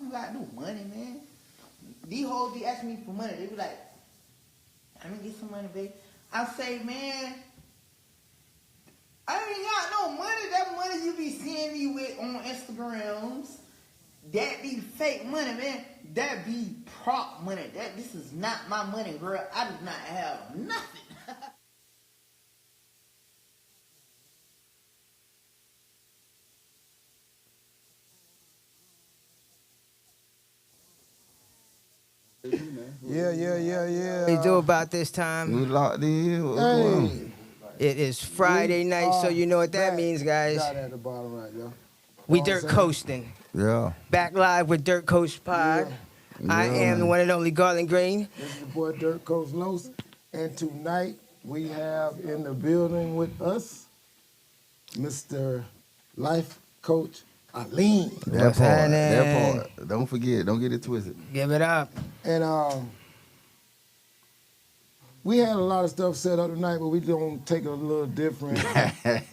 I got no money, man. These hoes be asking me for money. They be like, let me get some money, babe. I say, man, I ain't got no money. That money you be seeing me with on Instagrams, that be fake money, man. That be prop money. This is not my money, girl. I do not have nothing. Yeah. We do about this time. We locked in. What's going on? It is Friday night, so you know what that means, guys. Got at the bottom right, yo. We dirt coasting. Yeah. Back live with Dirt Coast Pod. I am the one and only GarlandGreen. This is your boy Dirt Coast Los, and tonight we have in the building with us Mr. Life Coach Aleem. That part. Don't forget. Don't get it twisted. Give it up. And we had a lot of stuff set up tonight, but we gonna take a little different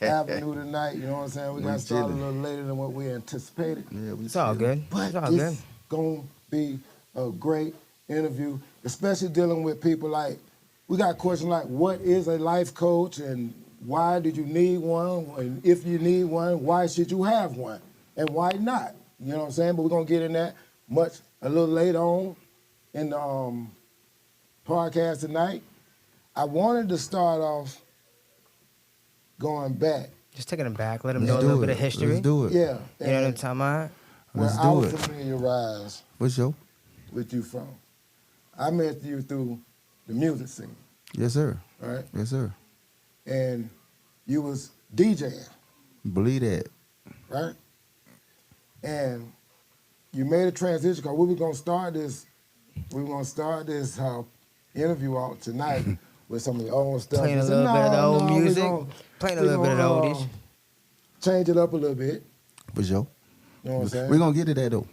avenue tonight. You know what I'm saying? We got started a little later than what we anticipated. Yeah, it's all good. But it's all good. Gonna be a great interview, especially dealing with people like we got questions like, what is a life coach, and why did you need one? And if you need one, why should you have one? And why not? You know what I'm saying? But we're going to get in that a little later on in the podcast tonight. I wanted to start off going back. Just taking them back, let them know a little bit of history. Let's do it. Yeah. You know what I'm talking about? Where Let's I do was it. familiarized For sure. with you from. I met you through the music scene, Yes, sir. right? Yes, sir. And you was DJing, Believe that. right? And you made a transition because we were gonna start this interview out tonight with some of the old stuff. Playing a I said, little bit of the old we music, gonna- playing a we little bit of the gonna, oldies. Change it up a little bit. For sure. You know what I'm saying? We're going to get to that, though.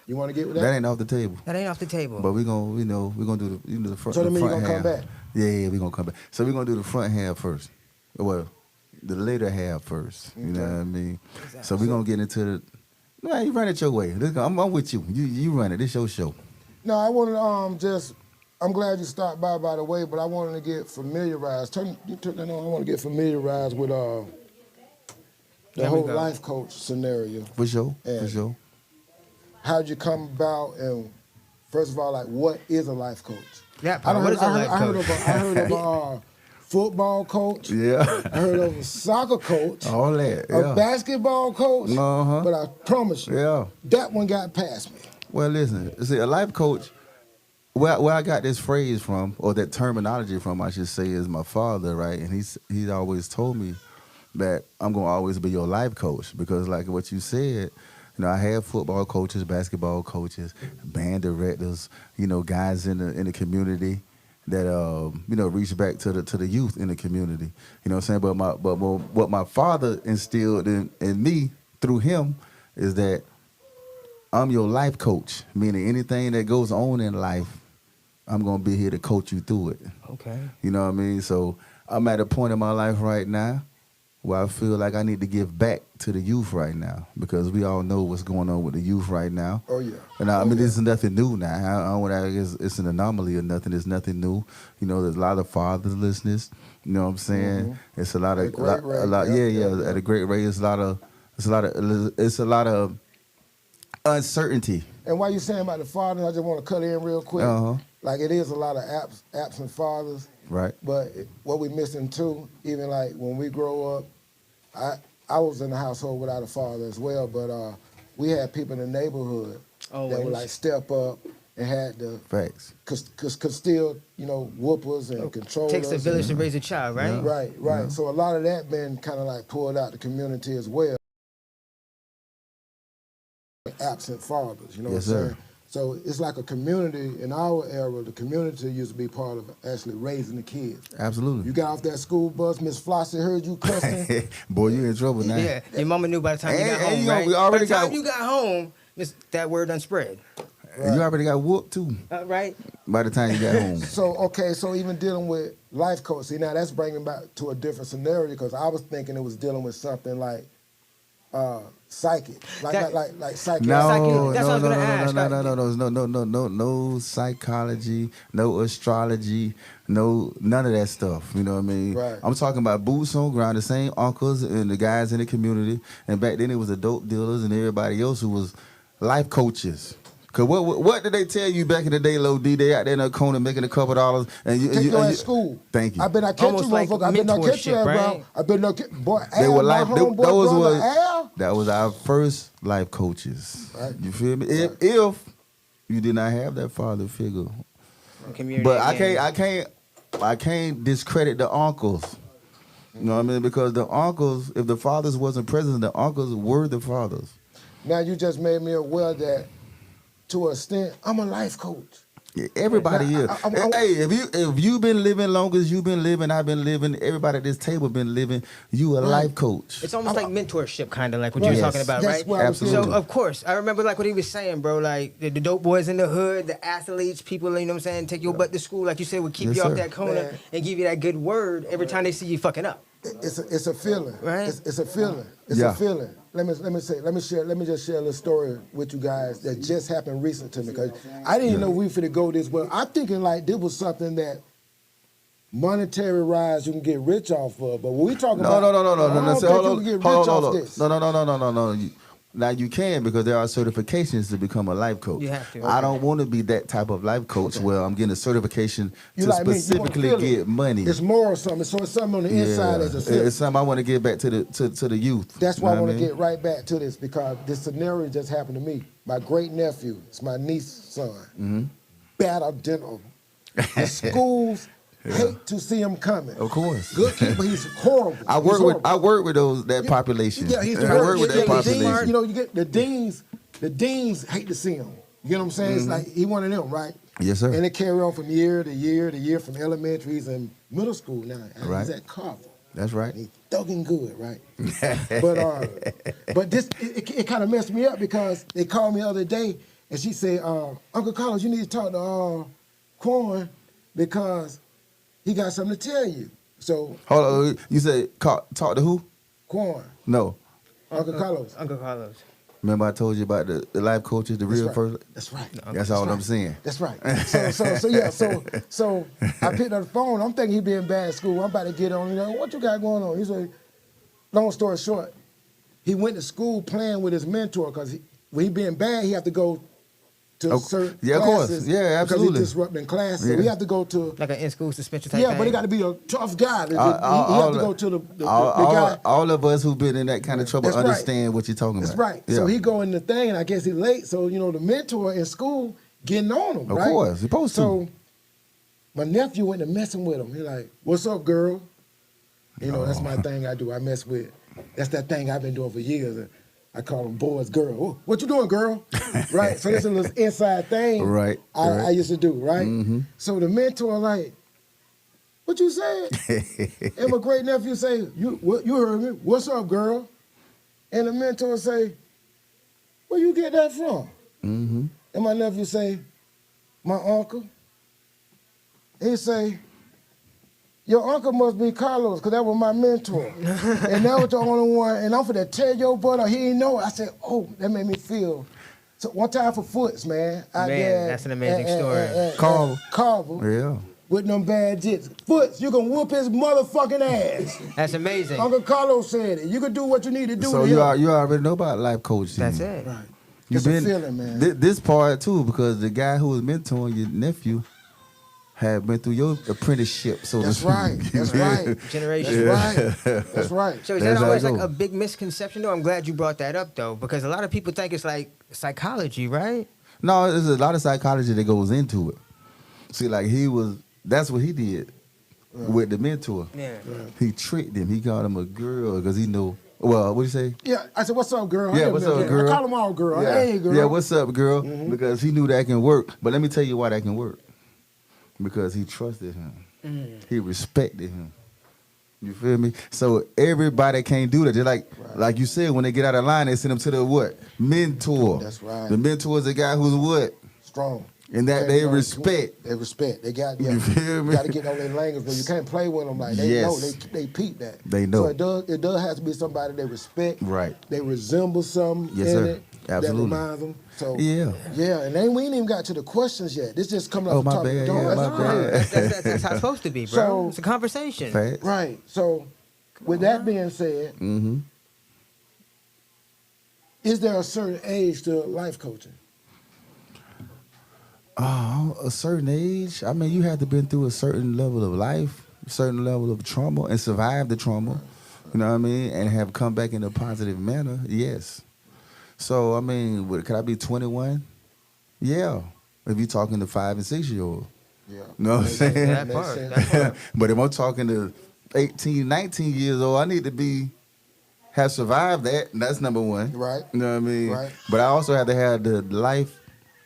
You want to get with that? That ain't off the table. That ain't off the table. But we're going to do the front So that the mean you front gonna half. come back? Yeah, we're going to come back. So we're going to do the front half first. Well, the later half first. You know what I mean? Exactly. So we're going to get into the... No, you run it your way. I'm with you. You run it. This your show. No, I wanted I'm glad you stopped by the way, but I wanted to get familiarized. You took that on. I want to get familiarized with the There we whole go. life coach scenario. For sure. For And- sure. How'd you come about, and first of all, like, what is a life coach? That part, what is a life I coach? heard of a football coach. Yeah. I heard of a soccer coach. All that. A Yeah. basketball coach. Uh-huh. But I promise you, Yeah. that one got past me. Well, listen. See, a life coach, where I got this phrase from, or that terminology from, I should say, is my father, right? And he's always told me that I'm going to always be your life coach because, like what you said, I had football coaches, basketball coaches, band directors, guys in the community that reach back to the youth in the community. You know what I'm saying? But what my father instilled in me through him is that I'm your life coach, meaning anything that goes on in life, I'm gonna be here to coach you through it. Okay. You know what I mean? So I'm at a point in my life right now where I feel like I need to give back to the youth right now because we all know what's going on with the youth right now. Oh, yeah. And this is nothing new now. It's an anomaly or nothing. It's nothing new. There's a lot of fathers listening. You know what I'm saying? Mm-hmm. It's a lot of At a great rate. yeah. At a great rate, it's a lot of uncertainty. And while you're saying about the father, I just want to cut in real quick. Uh-huh. Like, it is a lot of absent fathers. Right. But what we missing too, even like when we grow up, I was in a household without a father as well, but we had people in the neighborhood that would Always. like step up and had the Facts. could still whoop us and control Takes a us. village to raise a child, right? Right. Yeah. So a lot of that been kind of like pulled out the community as well. Absent fathers, you know Yes, what I'm sir. saying? So it's like a community. In our era, the community used to be part of actually raising the kids. Absolutely. You got off that school bus, Miss Flossie heard you cussing. Boy, you in trouble now. Yeah, your mama knew by the time you got home, right? we already by the time got- you got home, that word done spread, And you already got whooped too right? by the time you got home. So even dealing with life coach, see now that's bringing back to a different scenario because I was thinking it was dealing with something like psychic, like psychic. No, That's what I was gonna ask. no psychology, no astrology, none of that stuff. You know what I mean? Right. I'm talking about boots on ground, the same uncles and the guys in the community. And back then it was the dope dealers and everybody else who was life coaches. Cause what did they tell you back in the day, Lil D? They out there in the corner making a couple dollars, and Take you at school. Thank you. I bet I catch Almost you, like motherfucker. I bet not catch you, mentorship, bro. right? I bet not catch. Boy, They Al, were my life. homeboy Those brother, was Al. that was our first life coaches. Right. You feel me? Right. If you did not have that father figure, Community but again. I can't discredit the uncles. You know what I mean? Because the uncles, if the fathers wasn't present, the uncles were the fathers. Now you just made me aware that, to an extent, I'm a life coach. Yeah, everybody Now, is. I- Hey, if you been living long as you been living, I've been living. Everybody at this table been living. You a life coach. It's almost like mentorship, kind of like what Right. you were Yes. talking about, That's right? what I was Absolutely. So of course, I remember like what he was saying, bro. Like the dope boys in the hood, the athletes, people, you know what I'm saying, take your butt to school, like you said, would keep Yes, you off sir. that corner Man. and give you that good word every time they see you fucking up. It's a feeling, Right. It's a feeling. It's Yeah. a feeling. Let me just share a little story with you guys that just happened recent to me because I didn't even know we finna go this well. I'm thinking like this was something that monetary rise you can get rich off of. But when we talking No. about, I don't think you can get rich off this. No. Now you can, because there are certifications to become a life coach. You have to. I don't want to be that type of life coach where I'm getting a certification You to like me, you wanna specifically feel it. get money. It's more something. So it's something on the inside as a citizen. It's something I want to give back to the youth. That's why You I know want what to get right back to this, because this scenario just happened to me. My great nephew, it's my niece's son, Mm-hmm. battle dental. The schools hate to see him coming. Of course. Good kid, but he's horrible. I work with that population. Yeah, he's the I work worst. with that The population. deans, you know, you get the deans hate to see him. You know what I'm saying? It's like he one of them, right? Yes, sir. And it carry on from year to year to year, from elementary. He's in middle school now. And Right. he's at Carver. That's right. And he's thugging good, right? but this it kind of messed me up, because they called me the other day and she said, Uncle Carlos, you need to talk to Quan, because he got something to tell you. So Hold on. You said talk to who? Quan, No. Uncle Carlos. Uncle Carlos. Remember I told you about the life coaches, the real right. first. That's right. That's all I'm saying. That's right. So I picked up the phone. I'm thinking he being bad at school. I'm about to get on. You know, what you got going on? He said, long story short, he went to school playing with his mentor, because when he being bad, he have to go to certain of course. classes. Yeah, absolutely. Because he disrupting classes. So Yeah. we have to go to. Like an in-school suspension type Yeah, thing. but he got to be a tough guy. He have to go to the guy. All of us who've been in that kind of trouble That's right. understand what you're talking That's about. right. Yeah. So he go in the thing, and I guess he late. So, you know, the mentor in school getting on him, Of right? course, supposed to. So my nephew went to messing with him. He like, what's up, girl? You know, that's my thing I do. I mess with. That's that thing I've been doing for years. I call them boys, girl. Oh, what you doing, girl? Right? So this is a little inside thing Right. I used to do, right? Mm-hmm. So the mentor like, what you said? And my great nephew say, you heard me. What's up, girl? And the mentor say, where you get that from? Mm-hmm. And my nephew say, my uncle. He say, your uncle must be Carlos, because that was my mentor. And that was the only one. And I'm finna tell your brother, he ain't know it. I said, oh, that made me feel. So one time for Foots, man. That's an amazing story. Carver. Yeah. With them bad jits. Foots, you can whoop his motherfucking ass. That's amazing. Uncle Carlos said it. You can do what you need to do. So to you him. already know about life coaching. That's it. Right. You've It's a feeling, man. This part too, because the guy who was mentoring your nephew had been through your apprenticeship. So That's to right. speak. That's right. Generation. That's right. That's right. So is That's that how always it like go. a big misconception though? I'm glad you brought that up though, because a lot of people think it's like psychology, right? No, there's a lot of psychology that goes into it. See, like that's what he did with the mentor. Yeah. He tricked him. He called him a girl because he knew. Well, what do you say? Yeah, I said, what's up, girl? Yeah, what's up, girl? I call them all girl. Yeah. Hey, girl. Yeah, what's up, girl? Because he knew that can work. But let me tell you why that can work. Because he trusted him. He respected him. You feel me? So everybody can't do that. They're like you said, when they get out of line, they send them to the what? Mentor. That's right. The mentor is the guy who's what? Strong. And that they respect. They respect. They got You feel me? got to get on their language, but you can't play with them like they Yes. know. They peep that. They know. So it does have to be somebody they respect. Right. They resemble something Yes, in sir. it Absolutely. that reminds them. So Yeah. and we ain't even got to the questions yet. This just coming Oh, off the my top of the bad. dome. Yeah, That's my great. bad. That's how it's supposed to be, bro. So- It's a conversation. Facts. Right. So with that being said, Mm-hmm. is there a certain age to life coaching? A certain age. I mean, you have to been through a certain level of life, a certain level of trauma, and survive the trauma. You know what I mean? And have come back in a positive manner. Yes. So I mean, could I be 21? Yeah. If you're talking to 5 and 6 year old. Yeah. You know what I'm saying? That Makes part. sense. That part. But if I'm talking to 18, 19 years old, I need to have survived that. And that's number one. Right. You know what I mean? Right. But I also have to have the life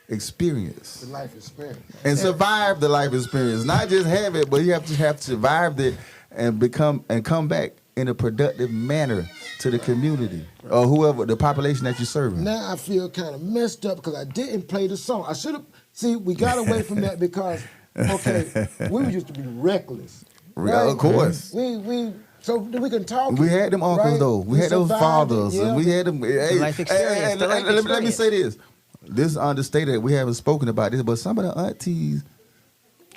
experience. The life experience. And survive the life experience. Not just have it, but you have to have survived it and come back in a productive manner to the community or whoever, the population that you're serving. Now I feel kind of messed up because I didn't play the song. I should have. See, we got away from that because, okay, we used to be reckless. Right? Of course. So we can talk. We had them uncles right? though. We had those survived fathers. it, yeah. And we had them. Hey, life experience, the life let me experience. say this. This is understated. We haven't spoken about this, but some of the aunties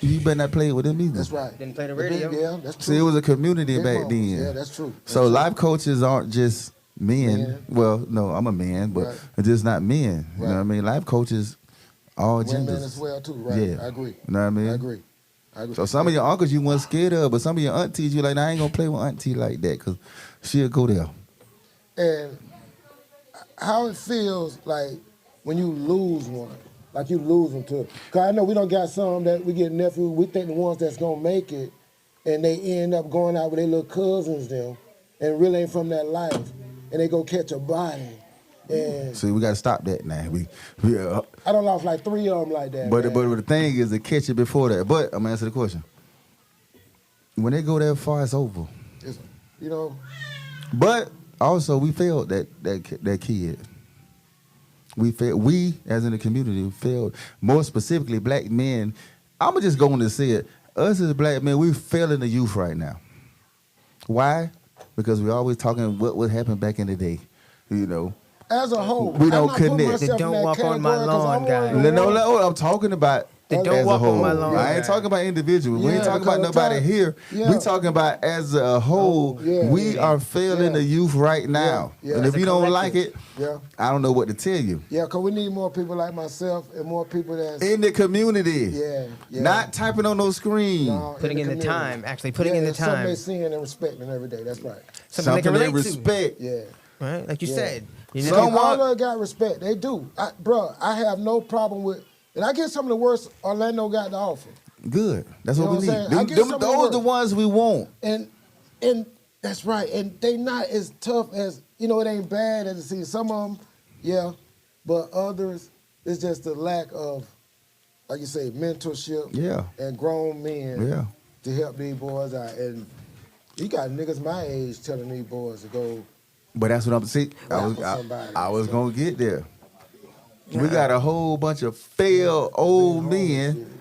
you better not play with them either. That's right. Didn't play the radio. Yeah, that's true. See, it was a community Big back mamas. then. Yeah, that's true. So life coaches aren't just men. Well, no, I'm a man, but it's just not men. You know what I mean? Life coaches, all Women genders. as well too, right? Yeah. I agree. You know what I mean? I agree. So some of your uncles you weren't scared of, but some of your aunties you like, nah, I ain't gonna play with auntie like that because she'll go there. And how it feels like when you lose one, like you lose them too. Cause I know we don't got some that we get nephews, we think the ones that's gonna make it, and they end up going out with their little cousins them, and really ain't from that life, and they go catch a body. And See, we gotta stop that now. I done lost like 3 of them like that. But man. the thing is to catch it before that. But I'm gonna answer the question. When they go that far, it's over. It's, you know. But also we failed that kid. We failed. We as in the community failed. More specifically, black men. I'ma just go on to say it. Us as black men, we failing the youth right now. Why? Because we always talking what would happen back in the day. You know. As a whole, we don't connect. They don't walk on my lawn, guys. No, I'm talking about They don't as walk a whole. on my lawn. I ain't talking about individuals. We Yeah, ain't talking about because nobody I'm here. yeah. We talking about as a whole. We are failing the youth right now. Yeah. And As if you don't like it, I don't know what to tell you. Yeah, because we need more people like myself and more people that's In the community. Yeah. Not typing on no screen. No, Putting in the community. time, actually putting in the Something time. they seeing and respecting every day. That's right. Something they can they relate to. respect. Yeah. Right? Like you Yeah. said. You So- know, All of them got respect. They do. Bro, I have no problem with, and I get some of the worst Orlando got to offer. Good. That's You what know we what I'm need. saying? I get some of the Those work. the ones we want. And that's right. And they not as tough as, it ain't bad as it seems. Some of them, yeah, but others, it's just the lack of, like you say, mentorship and grown men to help these boys out. And you got niggas my age telling these boys to go. But that's what I'm saying. I was gonna get there. We got a whole bunch of failed old men.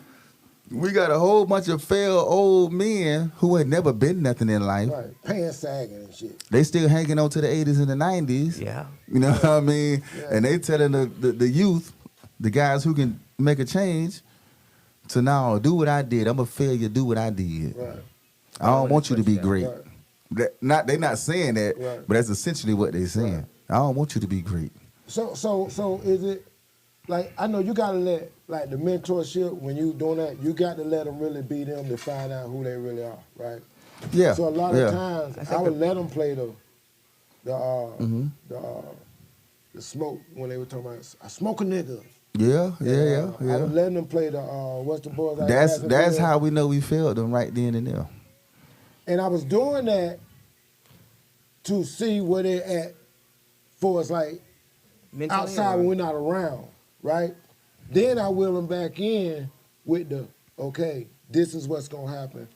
We got a whole bunch of failed old men who had never been nothing in life. Right, pants sagging and shit. They still hanging on to the 80s and the 90s. Yeah. You know what I mean? Yeah. And they telling the youth, the guys who can make a change, to now do what I did. I'm a failure, do what I did. Right. I don't want you to be great. Right. They're not saying that, but that's essentially what they're saying. Right. I don't want you to be great. So is it like, I know you gotta let, like, the mentorship, when you doing that, you got to let them really be them to find out who they really are, right? Yeah. So a lot of times I would let them play the smoke when they were talking about I smoke a nigga. Yeah. I would let them play the what's the boys. That's how we know we failed them right then and there. And I was doing that to see where they're at for us, like mentally outside when we're not around, right? Then I wheel them back in with the, okay, this is what's gonna happen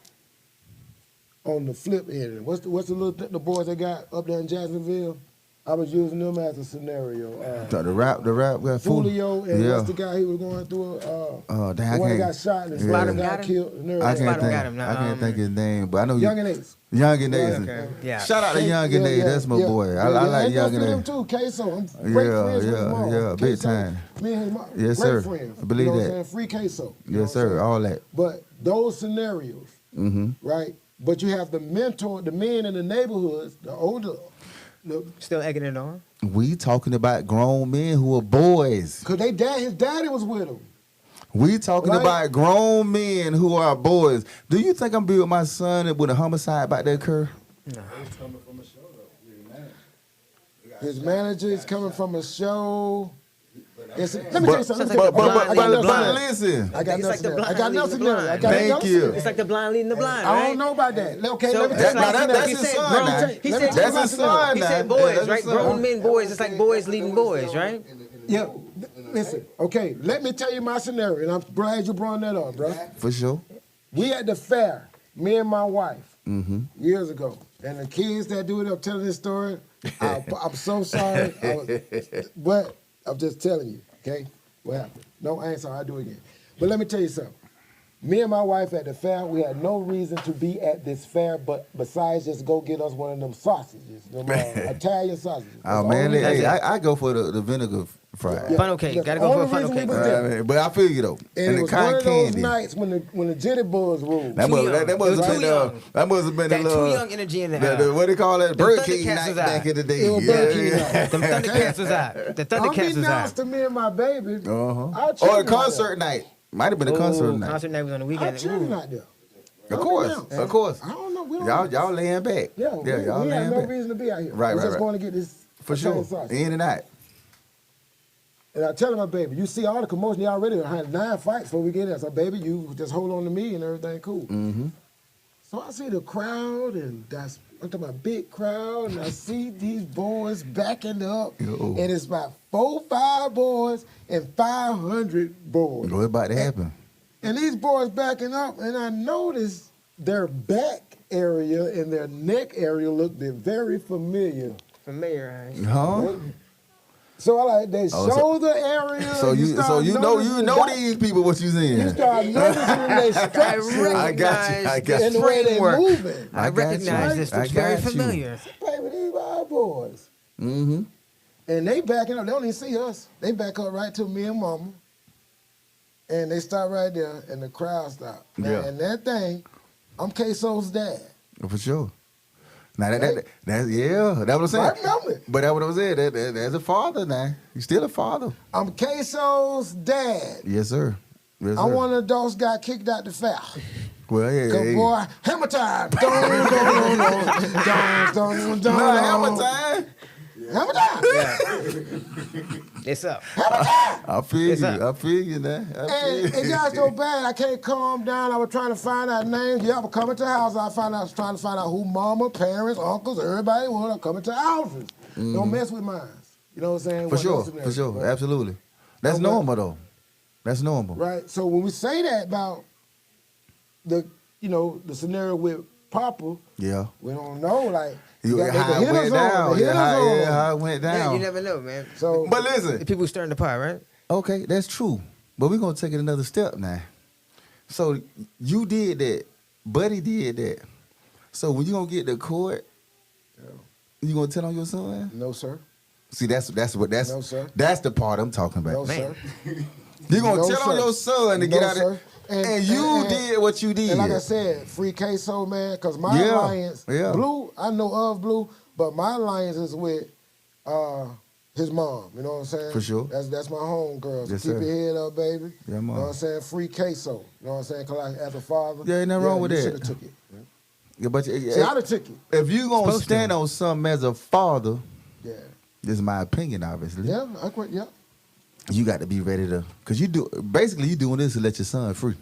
on the flip end. What's the boys that got up there in Jacksonville? I was using them as a scenario. The rap got Fulio and what's the guy he was going through? The one that got shot and got killed. I can't think his name, but I know Young and Ace. Young and Ace. Okay. Yeah. Shout out to Young and Ace. That's my boy. I like Young and Ace. them too, Queso. I'm great friends with his mom. Yeah, big time. Me and his mom, yes, great sir. friends. I believe you know that. What I'm saying? Free Queso. Yes, sir. All that. But those scenarios, right? But you have to mentor the men in the neighborhoods, the older. Still egging it on? We talking about grown men who are boys. Cause his daddy was with him. We talking about grown men who are boys. Do you think I'm be with my son when a homicide about to occur? No. His manager is coming from a show. Let me tell you something. But listen. I got Nelson. Thank you. It's like the blind leading the blind, I right? don't know about that. Okay, So let me tell you. that's his son. He said boys, right? Grown men, boys. It's like boys leading boys, right? Yeah. Listen, okay, let me tell you my scenario, and I'm glad you brought that up, bro. For sure. We at the fair, me and my wife, years ago, and the kids that do it, I'm telling this story, I'm so sorry, but I'm just telling you, okay? What happened? No, I ain't sorry, I'll do it again. But let me tell you something. Me and my wife at the fair, we had no reason to be at this fair, but besides just go get us one of them sausages, them Italian sausages. Oh man, hey, I go for the vinegar Fried. Funnel cake. Gotta go for a funnel cake. But I feel you though. And it was one of those candy. nights when the Jitty Boys ruled. That must have been That the little too young energy in the house. what do they call that? Bird King Thundercats night was back out. in the day. It was Bird King night. Them Thundercats was out. The Thundercats was Unbeknownst out. to me and my baby. Or a concert night. Might have been a concert night. Concert night was on the Our weekend. children out there. Of course. I don't know. We don't Y'all laying back. Yeah, y'all we have laying no back. reason to be out here. Right, We're just right. going to get this For sure. Italian sausage. In and out. And I tell my baby, you see all the commotion, you already had 9 fights before we get there. So, baby, you just hold on to me and everything cool. Mm-hmm. So I see the crowd, and I'm talking about big crowd, and I see these boys backing up, Yo. and it's about 4-5 boys and 500 boys. What's about to happen? And these boys backing up, and I noticed their back area and their neck area looked very familiar. Familiar, Huh? So I like their shoulder area. So you know these people what you You seeing. start noticing their structure I got you. and the way they framework. moving. I recognize this. Looks very familiar. Baby, these white boys. Mm-hmm. And they backing up. They don't even see us. They back up right to me and mama. And they stop right there, and the crowd stop. Yeah. And that thing, I'm Queso's dad. For sure. Now that's what I'm saying. Right number. But that's what I'm saying. That's a father now. You still a father. I'm Queso's dad. Yes, sir. Yes, I'm sir. one of the dogs got kicked out the foul. Well, yeah. Cause boy, hammer time. Don't. Hammer time. Hammer time. It's up. I feel It's you. up. I feel you now. And it got so bad, I can't calm down. I was trying to find out names. Yeah, I was coming to the house. I was trying to find out who mama, parents, uncles, everybody was. I'm coming to the houses. Don't mess with mine. You know what I'm saying? For sure. Right? Absolutely. That's Okay. normal though. That's normal. Right. So when we say that about the scenario with Papa, Yeah. we don't know like How it went down. How it went Yeah, down. you never know, man. So But listen. The people stirring the pot, right? Okay, that's true. But we're gonna take it another step now. So you did that. Buddy did that. So when you gonna get to court, you gonna tell on your son? no, sir. See, that's No, sir. that's the part I'm talking about. No, Man. sir. You gonna No, tell on sir. your son to No, get out sir. of and you did what you did. And like I said, free queso, man, because my Yeah, alliance, yeah. Blue, I know of Blue, but my alliance is with his mom. You know what I'm saying? For sure. That's my home girl. So Yes, keep sir. your head up, baby. Yeah, You Mom. know what I'm saying? Free queso. You know what I'm saying? Because as a father, Yeah, ain't nothing wrong with you that. should have took it. Yeah, but See, I'd have took it. if you gonna Supposed stand to. on something as a father, Yeah. this is my opinion, obviously. Yeah, I quit. Yeah. You got to be ready to, cause you doing this to let your son free.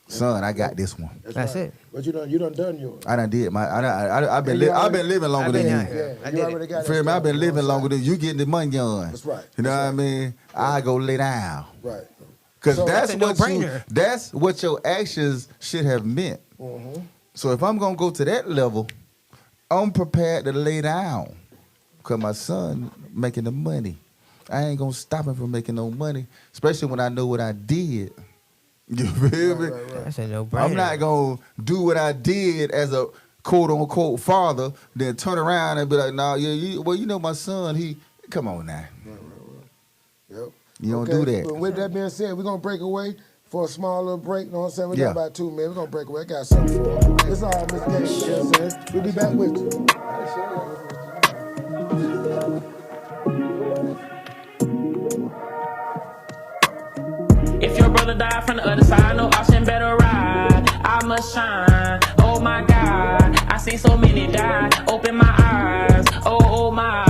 Son, I got this one. That's right. it. But you done yours. I done did my. I've been Yeah, you I've been living longer I've than been you. out here. Yeah, I you did already it. got Feel me? that I've been stuff, living you know what longer than you. Getting the money on. That's right. You know what I mean? I go lay down. I'm saying? Right. Cause So- that's That's a what no-brainer. that's what your actions should have meant. Mm-hmm. So if I'm gonna go to that level, I'm prepared to lay down. Cause my son making the money. I ain't gonna stop him from making no money, especially when I know what I did. You feel me? Right. That's a no-brainer. I'm not gonna do what I did as a quote unquote father, then turn around and be like, "Nah, you know my son. He come on now. Yep. You don't do that." But with that being said, we're gonna break away for a small little break. You know what I'm saying? We Yeah. got about 2 minutes. We're gonna break away. I got something for you. It's all Mr. Gates. You know what I'm saying? We'll be back with you. If your brother died from the other side, no option, better ride. I must shine. Oh my God, I seen so many die. Open my eyes. Oh my,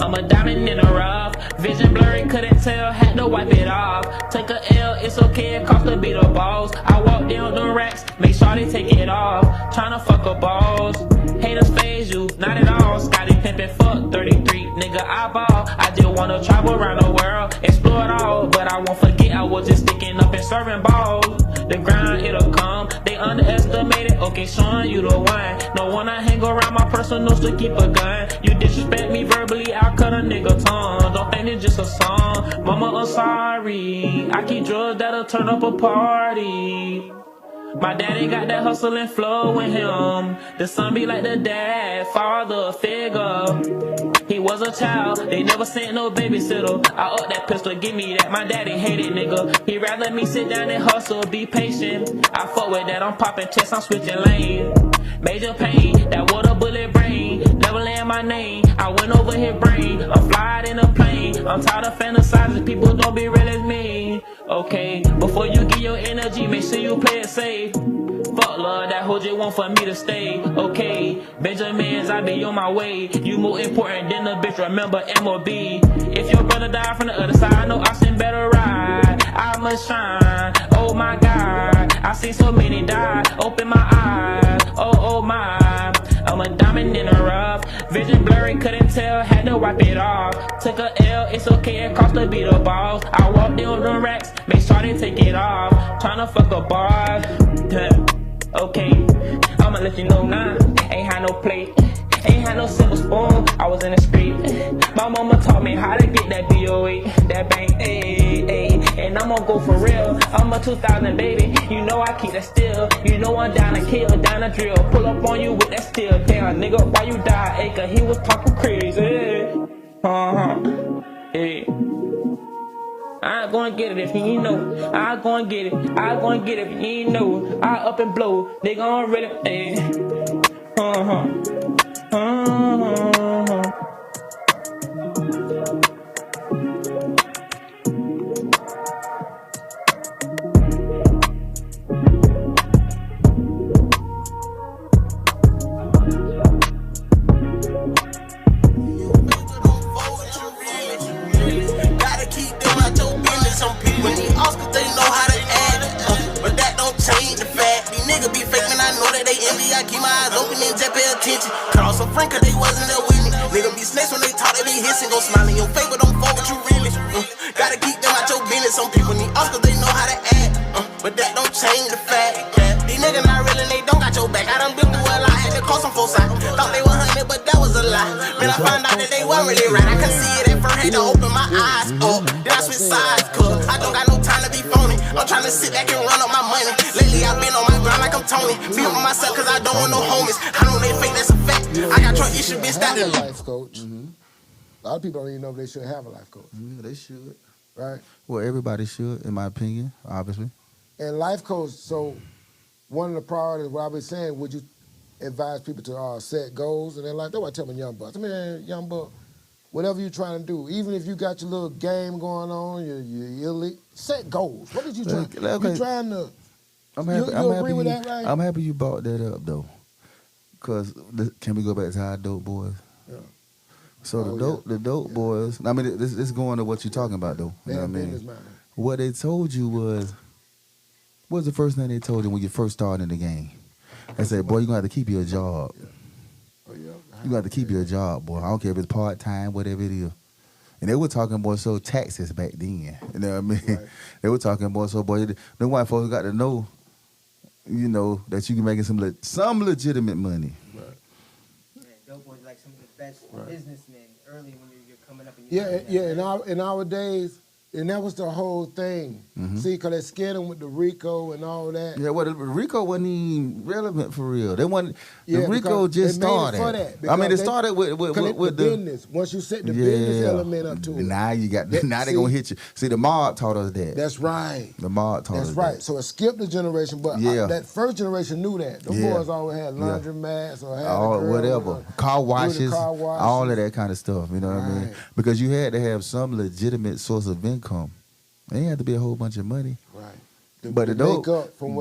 I'm a diamond in the rough. Vision blurry, couldn't tell, had to wipe it off. Take a L, it's okay, it cost to be the boss. I walk down the racks, make sure they take it off. Tryna fuck a balls. Haters phase you, not at all. Scotty pimpin' fuck 33, nigga I ball. I just wanna travel around the world, explore it all. But I won't forget I was just sticking up and serving balls. The grind, it'll come, they underestimated. Okay, showing you the one. No one I hang around my personals to keep a gun. You disrespect me verbally, I'll cut a nigga tongue. Don't think it's just a song. Mama, I'm sorry. I keep drugs that'll turn up a party. My daddy got that hustle and flow in him. The son be like the dad, father figure. He was a child, they never sent no babysitter. I up that pistol, give me that. My daddy hated nigga. He rather me sit down and hustle, be patient. I fuck with that, I'm popping chest, I'm switching lanes. Major pain, that water bullet brain. Never land my name, I went over his brain. I'm flying in a plane, I'm tired of fantasizing. People don't be real as me. Okay, before you give your energy, make sure you play it safe. Fuck love, that hoe just want for me to stay. Okay, Benjamins, I be on my way. You more important than a bitch, remember MOB. If your brother died from the other side, no option better ride. I must shine, oh my God. I seen so many die, open my eyes, oh my. I'm a diamond in the rough, vision blurry, couldn't tell, had to wipe it off. Took a L, it's okay, it cost to be the boss. I walked in on the racks, make sure they take it off. Tryna fuck a bar. Okay, I'ma let you know now. Ain't had no plate, ain't had no silver spoon. I was in the street. My mama taught me how to get that BOA, that bank, ayy, ayy. And I'm gonna go for real. I'm a 2000 baby. You know I keep that still. You know I'm down to kill, down to drill. Pull up on you with that steel. Damn, nigga, why you die? Acre, he was talking crazy. Hey. I ain't gonna get it if you ain't know. I gonna get it. I gonna get it if you ain't know. I up and blow. They gon' really. Ayy. Some people need Oscars, they know how to act. But that don't change the fact. These niggas be fake, man, I know that they envy. I keep my eyes open and just pay attention. Cut off some friend, cause they wasn't there with me. Nigga be snakes when they talk, they be hissing. Go smile in your face, but don't fuck with you really. Gotta keep them out your business. Some people need Oscars, they know how to act. But that don't change the fact. These niggas not real and they don't got your back. I done been through a lot, had to call some folks out. Thought they were 100, but that was a lie. Man, I found out that they weren't really right. I can see it at first, had to open my eyes up. Then I switch sides, cause I don't got no time to be phony. I'm trying to sit back and run up my money. Lately I've been on my grind like I'm Tony. Be on myself cause I don't want no homies. I know they fake, that's a fact. I got your issue, bitch, that. A life coach. A lot of people don't even know if they should have a life coach. They should. Right? Well, everybody should, in my opinion, obviously. And life coach, so one of the priorities, what I've been saying, would you advise people to set goals? And then like, that's what I tell my young bucks. I mean, young buck, whatever you're trying to do, even if you got your little game going on, you're elite, set goals. What did you trying? Okay. You trying to? I'm happy. You agree with that, right? I'm happy you brought that up though, because can we go back to our dope boys? Yeah. So the dope boys. I mean, this is going to what you're talking about though. You know what I mean? What they told you was, what was the first thing they told you when you first started in the game? They said, boy, you're gonna have to keep your job. Oh yeah. You got to keep your job, boy. I don't care if it's part-time, whatever it is. And they were talking more so taxes back then. You know what I mean? Right. They were talking more so, boy, the white folks got to know, you know, that you can make some legitimate money. Right. Yeah, dope boys like some of the best businessmen early when you're coming up. In our days, and that was the whole thing. See, because they scared them with the RICO and all that. Yeah, well, the RICO wasn't even relevant for real. They wasn't. The RICO just started. For that, I mean, it started with the business. Once you set the business element up to it. Now you got. Now they gonna hit you. See, the mob taught us that. That's right. The mob taught us that. That's right. So it skipped the generation, but that first generation knew that. The boys always had laundromats or had whatever, car washes, all of that kind of stuff. You know what I mean? Because you had to have some legitimate source of income. It ain't have to be a whole bunch of money. Right. But the dope,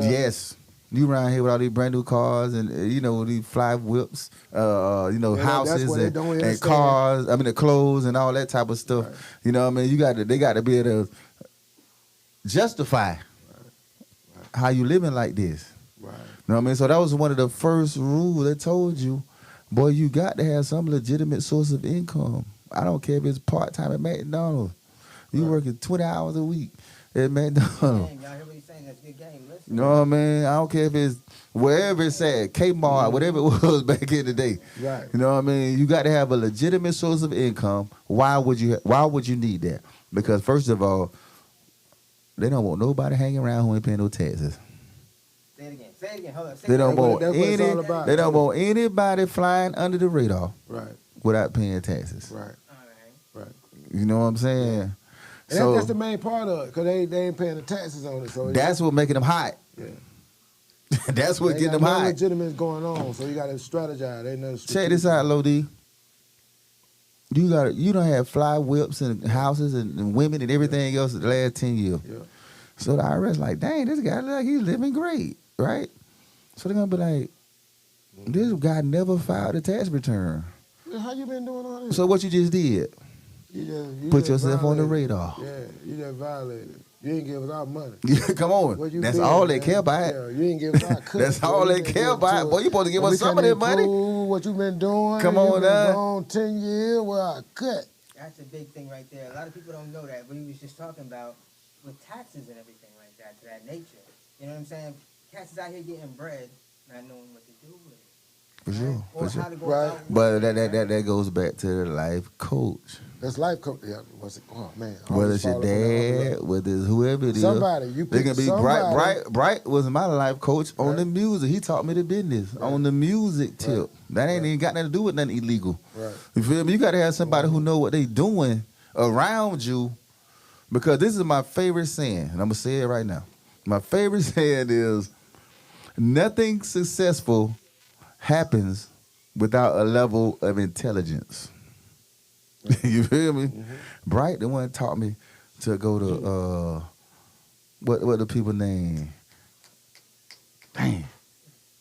yes. You around here with all these brand new cars and, you know, these fly whips, houses and cars, I mean, the clothes and all that type of stuff. Right. You know what I mean? They got to be able to justify how you living like this. Right. You know what I mean? So that was one of the first rules they told you, boy, you got to have some legitimate source of income. I don't care if it's part-time at McDonald's. You working 20 hours a week at McDonald's. Y'all hear what he's saying? That's a good game. Listen. You know what I mean? I don't care if it's wherever it's at, Kmart, whatever it was back in the day. Right. You know what I mean? You got to have a legitimate source of income. Why would you need that? Because first of all, they don't want nobody hanging around who ain't paying no taxes. Say it again. Say it again. Hold on. Say They it don't again. want That's what it's all any. about. They don't want anybody flying under the radar Right, without paying taxes. right, All right. right. You know what I'm saying? And So that's the main part of it, because they ain't paying the taxes on it. So that's what making them hot. Yeah. That's what they getting got them no hot. legitimate going on, so you got to strategize. Ain't nothing Check this out, Lodi. You don't have fly whips and houses and women and everything else the last 10 years. Yeah. So the IRS like, dang, this guy look like he's living great, right? So they're gonna be like, this guy never filed a tax return. How you been doing all this? So what you just did? You Put just yourself on the violated. radar. Yeah, you just violated. You didn't give us our money. Come on. Where you That's been, all they man? care about. Yeah, you didn't give us our cut. That's all they care about. Boy, you supposed to give us some of that money. What you been doing? Come on, you been now. gone 10 years. Well, I cut. That's a big thing right there. A lot of people don't know that, but he was just talking about with taxes and everything like that, to that nature. You know what I'm saying? Cats is out here getting bread, not knowing what to do with it. For sure. Or For how sure. to go Right. about with But it, that goes back to the life coach. That's life coach. Yeah, what's it? Oh man. I Whether always it's your follow from the dad, whether it's whoever it is. Somebody, you They pick can be somebody. Bright was my life coach on the music. He taught me the business on the music tip. That ain't even got nothing to do with nothing illegal. Right. You feel me? You got to have somebody who know what they doing around you, because this is my favorite saying, and I'm gonna say it right now. My favorite saying is, nothing successful happens without a level of intelligence. You feel me? Bright, the one taught me to go to what the people name? Dang,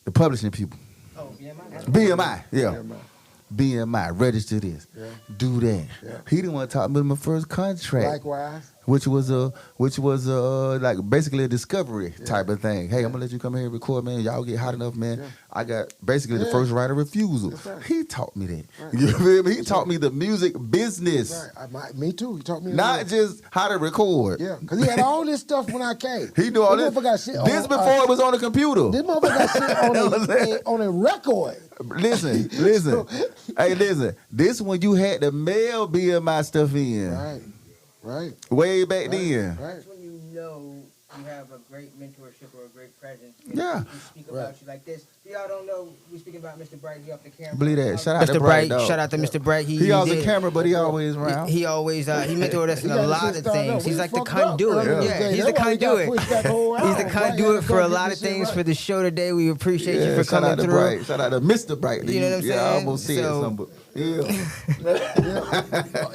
the publishing people. Oh, BMI. BMI, yeah. BMI. BMI, register this, Yeah. do that. Yeah. He the one taught me my first contract, Likewise. which was like basically a discovery type of thing. Hey, I'm gonna let you come here and record, man. Y'all get hot enough, man. Yeah. I got basically the Yeah. first right of refusal. That's right. He taught me that. Right. You feel me? He taught me the music business, Right. Me too. He taught me. not just how to record. Yeah, because he had all this stuff when I came. He knew all this. motherfucker got shit This on, before it was on the computer. This motherfucker got shit on a record. Listen. Hey, listen. This when you had to mail BMI stuff in. Right. Way back then. Right. That's when you know you have a great mentorship or a great presence. Yeah. People speak about you like this. If y'all don't know, we speaking about Mr. Bright. He off the camera. Believe that. Shout out to Mr. Bright. Bright. dog. Shout out to Mr. Bright. He off the did- camera, but he always around. He always he mentored us in He a got lot this of shit started things. up. He's We like the fucked up conduit. earlier Yeah, today. he's the That's why he got conduit. pushed back whole He's the hour. conduit for a Right, lot get of this shit things right. for the show today. We appreciate you for shout coming out to through. Bright. Shout out to Mr. Bright. You know what I'm Yeah, I saying? almost said So- something, but yeah.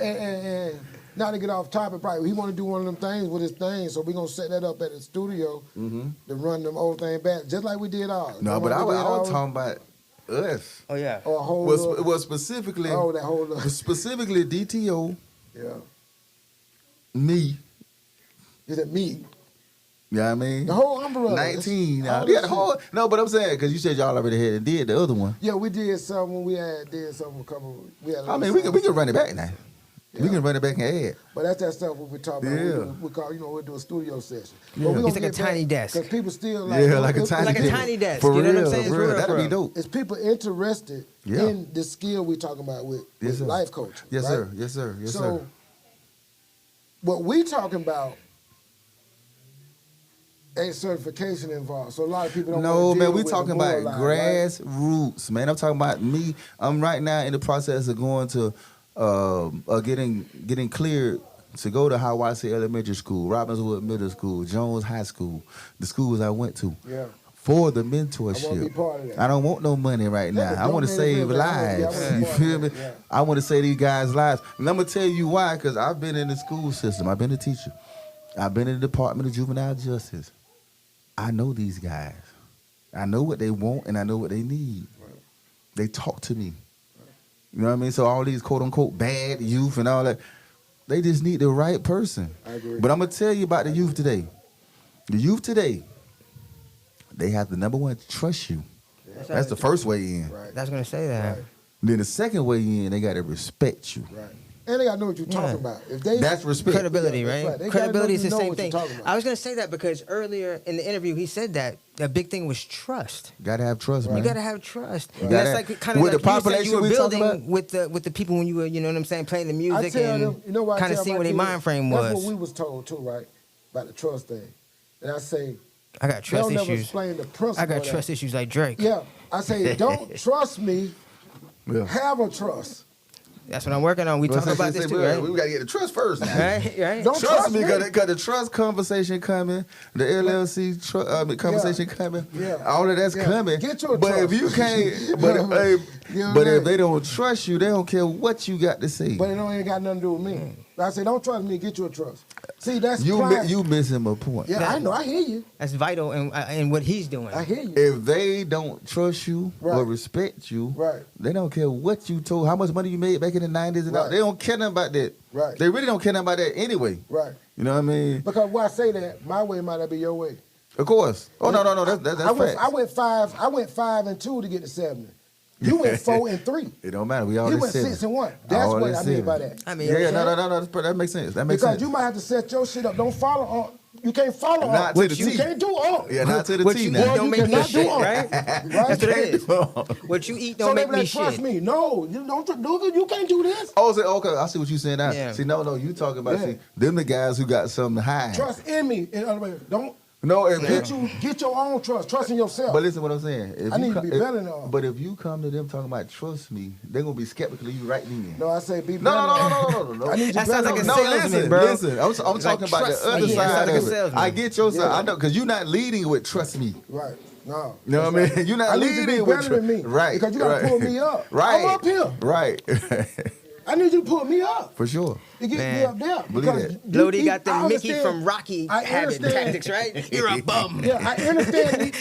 And not to get off topic, probably he want to do one of them things with his thing, so we're gonna set that up at the studio to run them old thing back, just like we did ours. No, but I was talking about us. Oh yeah. Or a whole Was specifically that whole specifically DTO, yeah. me. Is it me? You know what I mean? The whole umbrella. 19. All Yeah, this the whole, no, but I'm saying, because you said y'all already had and did the other one. Yeah, we did something. We did something a couple. We had. I mean, we can run it back now. We can run it back and add. But that's that stuff what we talking about. Yeah. We call, we'll do a studio session. Yeah. But we It's like a tiny desk. Because people still like. Yeah, like a it's- tiny like a desk. tiny desk, For you know what I'm real, saying? for It's real. real, That'd for be real. dope. It's people interested Yeah. in the skill we talking about with Yes, sir. life coaching. Yes, right? sir. Yes, sir. Yes, So, sir. what we talking about ain't certification involved. So a lot of people don't No, wanna man, deal we with talking the about borderline, right? grassroots, man. I'm talking about me. I'm right now in the process of going to getting cleared to go to Hiawassee Elementary School, Robbinswood Middle School, Jones High School, the schools I went to. Yeah. For the I wanna be mentorship. part of that. I don't want no money right now. Yeah, I want to don't save really, I lives. wanna be You part feel of me? that, yeah. I want to save these guys' lives. And I'm going to tell you why, because I've been in the school system. I've been a teacher. I've been in the Department of Juvenile Justice. I know these guys. I know what they want and I know what they need. Right. They talk to me. You know what I mean? So all these quote-unquote bad youth and all that, they just need the right person. I agree. But I'm going to tell you about the youth today. The youth today, they have to, number one, trust you. That's the first way in. Right. That's gonna say that. Right. Then the second way in, they got to respect you. Right. And they gotta know what you're talking about. If they That's respect. Credibility, Yeah, that's right? right. They gotta Credibility is the know same what you're thing. talking about. I was gonna say that because earlier in the interview he said that the big thing was trust. Got to have trust, man. You gotta have trust. Right. And that's Gotta- like kind of with like the you said population you were we talking building with the people when you were, you know what I'm saying, playing the I music tell and them, you know what I kind of tell seeing my what their kids? mind frame That's was. what we was told too, right? About the trust thing. And I say, I got trust They'll never issues. explain the principle. I got of that. trust issues like Drake. Yeah, I say don't trust me. Yeah. Have a trust. That's what I'm working on. We talk about this too, right? We gotta get the trust first. Right. Don't Trust me, because the trust conversation coming, the LLC conversation coming, all of that's coming. Get your but trust. if you can't, but if they don't trust you, they don't care what you got to say. But it ain't got nothing to do with me. I say, don't trust me, get your trust. See, that's you pride. you missing my point. Yeah, I know, I hear you. That's vital in what he's doing. I hear you. If they don't trust you or respect you, they don't care what you told, how much money you made back in the 90s and all. They don't care nothing about that. Right. They really don't care nothing about that anyway. Right. You know what I mean? Because why I say that, my way might not be your way. Of course. Oh no, that's facts. I went 5-2 to get to 70. You went 4-3. It don't matter. We all You went 6-1. That's what I mean by that. I mean, no. That makes sense. That makes sense. Because you might have to set your shit up. Don't follow on. You can't follow Not on. to the You T. can't do on. Yeah, not to the What T you now. eat don't make me shit, on. right? That's what it is. What you eat don't So make they me trust shit. me. No, you don't do it. You can't do this. Oh, okay. I see what you're saying now. Yeah. See, no, you talking about see them the guys who got something to hide. Trust in me. In other words, don't. No, Get your own trust. Trust in yourself. But listen, what I'm saying. If I you need to be better than all. But if you come to them talking about trust me, they're gonna be skeptical of you right then. No, I say be better. No. I need you That better. sounds like a No, salesman, bro. listen. I'm talking about the trust other me. side Sounds like a of it. salesman. I get your side. I know, because you're not leading with trust me. Right. No. You know what I mean? You're not I need you to leading be with better than me. Right. Because you gotta pull me up. Right. I'm up here. Right. I need you to pull me up. For sure. To get Man. me up there. Believe that. Lodi got the I Mickey understand- from Rocky I habit understand. tactics, right? You're a bum. Yeah, I understand.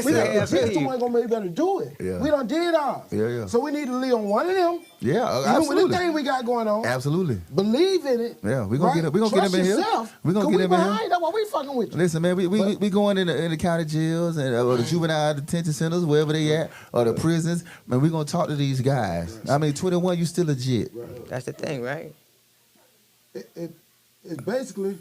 We Yeah, I got feel the you. one gonna be better do it. Yeah. We done did ours. Yeah. So we need to lead on one of them. Yeah, Even with absolutely. the thing we got going on. Absolutely. Believe in it. Yeah, we gonna right? get him. We gonna Trust get him in here. yourself, We gonna 'cause get him in behind, here. That's why we fucking with you. Listen, man, we going in the county jails and or the juvenile detention centers, wherever they at, or the prisons. Man, we gonna talk to these guys. I mean, 21, you still legit. That's the thing, right? It's basically,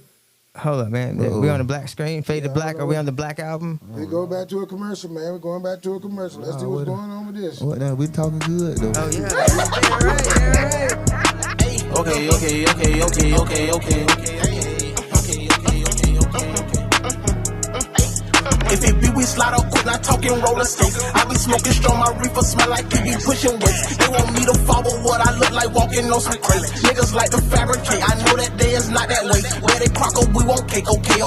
Hold up, man. We on the black screen, Fade to Black. Are we on the Black album? we go back to a commercial, man. We're going back to a commercial. Let's see what's going on with this. What now? We talking good though. Oh yeah. Right. If it be we slide up quick, not talking roller skates. I be smoking strong, my reefer smell like he be pushing weights. They want me to follow what I look like walking on some crates. Niggas like to fabricate, I know that day is not that way. Where they crock up, we want cake, okay.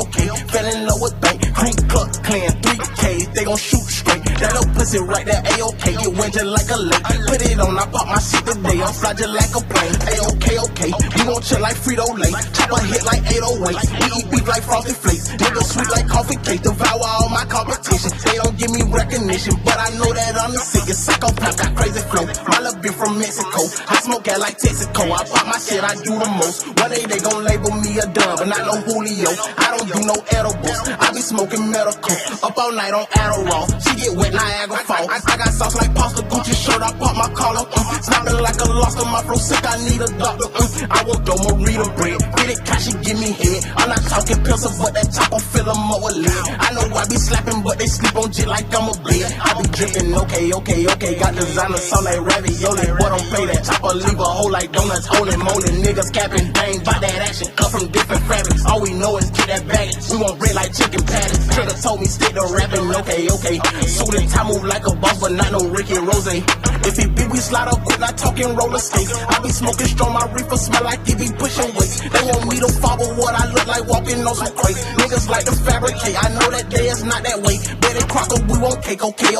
Fell in love with bank, green club, clean 3K. They gon' shoot straight. That little pussy right there, A-OK. It went just like a lake. Put it on, I pop my shit today. I'm fly just like a plane. A-OK. We gon' chill like Frito-Lay. Chop a hit like 808. We eat beef like Frosted Flakes. Niggas sweet like coffee cake. Devour all my competition. They don't give me recognition, but I know that I'm the sickest. Psychopath got crazy flow. My little bitch from Mexico. I smoke out like Texaco. I pop my shit, I do the most. One day they gon' label me a dub, but not no Julio. I don't do no edibles. I be smoking medical. Up all night on Adderall. She get wet, Niagara Fall. I got sauce like pasta, Gucci shirt. I pop my collar. Snapping like a lost on my throat sick. I need a doctor. I want no Marita bread. Get it, cash, she give me head. I'm not talking pencil, but that chopper fill 'em up with lead. I know I be slapping, but they sleep on shit like I'm a bed. I be dripping, okay. Got designer sauce like ravioli. Boy, don't play that chopper, leave a hole like donuts. Holy moly, niggas capping, dang, by that action. Cut from different fabrics. All we know is get that baggage. We want bread like chicken patties. Trigger told me stick to rapping, okay. Suit and tie move like a boss, but not no Ricky Rose. If it be, we slide up quick, not talking roller skates. I be smoking strong, my reefer smell like he be pushing weights. They want me to follow what I look like walking on some crates. Niggas like to fabricate, I know that day is not that way. Betty Crocker, we want cake, okay.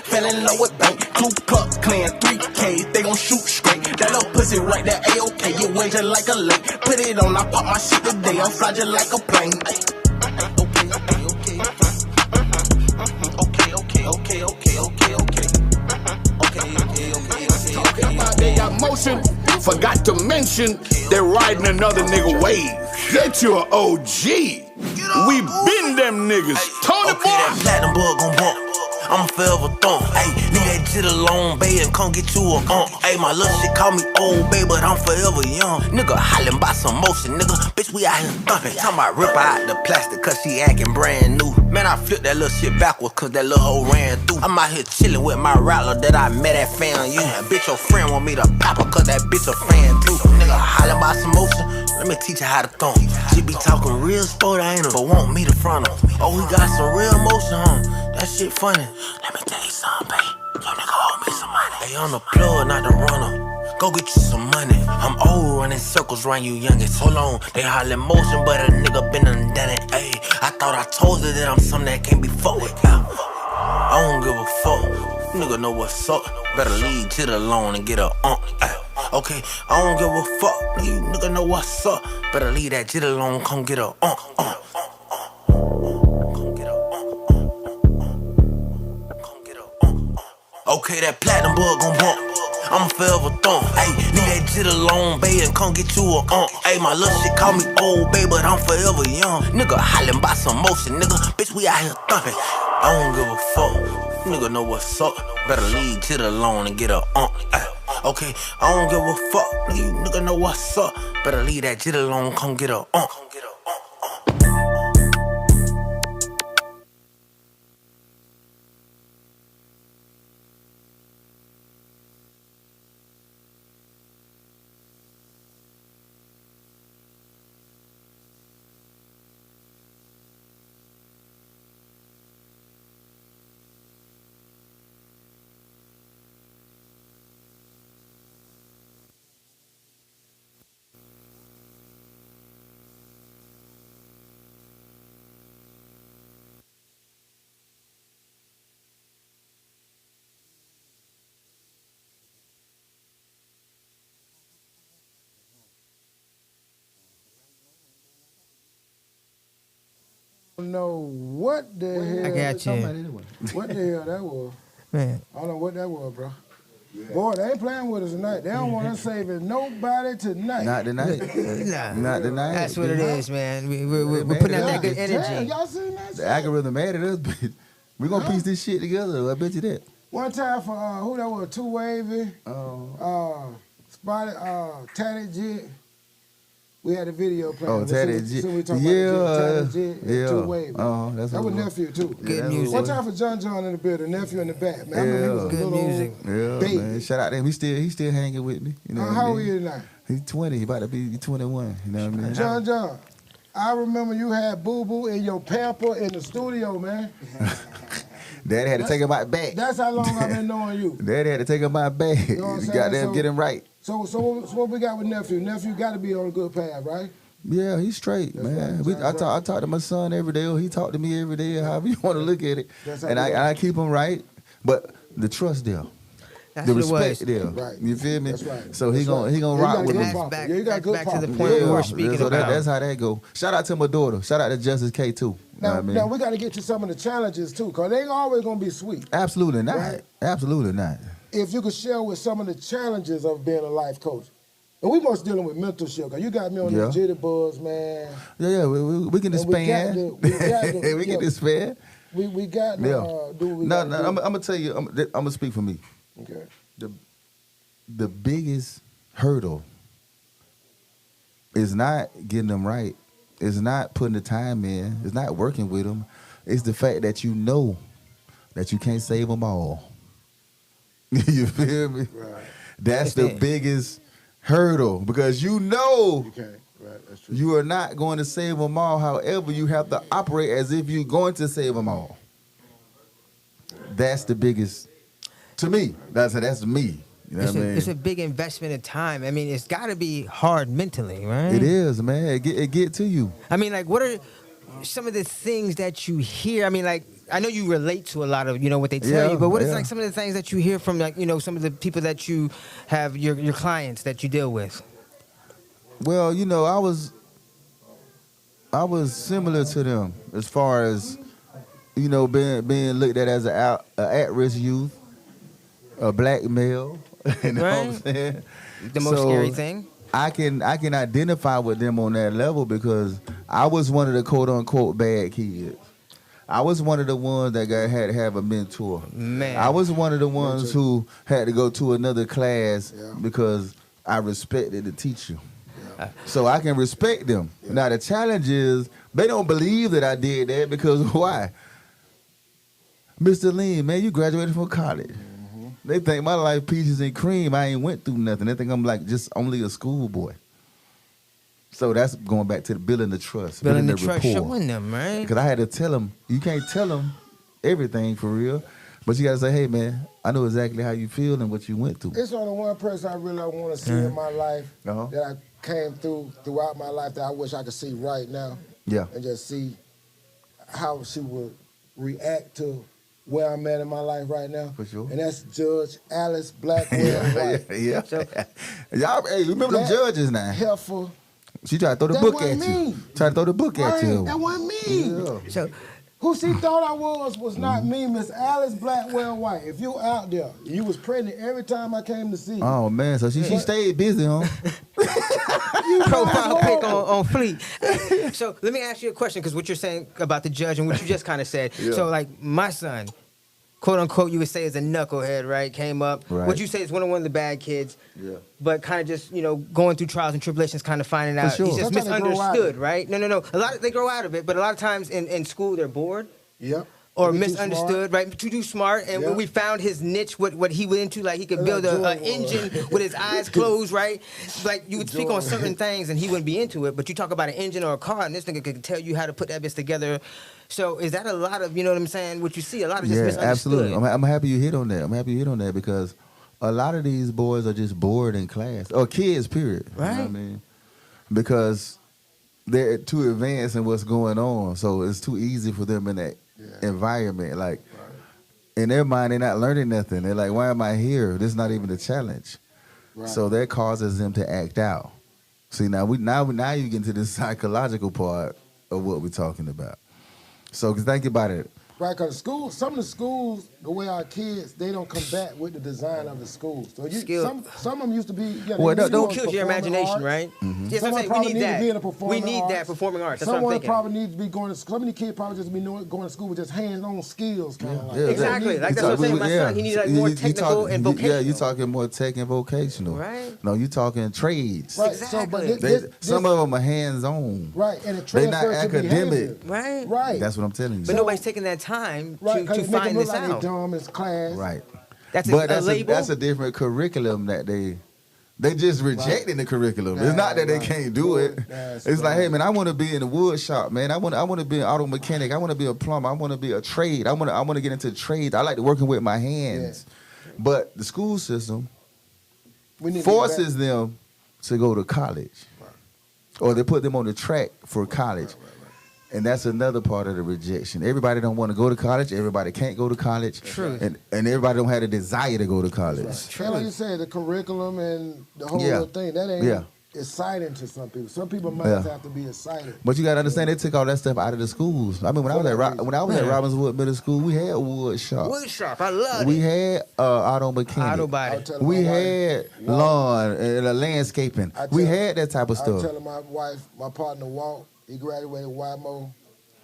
Fell in love with bank, Ku Klux Klan, 3K. They gon' shoot straight. That little pussy right there, A-OK. It went just like a lake. Put it on, I pop my shit today. I'm fly just like a plane. They got motion, forgot to mention they're riding another nigga wave. Get you an OG. We been them niggas. Tony Okay, that platinum bug gon' bump. I'm forever thumb. Ayy, need that jitter long bay and come get you a Hey, my little shit call me old bay, but I'm forever young. Nigga hollering by some motion, nigga. Bitch, we out here thumping. Talking about rip out the plastic cause she acting brand new. Man, I flipped that little shit backwards cause that little hoe ran through. I'm out here chilling with my rattler that I met at Fan U. Bitch, your friend want me to pop her cause that bitch a fan too. Nigga hollering by some motion, let me teach her how to thump. She be talking real sport, I ain't her, but want me to front her. Oh, we got some real motion, huh? That shit funny. Let me tell you something, babe. Yo, nigga owe me some money. They on the plug, not the runner. Go get you some money. I'm old, running circles around you youngest. Hold on, they hollering motion, but a nigga been done it. Ayy, I thought I told her that I'm something that can't be fucked with. I don't give a fuck. Nigga know what's up. Better leave Jit alone and get a Okay, I don't give a fuck. You nigga know what's up. Better leave that Jit alone, come get a Come get a Come get a Okay, that platinum bug gon' bump. I'm forever thump. Ayy, leave that Jit alone, babe, and come get you a Ayy, my little shit call me old, babe, but I'm forever young. Nigga hollering by some motion, nigga. Bitch, we out here thumping. I don't give a fuck. Nigga know what's up. Better leave Jit alone and get a Okay, I don't give a fuck. You nigga know what's up. Better leave that Jit alone, come get a know what the hell. I got you. What the hell that was? Man. I don't know what that was, bro. Boy, they ain't playing with us tonight. They don't want us saving nobody tonight. Not tonight. Not tonight. That's what it is, man. We're putting out that good energy. Damn, y'all seen that shit? The algorithm mad at us, bitch. We gonna piece this shit together. I bet you that. One time for who that was? Too Wavy. Spotted. Tatty Jit. We had a video playing. Oh, Tatty Jit. We talking about Tatty Jit and Too Wavy. That's that was nephew too. Good music. One time for John in the building, nephew in the back. Man, I remember he was a good little music. baby. Man. Shout out to him. He still hanging with me. You know How old are you tonight? He's 20. He about to be 21. You know what I mean? John, I remember you had Boo Boo in your pamper in the studio, man. Daddy had to take him out back. That's how long I've been knowing you. Daddy had to take him out back. You know what I'm saying? Goddamn, get him right. So what we got with nephew? Nephew got to be on a good path, right? Yeah, he's straight, man. I talk to my son every day, or he talk to me every day, however you want to look at it. And I keep him right, but the trust there. That's the what respect it there. Right. You feel me? That's right. So he gonna rock with me. Back, Yeah, you got good back to the papa. point Yeah, we were yeah. speaking So about. that's how that go. Shout out to my daughter. Shout out to Justice K too. You know what I mean? Now we got to get to some of the challenges too, cause they ain't always gonna be sweet. Absolutely not. Right. Absolutely not. If you could share with some of the challenges of being a life coach, and we must dealing with mental shit. Cause you got me on the jitty buzz, man. Yeah, we can expand. We can expand. We got Yeah. I'm gonna tell you. I'm gonna speak for me. Okay. The biggest hurdle is not getting them right. It's not putting the time in. It's not working with them. It's the fact that you know that you can't save them all. You feel me? Right. That's the biggest hurdle because you know You can't. Right. That's true. you are not going to save them all. However, you have to operate as if you're going to save them all. That's the biggest, to me. That's me. You know what I mean? It's a big investment of time. I mean, it's got to be hard mentally, right? It is, man. It get to you. I mean, like, what are some of the things that you hear? I mean, like, I know you relate to a lot of, what they tell you, but what is like some of the things that you hear from, like, some of the people that you have, your clients that you deal with? Well, I was similar to them as far as, being looked at as an at-risk youth, a black male. You know what I'm saying? The most scary thing? I can identify with them on that level because I was one of the quote-unquote bad kids. I was one of the ones that had to have a mentor. Man. I was one of the ones who had to go to another class because I respected the teacher. Yeah. So I can respect them. Yeah. Now the challenge is they don't believe that I did that because why? Mr. Aleem, man, you graduated from college. Mm-hmm. They think my life peaches and cream. I ain't went through nothing. They think I'm like just only a schoolboy. So that's going back to the building the trust. Building the trust, rapport. Showing them, right? Because I had to tell them, you can't tell them everything for real, but you got to say, hey, man, I know exactly how you feel and what you went through. It's only one person I really want to see in my life that I came throughout my life that I wish I could see right now. Yeah. And just see how she would react to where I'm at in my life right now. For sure. And that's Judge Alice Blackwell White. Yeah. So, y'all, hey, remember them judges now? Helpful. She tried to throw the book at you. Tried to throw the book at you. That wasn't me. Yeah. So, who she thought I was not me, Miss Alice Blackwell White. If you out there, you was pregnant every time I came to see you. Oh, man. So she stayed busy, huh? Profile pic on Fleet. So let me ask you a question, because what you're saying about the judge and what you just kind of said. Yeah. So, like, my son, quote unquote, you would say is a knucklehead, right? Came up. Right. Would you say is one of the bad kids? Yeah. But kind of just, going through trials and tribulations, kind of finding out he's just misunderstood, right? No. A lot they grow out of it, but a lot of times in school they're bored. Yep. Or misunderstood, right? Too smart, and when we found his niche, what he went into, like he could build an engine with his eyes closed, right? Like you would speak on certain things, and he wouldn't be into it. But you talk about an engine or a car, and this nigga could tell you how to put that bitch together. So is that a lot of, you know what I'm saying? What you see, a lot of just misunderstood. Absolutely. I'm happy you hit on that. Because a lot of these boys are just bored in class, or kids, period. Right. You know what I mean? Because they're too advanced in what's going on, so it's too easy for them in that environment. Like, in their mind, they're not learning nothing. They're like, why am I here? This is not even a challenge. Right. So that causes them to act out. See, now you get into the psychological part of what we're talking about. So think about it. Right, because some of the schools, the way our kids, they don't combat with the design of the schools. So some of them used to be. Well, don't kill your imagination, arts. Right? Mm-hmm. Yes, I'm saying we need that. We need that performing arts. That's Someone probably needs to be going to. Some of the kids probably just be going to school with just hands-on skills, kind of like. Yeah, exactly. Like that's what I'm saying. My son, he needs like more technical and vocational. Yeah, you're talking more tech and vocational. Right. No, you're talking trades. Right. Exactly. So, some of them are hands-on. Right, and they're not academic. Right. That's what I'm telling you. But nobody's taking that time to find this out. Dumb as class. Right. That's a different curriculum that they just rejecting the curriculum. It's not that they can't do it. It's like, hey man, I want to be in the wood shop, man. I want to be an auto mechanic. I want to be a plumber. I want to be a trade. I want to get into trades. I like working with my hands. Yeah. But the school system forces them to go to college, or they put them on the track for college. And that's another part of the rejection. Everybody don't want to go to college. Everybody can't go to college. True. And everybody don't have the desire to go to college. Right. True. Like you said, the curriculum and the whole little thing, that ain't exciting to some people. Some people might have to be excited. But you got to understand, they took all that stuff out of the schools. I mean, when I was at Robbinswood Middle School, we had wood shop. Wood shop, I love it. We had auto mechanic. Auto body. We had lawn and landscaping. We had that type of stuff. I was telling my wife, my partner Walt, he graduated YMO.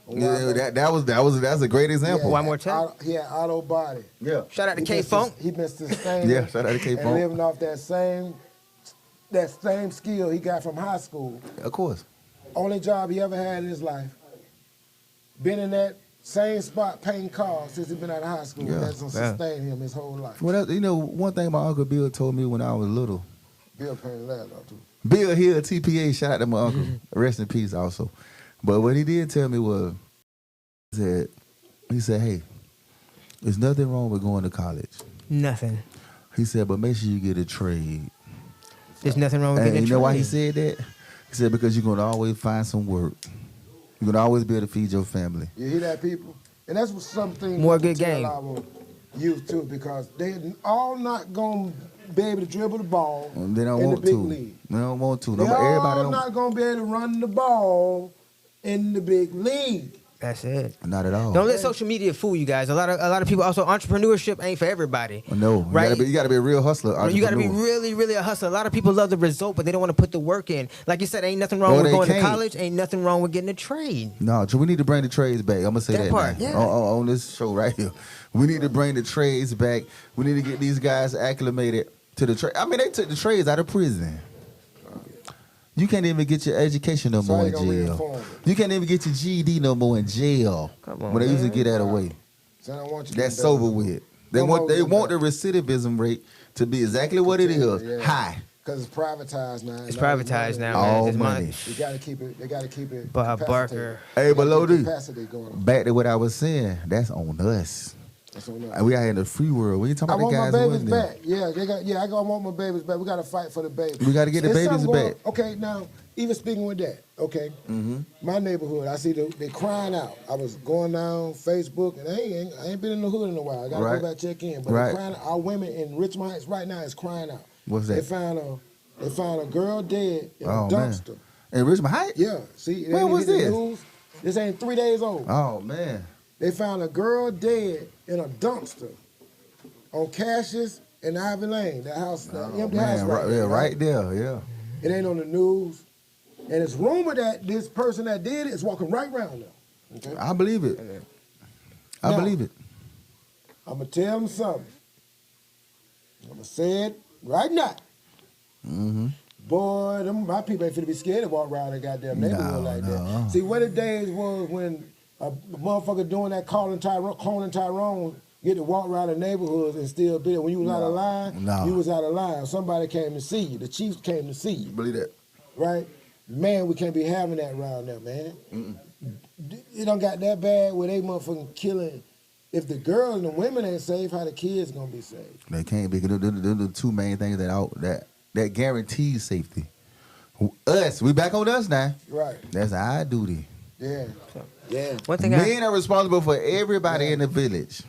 Yeah, that's a great example. One more time. He had auto body. Yeah. Shout out to K Funk. He been sustaining. Yeah, shout out to K Funk. And living off that same skill he got from high school. Of course. Only job he ever had in his life. Been in that same spot painting cars since he been out of high school. Yeah, that's gonna sustain him his whole life. Well, one thing my Uncle Bill told me when I was little. Bill painted that up too. Bill Hill, TPA, shout out to my uncle. Rest in peace also. But what he did tell me was, he said, hey, there's nothing wrong with going to college. Nothing. He said, but make sure you get a trade. There's nothing wrong with getting a trade. You know why he said that? He said, because you're going to always find some work. You're going to always be able to feed your family. You hear that, people? And that's what something more good game. Our youth too, because they all not going to be able to dribble the ball they don't in want the big to. league. They don't want to. They're all not going to be able to run the ball in the big league. That's it. Not at all. Don't let social media fool you guys. A lot of people also entrepreneurship ain't for everybody. No, right? You gotta be a real hustler. You gotta be really, really a hustler. A lot of people love the result, but they don't want to put the work in. Like you said, ain't nothing wrong with going to college. Ain't nothing wrong with getting a trade. No, so we need to bring the trades back. I'm gonna say that part, now. yeah. On this show right here. We need to bring the trades back. We need to get these guys acclimated to the trade. I mean, they took the trades out of prison. You can't even get your education no more in jail. You can't even get your GED no more in jail. Come on, when they used to get that away. That's over with. They want the recidivism rate to be exactly what it is, high. Because it's privatized now. It's privatized now. All money. They gotta keep it. Bob Barker. Hey, but Lodi, going back to what I was saying. That's on us. And we out here in the free world. We ain't talking about the guys. I want my babies back. Yeah, I want my babies back. We got to fight for the babies. We got to get the babies back. Okay, now, even speaking with that, okay, my neighborhood, I see they crying out. I was going down Facebook, and I ain't been in the hood in a while. I got to go back check in. But they're crying out. Our women in Richmond Heights right now is crying out. What's that? They found a girl dead in a dumpster. Man. In Richmond Heights? Yeah. See, when was this? This ain't 3 days old. Oh, man. They found a girl dead in a dumpster on Cassius and Ivy Lane. That house, the empty house right there, yeah. It ain't on the news. And it's rumored that this person that did it is walking right around there. Okay? I believe it. I believe it. I'm going to tell them something. I'm going to say it right now. Boy, my people ain't finna be scared to walk around their goddamn neighborhood like that. See, what the days was when a motherfucker doing that cloning Tyrone get to walk around the neighborhoods and still be there. When you was out of line, you was out of line. Somebody came to see you. The Chiefs came to see you. Believe that. Right? Man, we can't be having that around there, man. It don't got that bad where they motherfucking killing. If the girls and the women ain't safe, how the kids gonna be safe? They can't be. They're the two main things that guarantees safety. Us, we back on us now. Right. That's our duty. Yeah. One thing men are responsible for everybody in the village.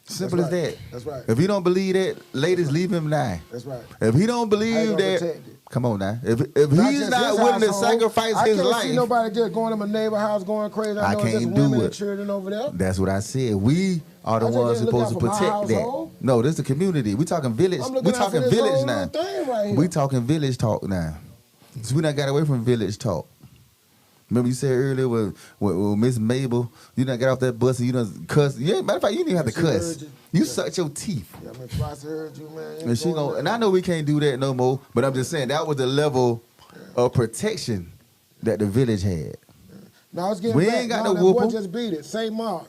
Simple as that. That's right. If you don't believe that, ladies, leave him now. That's right. If he don't believe that, come on now. If he's not willing to sacrifice his life, I can't see nobody just going to my neighbor house going crazy. I know can't just do women it. And children over there. That's what I said. We are the ones supposed to protect that. No, this is the community. We talking village. We talking village now. We talking village talk now. So we not got away from village talk. Remember you said earlier with Miss Mabel, you done got off that bus and you done cuss. Yeah, matter of fact, you didn't have to cuss. You sucked your teeth. Yeah, I mean, Foster heard you, man. And she gonna, and I know we can't do that no more, but I'm just saying that was the level of protection that the village had. Now it's getting we back. Ain't got no, no that whoop. Boy just beat it. St. Mark,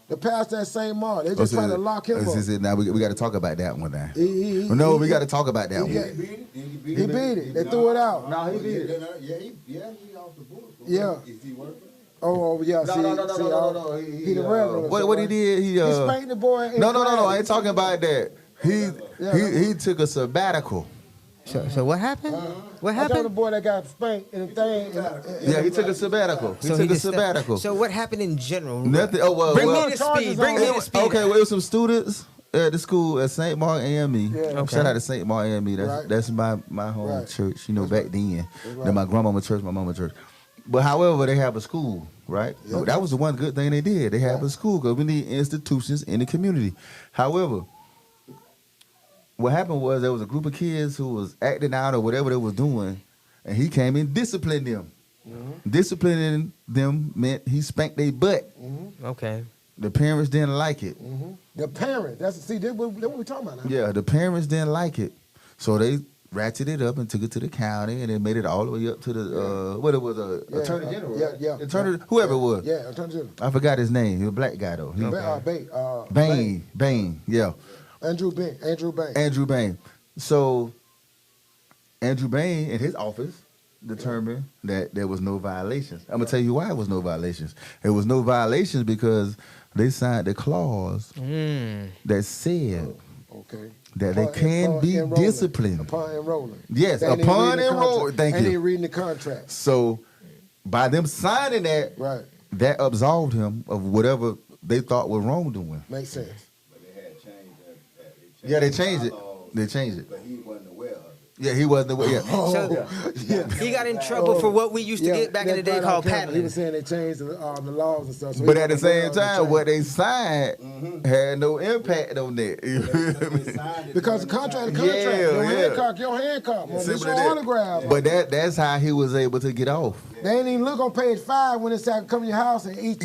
the pastor at St. Mark. They just trying to lock him up. Now we got to talk about that one now. We got to talk about that one. He beat it. They threw it out. No, he beat it. Yeah, he off the board. Yeah. Is he working? Oh yeah. No. He the reverend. What he did? He spanked the boy. No. I ain't talking about that. He took a sabbatical. So what happened? What happened? I told the boy that got spanked in the thing. Yeah, he took a sabbatical. He took a sabbatical. So what happened in general? Nothing. Bring me to speed. Okay, well, it was some students at the school at St. Mark AME. Yeah. Okay. Shout out to St. Mark AME. That's my home church. You know, back then. Then my grandmama church, my mama church. But however, they have a school, right? Yep. That was the one good thing they did. They have a school because we need institutions in the community. However, what happened was there was a group of kids who was acting out or whatever they was doing, and he came and disciplined them. Disciplining them meant he spanked their butt. Okay. The parents didn't like it. The parents. That's what we talking about now. Yeah, the parents didn't like it, so they ratcheted it up and took it to the county, and they made it all the way up to the Attorney General. Whoever it was. Yeah, Attorney General. I forgot his name. He was a black guy though. Bain. Yeah. Andrew Bain. So Andrew Bain in his office determined that there was no violations. I'm gonna tell you why it was no violations. It was no violations because they signed the clause that said that they can be disciplined upon enrolling. Yes, upon enrolling. Thank you. And they reading the contract. So by them signing that, that absolved him of whatever they thought was wrongdoing. Makes sense. Yeah, they changed it. They changed it. But he wasn't aware of it. Yeah, he wasn't the yeah. He got in trouble for what we used to get back in the day called He paddling. was saying they changed the laws and stuff. So But at the same time, what they signed had no impact on that. You feel me? Because the contract, your Hancock, man. It's your autograph. But that's how he was able to get off. They ain't even look on page 5 when it's time to come to your house and eat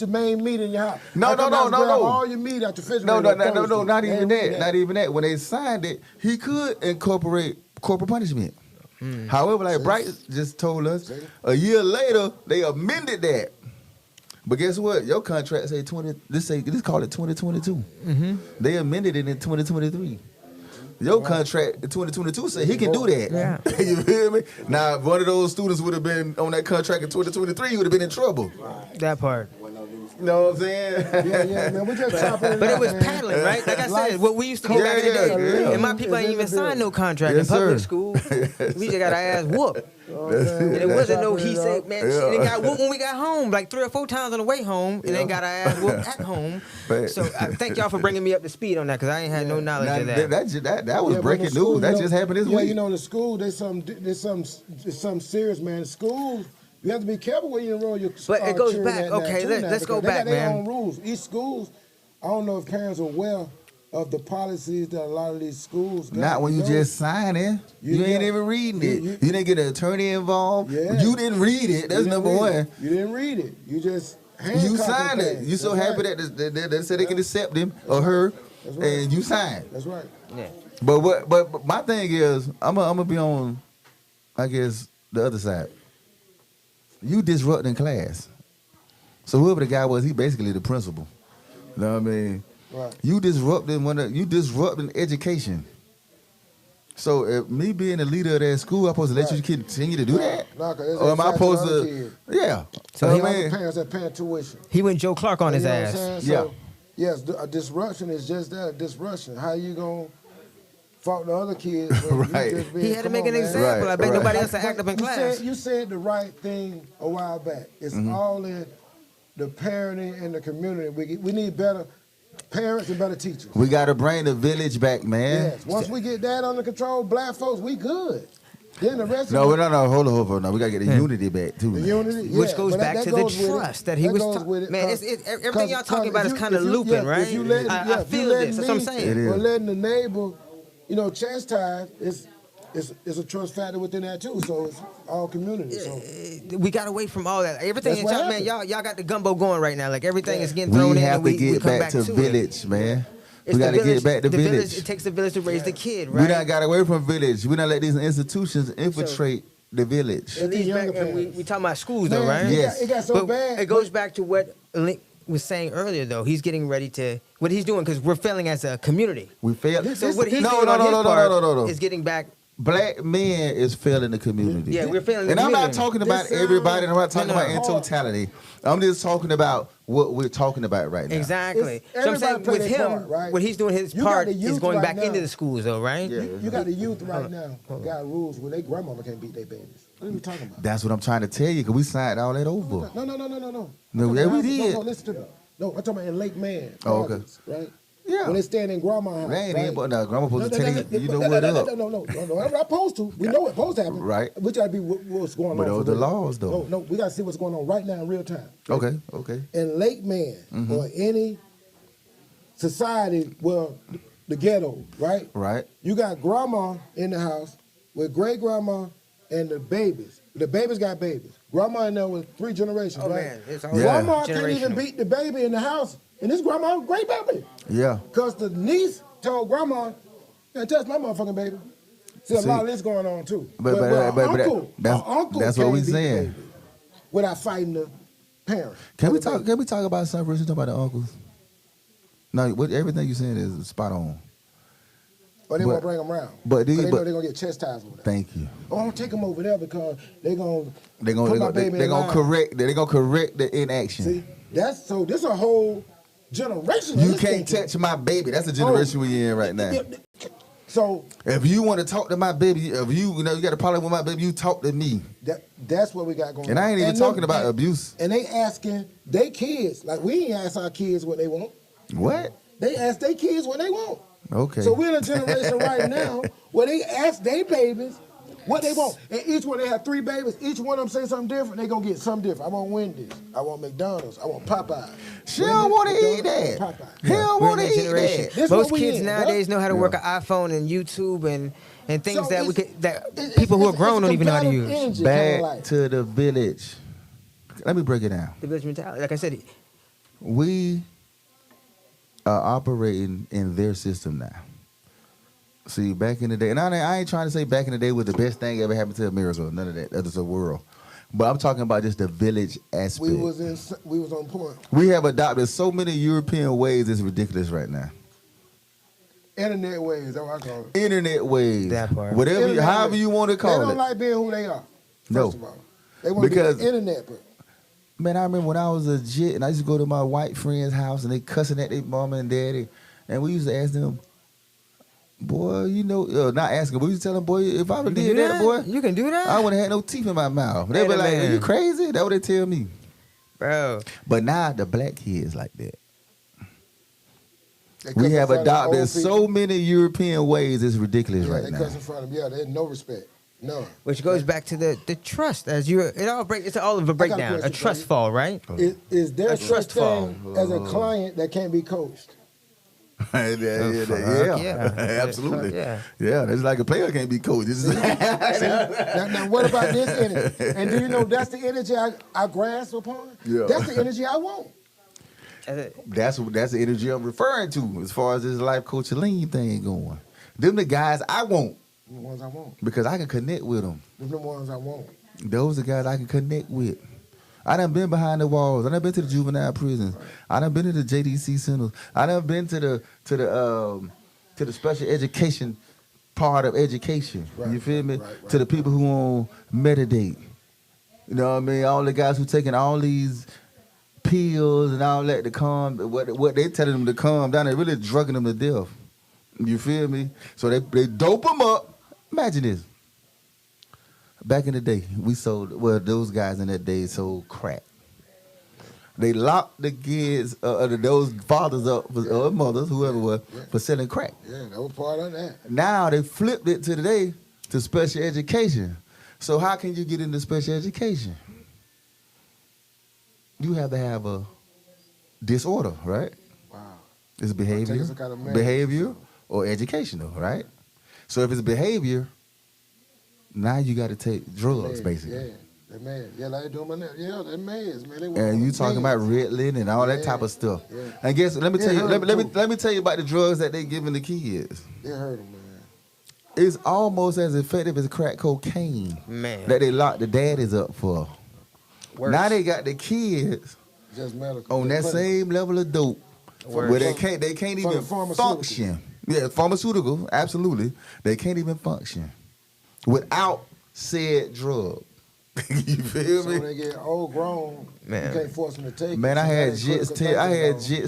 your main meat in your house. No. All your meat out the refrigerator. No, not even that. Not even that. When they signed it, he could incorporate corporal punishment. However, like Bright just told us, a year later they amended that. But guess what? Your contract say this call it 2022. They amended it in 2023. Your contract in 2022 said he can do that. Yeah. You feel me? Now, if one of those students would have been on that contract in 2023, he would have been in trouble. That part. You know what I'm saying? Yeah, man. We just chopping But it was paddling, right? Like I said, what we used to get back in the day. And my people ain't even signed no contract in public school. We just got our ass whooped. And it wasn't no he said, man, shit, it got whooped when we got home, like 3 or 4 times on the way home, and then got our ass whooped at home. So thank y'all for bringing me up to speed on that, because I ain't had no knowledge of that. That was breaking news. That just happened this week. Yeah, you know, in the school, there's some serious, man. Schools, you have to be careful where you enroll your But it goes back. children Okay, let's go back, they got their man. own rules. Each schools, I don't know if parents are aware of the policies that a lot of these schools got. Not when you just sign it. You ain't even reading it. You didn't get an attorney involved. Yeah. You didn't read it. That's number one. You didn't read it. You just You signed it. You so happy that they said they can accept him or her, and you signed. That's right. Yeah. But my thing is, I'm gonna be on, I guess, the other side. You disrupting class. So whoever the guy was, he basically the principal. You know what I mean? Right. You disrupting education. So if me being the leader of that school, I'm supposed to let you continue to do that? No, because or am I supposed to? Yeah. So he the parents that paying tuition. He went Joe Clark on his You know ass. what I'm saying? So, yes, a disruption is just that, a disruption. How you gonna fault the other kids? Right. He had to make an example. I bet nobody else would act up in class. You said the right thing a while back. It's all in the parenting and the community. We need better parents and better teachers. We got to bring the village back, man. Yes. Once we get that under control, black folks, we good. Then the rest No, of hold on. No, we got to get the unity back, too. the man. unity, Which goes back to the goes with trust that he was talking. Man, everything y'all talking about is kind of looping, right? I feel this. That's what I'm saying. It is. But letting the neighbor, chastise, it's a trust factor within that too. So it's all community. So We got away from all that. Everything That's is what man, happened. y'all got the gumbo going right now. Like everything is getting thrown We in. have And to we get come back to it. village, man. It's We got the to get back to the village. It takes a village to raise the kid, We right? done got away from village. We done let these institutions infiltrate the village. It leads back, and we talking about schools though, Man, right? Yes. it got so But bad. it goes back to what Link was saying earlier, though. He's getting ready to what he's doing because we're failing as a community. We failed. So what he's no, doing no, on no, his no, part no, no, no. is getting back. Black men is failing the community. Yeah, we're failing the And I'm community. not talking about This everybody. I'm not talking no, about no. in totality. I'm just talking about what we're talking about right now. Exactly. It's- So I'm saying everybody play with their him, part, right? what he's doing his You got part the is youth going right back now. into the schools, though, right? Yeah. You got the youth right now got rules where their grandmama can't beat their babies. What are we talking about? That's what I'm trying to tell you, because we signed all that over. No. No, yeah, we did. No, listen to me. No, I'm talking about in Lake Man. Oh, okay. Gardens, right? Yeah. When they stand in grandma's house. They ain't right? in, but now grandma supposed to tell you know what up. No. I'm not supposed to. We know what's supposed to happen. Right. We try to be what's going But on. those for the real. laws, though. No, we got to see what's going on right now in real time. Okay. In Lake Man or any society, well, the ghetto, right? Right. You got grandma in the house with great grandma and the babies. The babies got babies. Grandma in there with 3 generations, Oh, right? man, it's all Grandma can't even generational. beat the baby in the house, and this grandma's great baby. Yeah. Because the niece told grandma, "Can't touch my motherfucking baby." See, a lot of this going on too. But uncle that's what can't we beat the saying. baby without fighting the parent. Can we talk about something first? You talk about the uncles. No, everything you're saying is spot on. But they won't bring them around. But they know they're gonna get chastised with that. Thank you. Oh, don't take them over there because they're gonna They're put my gonna baby in line. correct. They're gonna correct the inaction. See, this is a whole generation. You can't touch my baby. That's the generation we in right now. So if you want to talk to my baby, if you got a problem with my baby, you talk to me. That's what we got going on. And I ain't even talking about abuse. And they asking they kids, like we ain't ask our kids what they want. What? They ask their kids what they want. Okay. So we're in a generation right now where they ask their babies what they want. And each one, they have 3 babies. Each one of them say something different. They going to get something different. I want Wendy's. I want McDonald's. I want Popeyes. She don't want to eat that. Popeyes. He don't want to eat generation. that. This Most what we kids in, nowadays bro. know how to work an iPhone and YouTube and things So that we it's- could that it's- people who are it's grown don't even know how to combative use. energy, kinda Back like. to the village. Let me break it down. The village mentality. Like I said, We are operating in their system now. See, back in the day, and I ain't trying to say back in the day was the best thing ever happened to America. None of that. That is a world. But I'm talking about just the village aspect. We was on point. We have adopted so many European ways. It's ridiculous right now. Internet ways, that's what I call it. Internet ways. That part. Whatever, Internet however ways. you want to They call don't it. like being who they are. No. First of all, they want to be Because- on the internet, but Man, I remember when I was a jit and I used to go to my white friend's house and they cussing at their mama and daddy. And we used to ask them, boy, you know, not asking, but we used to tell them, boy, if I would you did can do that, boy, You can do that, I wouldn't have had no teeth in my mouth. They Hey, be like, man. are you crazy? That's what they tell me. bro. But now the black kids like that. they We cuss in have front of adopted old so people. many European ways. It's ridiculous Yeah, right they now. cuss in front of them. Yeah, there's no respect. None. Which goes back to the trust as you. It's all of a breakdown, a question for trust you. fall, right? Is there A such trust fall. thing as a client that can't be coached? yeah. Absolutely. Yeah. Yeah, it's like a player can't be coached. This is Now, what about this energy? And do you know that's the energy I grasp upon? Yeah. That's the energy I want. That's the energy I'm referring to as far as this life coach Aleem thing going. Them the guys I want The ones I want. because I can connect with them. Them the ones I want. Those are guys I can connect with. I done been behind the walls. I done been to the juvenile prisons. I done been to the JDC centers. I done been to the special education part of education. Right, You feel me? right. To the people who on Meditate. You know what I mean? All the guys who taking all these pills and all that to calm what they telling them to calm down. They really drugging them to death. You feel me? So they dope them up. Imagine this. Back in the day, those guys in that day sold crack. They locked the kids, those fathers up, or mothers, whoever it was, for selling crack. Yeah, that was part of that. Now they flipped it to special education. So how can you get into special education? You have to have a disorder, right? Wow. It's behavior, Taking some kind of medicine. behavior or educational, right? So if it's behavior, now you got to take drugs, Meds, basically. Yeah, they're mad. Yeah, like they doing my name. Yeah, they're meds, man. They want And you meds. talking about Ritalin and all that type of stuff. Yeah. And guess let me tell Yeah, you heard them let me tell you about the drugs that they giving the kids. They heard them, man. It's almost as effective as crack cocaine Man. that they lock the daddies up for. Worse. Now they got the kids Just medical. on that same level of dope Worse. where they can't From even the pharmaceutical. function. Yeah, pharmaceutical, absolutely. They can't even function without said drug. You feel So me? when they get old grown, Man. you can't force them to take Man, it. I So had now they jits critical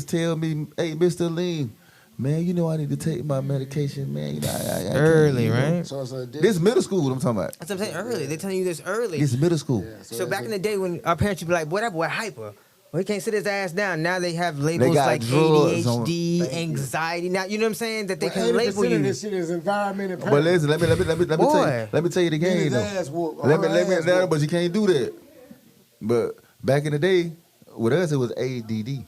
tell thinking me, hey, Mr. Aleem, man, you know I need to take my medication, man. You know, I can't, Early, you know. right? on. So it's a This middle school I'm talking about. That's what I'm saying. Early. They're telling you this early. This middle school. Yeah, So it's back a- in the day when our parents would be like, boy, that boy hyper. Well, he can't sit his ass down. Now they have labels got like drugs on- ADHD, anxiety. Now, you know what I'm saying? That they But can 80% label of you. this shit is environment and But parents. listen, let me tell you the Get game his though. ass whooped. Let me Her ass no, whooped. but you can't do that. But back in the day, with us it was ADD.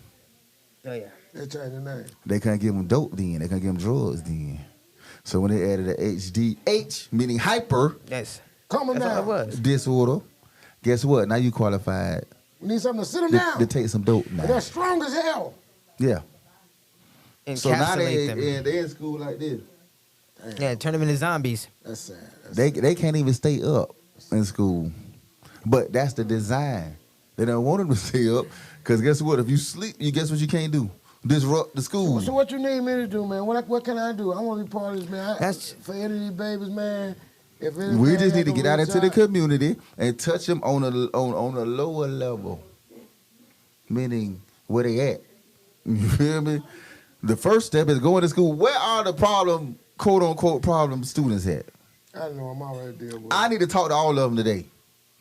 Oh, yeah. They changed the name. They couldn't give them dope then. They couldn't give them drugs then. So when they added the H meaning hyper That's Calm them all it down. was. disorder, guess what? Now you qualified We need something to sit them to down. take some dope And now. they're strong as hell. Yeah. So now Encapsulate them. they in school like this. Yeah, turn them into zombies. That's sad. That's They can't even stay up in school. But that's the design. They don't want them to stay up because guess what? If you sleep, guess what you can't do? Disrupt the school. So what you need me to do, man? What can I do? I want to be part of this, man. That's- For any of these babies, man. If anything We just need to happen, get out reach into the community and touch them on a lower level, meaning where they at. You feel me? The first step is going to school. Where are the quote unquote problem students at? I know I'm already dealing with. I need to talk to all of them today.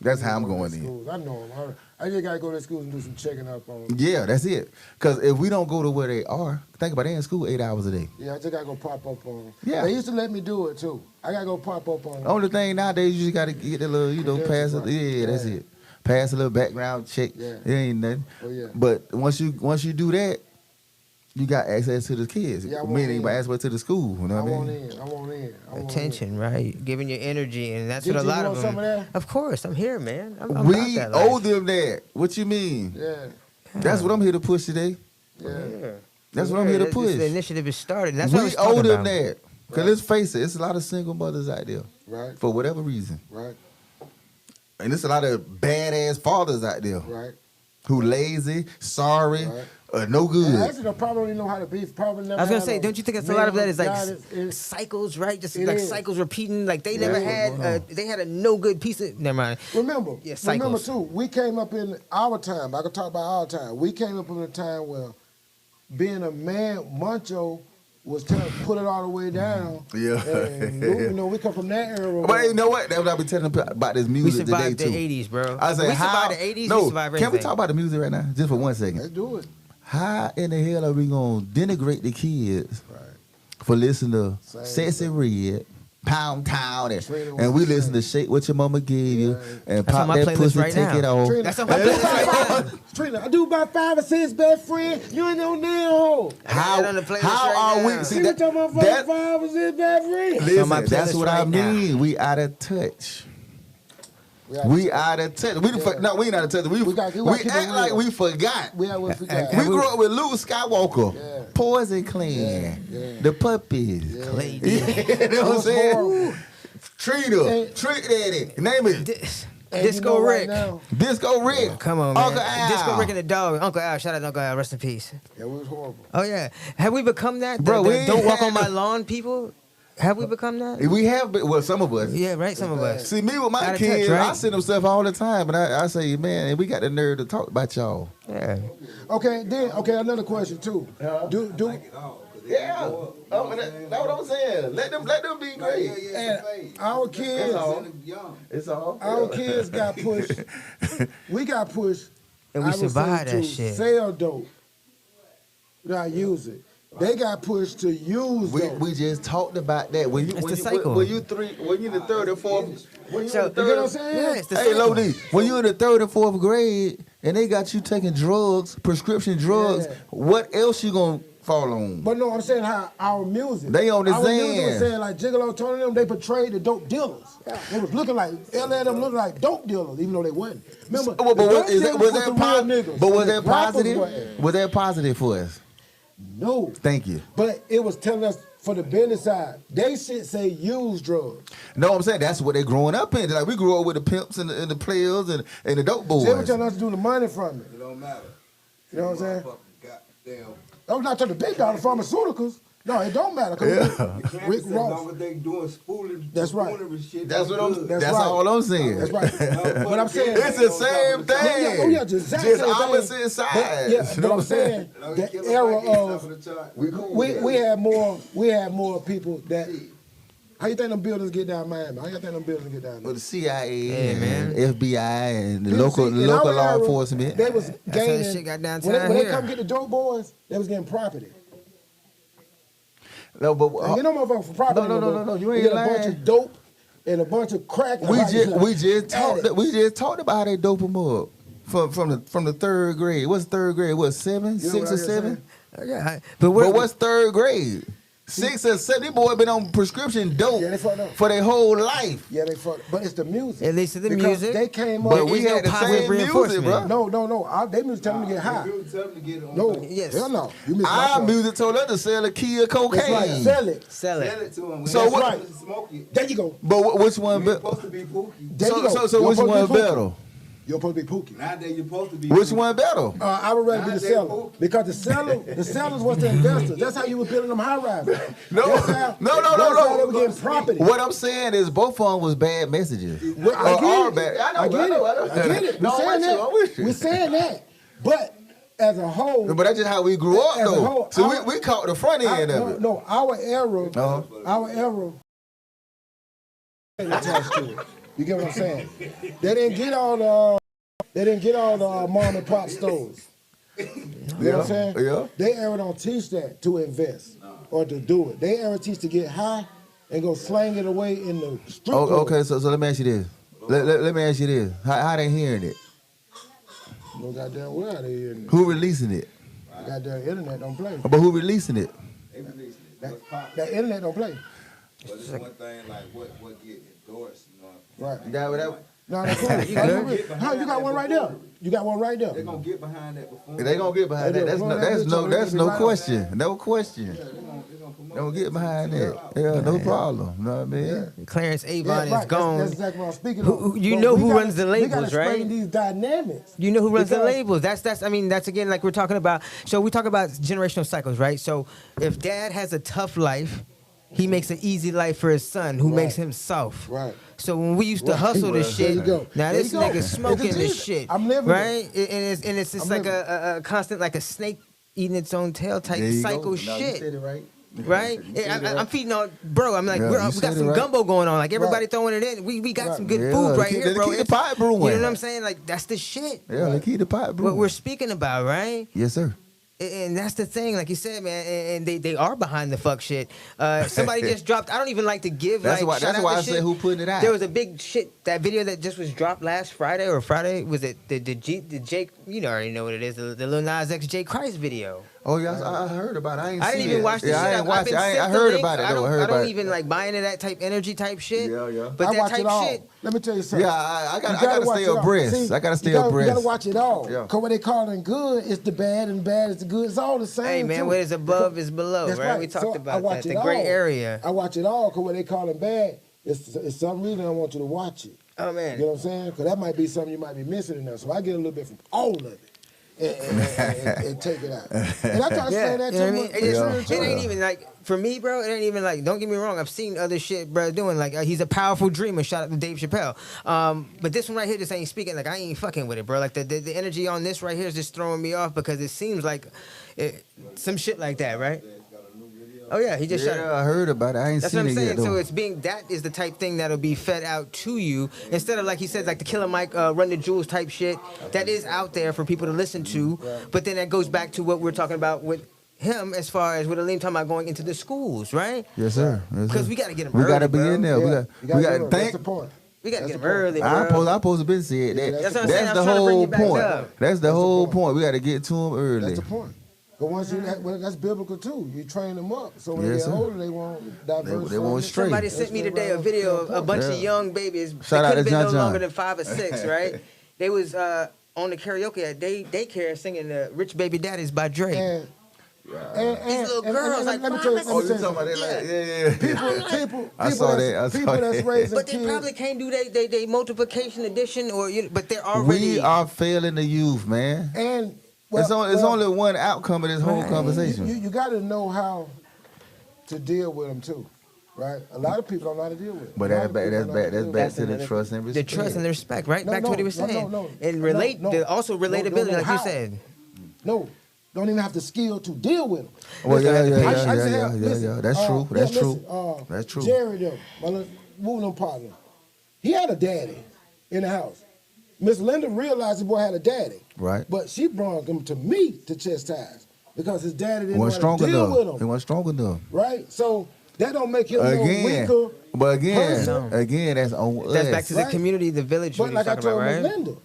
That's how I'm going in. schools. I know them. I just gotta go to school and do some checking up on them. Yeah, that's it. Because if we don't go to where they are, think about it, they in school 8 hours a day. Yeah, I just gotta go pop up on them. Yeah. They used to let me do it too. I gotta go pop up on them. Only thing nowadays, you just got to get a little, pass it. Yeah, that's it. Pass a little background check. Yeah. It ain't nothing. Oh, yeah. But once you do that, you got access to the kids. Yeah, I meaning want in. access to the school. You know what I want mean? in. I want in. Attention, right? Giving your energy, and that's Did what a you lot want of some them. of that? Of course, I'm here, man. I'm We about that owe life. them that. What you mean? Yeah. That's what I'm here to push today. Yeah. That's what I'm here to push. The initiative is started. And that's what I We was owe talking them about. that. Because let's face it, it's a lot of single mothers out there. Right. For whatever reason. Right. And there's a lot of badass fathers out there. Right. Who lazy, sorry, Right. no good. And actually, they probably don't even know how to be. Probably never I was gonna had say, a don't you think that's a lot of that is like man it's- cycles, right? Just it like is. cycles repeating. Like they never Yeah. had, they had a no good piece of. Never mind. Remember, Yeah, remember cycles. too, we came up in our time. I can talk about our time. We came up in a time where being a man, macho, was telling put it all the way down. Yeah. And, we come from that era. But you know what? That's what I be telling them about this We music today survived too. the '80s, bro. I say we how? survived the '80s. No, we survived can we everything. talk about the music right now, just for 1 second? Let's do it. How in the hell are we gonna denigrate the kids for listening to Sexy Red, Pound Town, and we listen to Shake What Your Mama Gave You, and That's Pop on my That playlist Pussy, right Take now. It Off. Trina, That's on my playlist right now. Trina, I do about 5 or 6 best friends. You ain't no damn hole. How, that on the playlist how right are now. we? See See what talking about that 5 or 6 best friends. on my listen, that's playlist what I right now. mean. We out of touch. We out of touch. No, we ain't out of touch. We gotta keep act it like real. we forgot. We forgot. We grew up with Luke Skywalker, Yeah. Poison Clan, Yeah. the puppies. Clay, You know what I'm saying? horrible. Trina, Trick Daddy, name it. And Disco right Rick. now, Disco Rick. Come on, man. Uncle Al. Disco Rick and the dog. Uncle Al. Shout out to Uncle Al. Rest in peace. it was horrible. Oh yeah. Have we become that? Bro, The we ain't don't walk on had my no- lawn, people. Have we become that? We have, well, some of us. Yeah, right. Some of us. See, me with my Out of kids, touch, right? I send them stuff all the time, and I say, man, we got the nerve to talk about y'all. Yeah. Okay, another question too. Yeah, that's what I'm saying. Let them be great. And our kids, It's all. our kids got pushed. We got pushed. And we I would say, survived that to shit. Sell dope, not use it. They got pushed to use dope. We just talked about that. When you It's when the you cycle. when you in the third or fourth. When you So- in the You get what I'm third. saying? Yeah, it's the Hey, cycle. Lodi, when you in the 3rd or 4th grade and they got you taking drugs, prescription drugs, Yeah. what else you gonna fall on? But no, I'm saying how our music. They on the our music was Zan. saying like Gigolo Tony them, they portrayed the dope dealers. They was looking like LA them looking like dope dealers, even though they wasn't. Remember, But the what dope is that? dealers Was the that real positive? niggas, But was and that the rappers positive? were- Was that positive for us? No. Thank you. But it was telling us for the business side, they shit say use drugs. No, I'm saying that's what they growing up in. Like we grew up with the pimps and the players and the dope boys. They were telling us to do the money from it. It don't matter. You know what I'm saying? Goddamn. I was not talking big dollar pharmaceuticals. No, it don't matter. 'cause Rick As Ross. long as they doing spooling, That's right. spoonery shit, That's what I'm. good. That's, right. all I'm saying. That's right. But I'm saying It's the same thing. Yeah, oh yeah, just exactly Just the same thing. opposite sides. But, yeah, You know but I'm what saying Don't the kill era them like of it's top of the chart. We cool. we had more people that. How you think them buildings get down Miami? How you think them buildings get down there? With the CIA Yeah, man. and FBI and the People local see, in local our law era, enforcement. They was how gaining. that shit got downtown when they here. come get the dope boys, they was getting property. No, but And you know motherfucker for property. No, you they ain't get a lying. bunch of dope and a bunch of crack. we just Addicts. talked about how they dope them up from the 3rd grade. What's 3rd grade? What, 7, You know 6 what or I just 7? Yeah. But what's 3rd grade? 6 or 7. These boys been on prescription dope Yeah, they fucked up. for their whole life. Yeah, they fuck. But it's the music. At least it's the Because music. They came But up. we There's no had the positive same music, reinforcement. bro. No. They music telling them to get high. You tell them to get on No, the- Yes. hell no. You missed my Our point. music told us to sell a key of cocaine. That's right. Sell it. Sell it. Sell it to them. So That's what- right. Smoke it. There you go. But which one? You're Be, supposed to be pookie. There you go. so You're which supposed to one be Pookie. better? You're supposed to be Pookie. Nowadays you're supposed to be Which pookie. one better? I would rather be the Nah, they seller Pookie. because the sellers was the investors. That's how you were building them high rises. No, That's how- no. That's how they were getting property. What I'm saying is both of them was bad messages. Well, I Or get are it. bad. I get it. No, We're I'm saying with you. that. We're saying that. But as a whole, But that's just how we grew up, As a though. whole, So our- we caught the front end of it. No, our era, Uh-huh. our era attached to it. You get what I'm saying? They didn't get all the They didn't get all the mom and pop stores. You know what I'm saying? Yeah. They ever don't teach that to invest or to do it. They ever teach to get high and go slang it away in the street. Okay, so let me ask you this. Let me ask you this. How they hearing it? No goddamn well they hearing it. Who releasing it? Goddamn internet don't play. But who releasing it? That internet don't play. But it's one thing like what get endorsed, you know. Right. That No, that's cool. You got one right there. You got one right there. They're gonna get behind that before. They gonna get behind that. That's no question. No question. Don't get behind that. Yeah, no problem. You know what I mean? Clarence Avon is gone. That's exactly what I'm speaking of. You know who runs the labels, we gotta right? explain these dynamics. You know who runs the labels. That's again like we're talking about. So we talk about generational cycles, right? So if dad has a tough life, he makes an easy life for his son, who makes him soft. Right. So when we used to hustle this There shit, you go. now There this you go. nigga smoking It's a this Jesus. shit, I'm living right? And it's just I'm like living a constant, like a snake eating its own tail type There you go. cycle No, shit. you said it right. Right? I'm feeding on, bro. I'm like, Yeah, we you got said some it right. gumbo going on. Like everybody Right. throwing it in. We got some good Yeah, food right keep- here, bro. keep the pot brewing. You know what I'm saying? Like that's the shit. Yeah, they keep the pot brewing. What we're speaking about, right? Yes, sir. And that's the thing, like you said, man. And they are behind the fuck shit. Somebody just dropped. I don't even like to give. That's like, why. shout That's out why to I shit. said who putting it out. There was a big shit. That video that just was dropped last Friday or Friday was it the Jake? You know, already know what it is. The Lil Nas X J Christ video. Oh yeah, I heard about it. I I didn't seen even it. watch the Yeah, shit. I ain't watched it. I heard about it though. I don't even like buy into that type energy type shit. Yeah, yeah. But I that watch it type all. shit. Let me tell you something. Yeah, I You gotta watch stay it all. abreast. See, I gotta stay You abreast. gotta watch it all. Yeah. Cause what they calling good is the bad and bad is the good. It's all the same. Hey man, too. what is above is below, That's right? We So talked I about watch that. it The gray all. area. I watch it all because what they calling bad is some reason I want you to watch it. Oh man. You know what I'm saying? Because that might be something you might be missing in there. So I get a little bit from all of it and take it out. And I try to say that you know to what I mean? them. It ain't even like for me, bro. It ain't even like. Don't get me wrong. I've seen other shit, bro, doing like he's a powerful dreamer. Shout out to Dave Chappelle. But this one right here just ain't speaking. Like I ain't fucking with it, bro. Like the energy on this right here is just throwing me off because it seems like some shit like that, right? Oh yeah, he just shot. Yeah, I heard about it. I ain't That's seen what I'm it saying. yet though. So it's being that is the type thing that'll be fed out to you instead of like he said, like the Killer Mike Run the Jewels type shit that is out there for people to listen to. But then that goes back to what we're talking about with him as far as with Aleem talking about going into the schools, right? Yes, sir. Yes, Because sir. we got to get him. We early, gotta be bro. in there. Yeah, We got to That's think. the point. We got to That's get him the point. early, I'm bro. supposed to been said that. That's what I'm saying. That's I'm the trying to bring whole you back point. up. That's the the whole point. point. We got to get to them early. That's the point. But once you that's biblical too. You train them up so when Yes, they get sir. older they won't diverse. They won't stray. Somebody sent me today a video of a bunch of young babies. Shout out They to could have John been no longer John. than 5 or 6, right? They was on the karaoke at daycare singing "Rich Baby Daddies" by Drake. And These little girls, like, let me tell you, Oh, you talking about that? Like, yeah. people I saw that. I saw people that's that. raising But they kids. probably can't do they multiplication addition or but they're already. We are failing the youth, man. And It's only one outcome of this whole conversation. You got to know how to deal with them too, right? A lot of people don't know how to deal with them. But that's back to the trust and the respect. trust and the respect, right? No, Back to what he was no, saying. no. And No. also relatability, like you How? said. No, don't even have the skill to deal with them. Well, yeah. Listen, That's true. That's listen, true. That's true. Jerry, though, my little moving on partner, he had a daddy in the house. Miss Linda realized the boy had a daddy. Right. But she brought him to me to chastise because his daddy didn't He know wasn't how to strong deal with enough. He him. wasn't strong enough. Right? So that don't make him no Again, weaker. but person. again, that's on That's us. back to the Right. community, the village. But what like he's I talking told about, Miss right? Linda,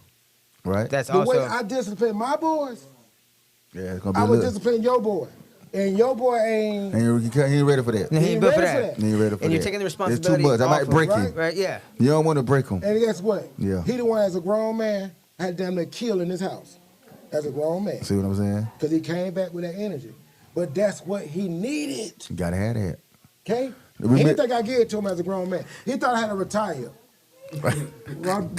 right? That's the way also. I discipline my boys, Yeah, it's gonna be I a would little. discipline your boy. And your boy ain't. And he ain't ready for that. He He ain't built for ready for that. that. He ain't ready for And you're that. taking the It's too responsibility. much. I might off of- break him. Right? Right? Yeah. You don't want to break him. And guess what? Yeah. He the one as a grown man had damn near killed in his house as a grown man. See what I'm saying? Because he came back with that energy. But that's what he needed. You gotta have that. Okay? He We didn't met- think I gave it to him as a grown man. He thought I had to retire.